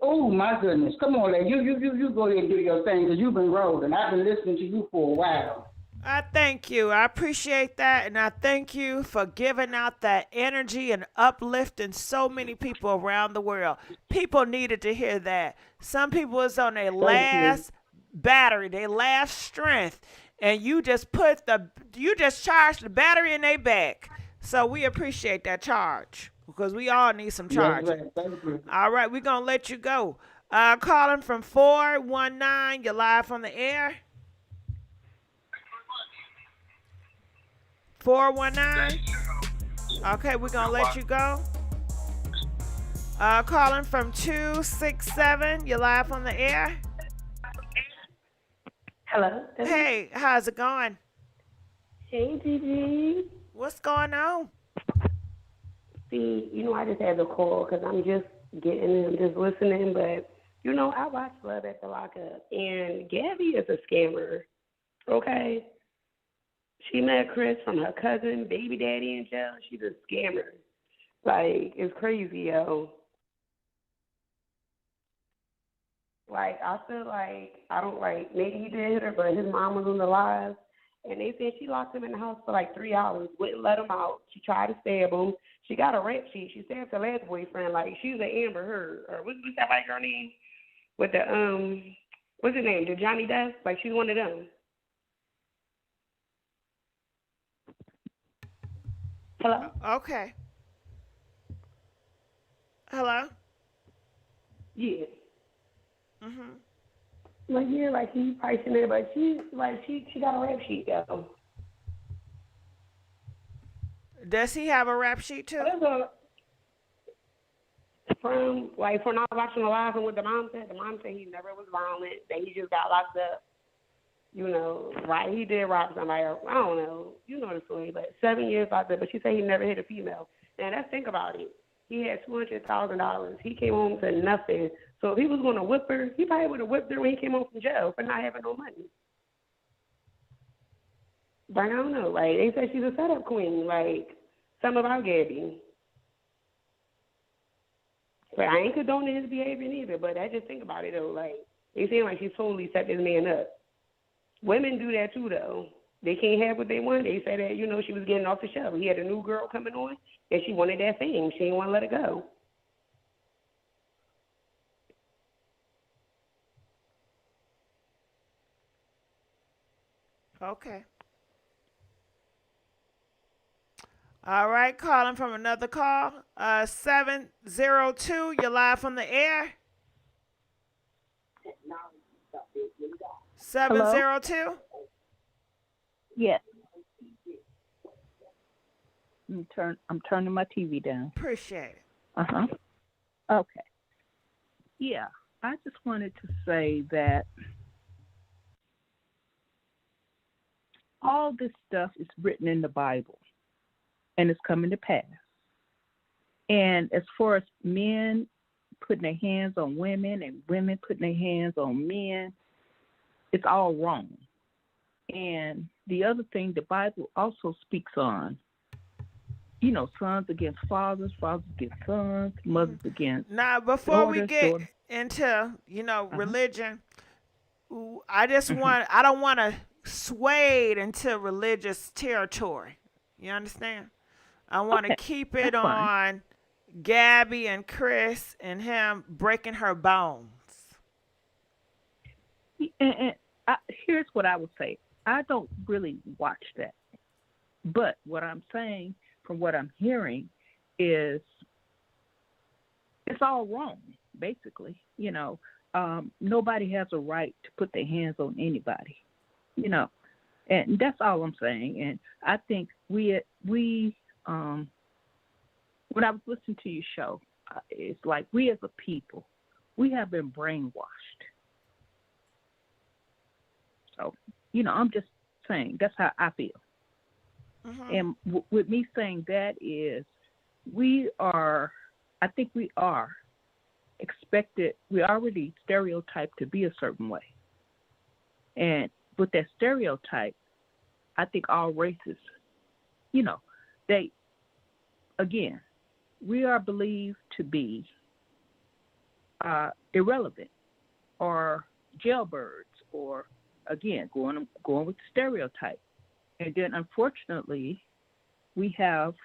oh my goodness, come on, lady. You go ahead and do your thing because you've been rolling. I've been listening to you for a while. I thank you. I appreciate that, and I thank you for giving out that energy and uplifting so many people around the world. People needed to hear that. Some people was on their last battery, their last strength, and you just charged the battery in their back. So we appreciate that charge because we all need some charge. Yes, thank you. All right, we're gonna let you go. Calling from 419, you're live on the air. 419. Okay, we're gonna let you go. Calling from 267, you're live on the air. Hello. Hey, how's it going? Hey, Gigi. What's going on? See, I just had to call because I'm just listening. But, I watched Love at the Lockup, and Gabby is a scammer, okay? She met Chris from her cousin, baby daddy in jail. She's a scammer. Like, it's crazy, yo. Like, I feel like, maybe he did hit her, but his mom was on the live. And they said she locked him in the house for like 3 hours, wouldn't let him out. She tried to stab him. She got a rap sheet. She stabbed her last boyfriend. Like, she was an Amber Heard. Or what's that white girl name? With the, what's his name? The Johnny Depp? Like, she's one of them. Hello? Okay. Hello? Yeah. Mhm. Like, yeah, like he's pricing it, but she got a rap sheet though. Does he have a rap sheet too? From when I was watching the live and what the mom said he never was violent, that he just got locked up. Right? He did rob somebody. I don't know. You know the story, but 7 years locked up. But she said he never hit a female. And let's think about it. He had $200,000. He came home to nothing. So if he was going to whip her, he probably would have whipped her when he came home from jail for not having no money. But I don't know. Like, they said she's a setup queen. Like, something about Gabby. But I ain't condoning his behavior neither. But I just think about it, though. Like, they seem like she totally set this man up. Women do that, too, though. They can't have what they want. They say that, she was getting off the show. He had a new girl coming on, and she wanted that fame. She didn't want to let it go. Okay. All right, calling from another call. 702, you're live on the air. 702? Yes. I'm turning my TV down. Appreciate it. Uh-huh. Okay. Yeah, I just wanted to say that all this stuff is written in the Bible, and it's coming to pass. And as far as men putting their hands on women and women putting their hands on men, it's all wrong. And the other thing the Bible also speaks on, sons against fathers, fathers against sons, mothers against Now, before we daughters, get daughters. into, religion, I don't want to sway into religious territory. You understand? I want to keep it on Gabby and Chris and him breaking her bones. Here's what I would say. I don't really watch that. But what I'm saying, from what I'm hearing, is it's all wrong, basically. Nobody has a right to put their hands on anybody, and that's all I'm saying. And I think when I was listening to your show, it's like we as a people, we have been brainwashed. So, I'm just saying that's how I feel. And with me saying that is I think we are expected, we already stereotyped to be a certain way. And with that stereotype, I think all races, we are believed to be irrelevant or jailbirds or, again, going with the stereotype. And then, unfortunately, we have,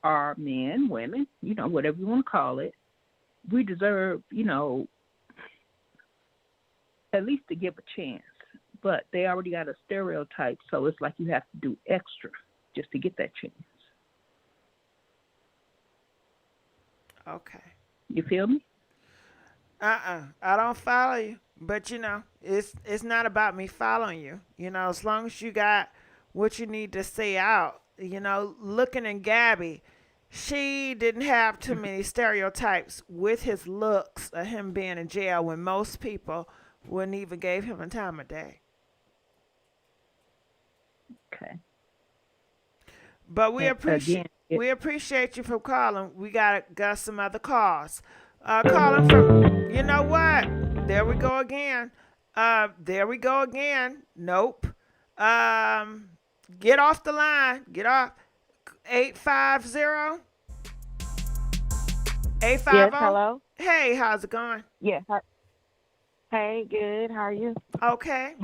our men, women, whatever you want to call it, we deserve, at least to give a chance. But they already got a stereotype, so it's like you have to do extra just to get that chance. Okay. You feel me? I don't follow you. But, it's not about me following you. As long as you got what you need to say out, looking at Gabby, she didn't have too many stereotypes with his looks of him being in jail when most people wouldn't even give him a time of day. Okay. But we appreciate you for calling. We got some other calls. Calling from, you know what? There we go again. Nope. Get off the line. Get off. 850. Yes, hello. Hey, how's it going? Yes. Hey, good. How are you? Okay.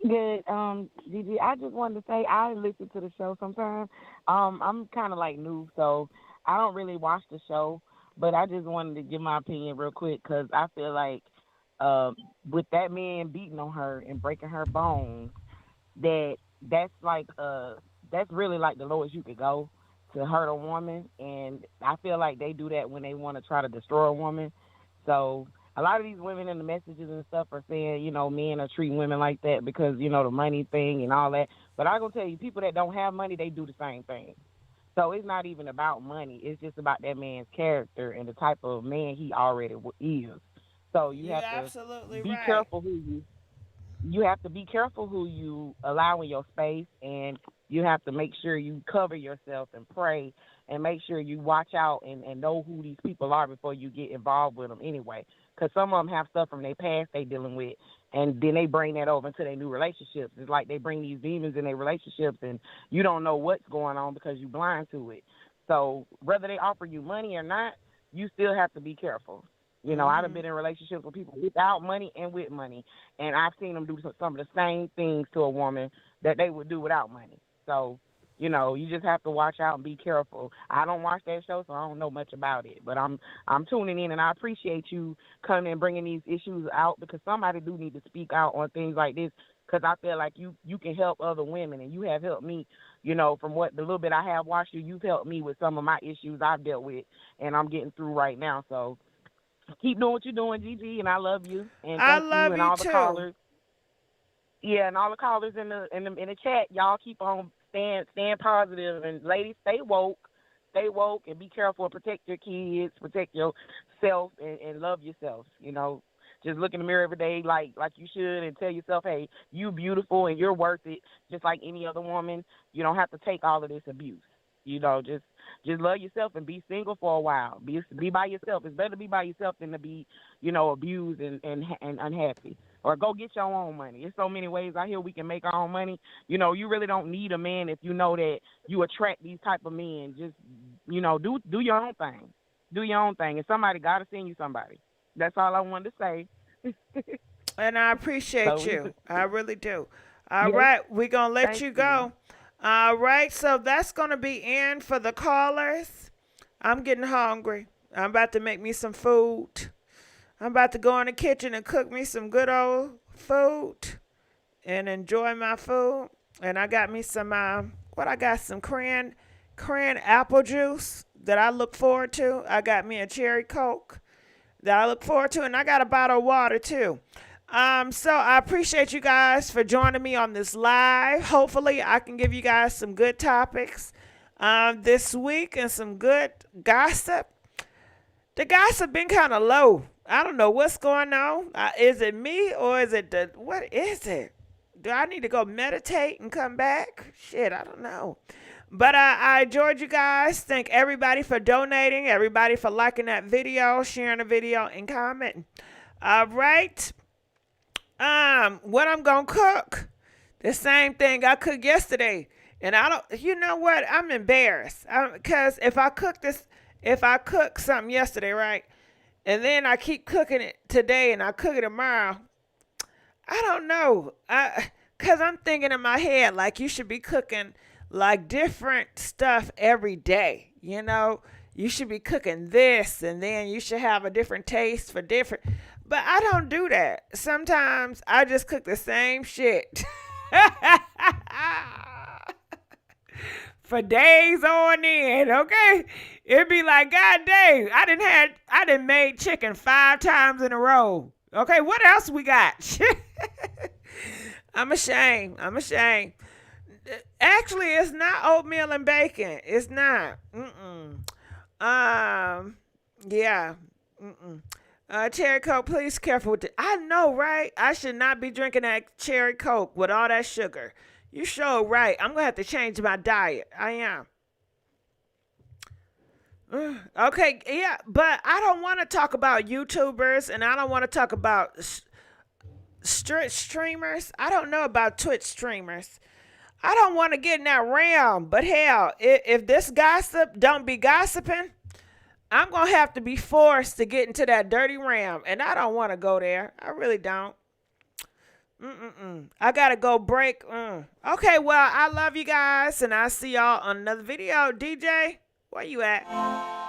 Good. Gigi, I just wanted to say I listen to the show sometimes. I'm kind of like new, so I don't really watch the show, but I just wanted to give my opinion real quick because I feel like with that man beating on her and breaking her bones, that's really like the lowest you could go to hurt a woman, and I feel like they do that when they want to try to destroy a woman. So a lot of these women in the messages and stuff are saying, men are treating women like that because, the money thing and all that. But I'm going to tell you, people that don't have money, they do the same thing. So it's not even about money. It's just about that man's character and the type of man he already is. So you have to be careful you have to be careful who you allow in your space, and you have to make sure you cover yourself and pray and make sure you watch out and know who these people are before you get involved with them anyway. Because some of them have stuff from their past they dealing with, and then they bring that over into their new relationships. It's like they bring these demons in their relationships, and you don't know what's going on because you're blind to it. So whether they offer you money or not, you still have to be careful. I've been in relationships with people without money and with money, and I've seen them do some of the same things to a woman that they would do without money. So, you just have to watch out and be careful. I don't watch that show, so I don't know much about it, but I'm tuning in, and I appreciate you coming and bringing these issues out because somebody do need to speak out on things like this because I feel like you can help other women, and you have helped me, from what the little bit I have watched you've helped me with some of my issues I've dealt with, and I'm getting through right now, so keep doing what you're doing, Gigi, and I love you. And I thank love you and you all too. the callers. Yeah, and all the callers in the chat, y'all keep on staying positive, and ladies, stay woke, and be careful and protect your kids, protect yourself, and love yourself. Just look in the mirror every day like you should, and tell yourself, hey, you beautiful and you're worth it, just like any other woman. You don't have to take all of this abuse. Just love yourself and be single for a while. Be by yourself. It's better to be by yourself than to be, abused and unhappy. Or go get your own money. There's so many ways out here we can make our own money. You really don't need a man if you know that you attract these type of men. Just, do your own thing. do your own thing, and somebody gotta send you somebody. That's all I wanted to say. And I appreciate So, you. I really do. All yes, right, we're going to let thank you you. go. All right, so that's going to be in for the callers. I'm getting hungry. I'm about to make me some food. I'm about to go in the kitchen and cook me some good old food and enjoy my food. And I got me some, I got some cran apple juice that I look forward to. I got me a cherry Coke that I look forward to, and I got a bottle of water too. So I appreciate you guys for joining me on this live. Hopefully I can give you guys some good topics this week and some good gossip. The gossip been kind of low. I don't know what's going on. Is it me or is it what is it? Do I need to go meditate and come back? Shit, I don't know. But I enjoyed you guys. Thank everybody for donating, everybody for liking that video, sharing the video, and commenting. All right. What I'm going to cook, the same thing I cooked yesterday. And I don't, you know what? I'm embarrassed. Because if I cook something yesterday, right? And then I keep cooking it today and I cook it tomorrow. I don't know. Because I'm thinking in my head, like, you should be cooking like different stuff every day. You know, you should be cooking this and then you should have a different taste for different. But I don't do that. Sometimes I just cook the same shit for days on end, okay? It'd be like, God dang, I done made chicken 5 times in a row. Okay, what else we got? I'm ashamed. Actually, it's not oatmeal and bacon. It's not. Yeah. Cherry Coke, please careful with it. I know, right? I should not be drinking that cherry Coke with all that sugar. You sure right. I'm going to have to change my diet. I am. Okay, yeah, but I don't want to talk about YouTubers and I don't want to talk about streamers. I don't know about Twitch streamers. I don't want to get in that realm, but hell, if this gossip don't be gossiping, I'm going to have to be forced to get into that dirty realm, and I don't want to go there. I really don't. I got to go break. Okay, well, I love you guys, and I'll see y'all on another video. DJ, where you at?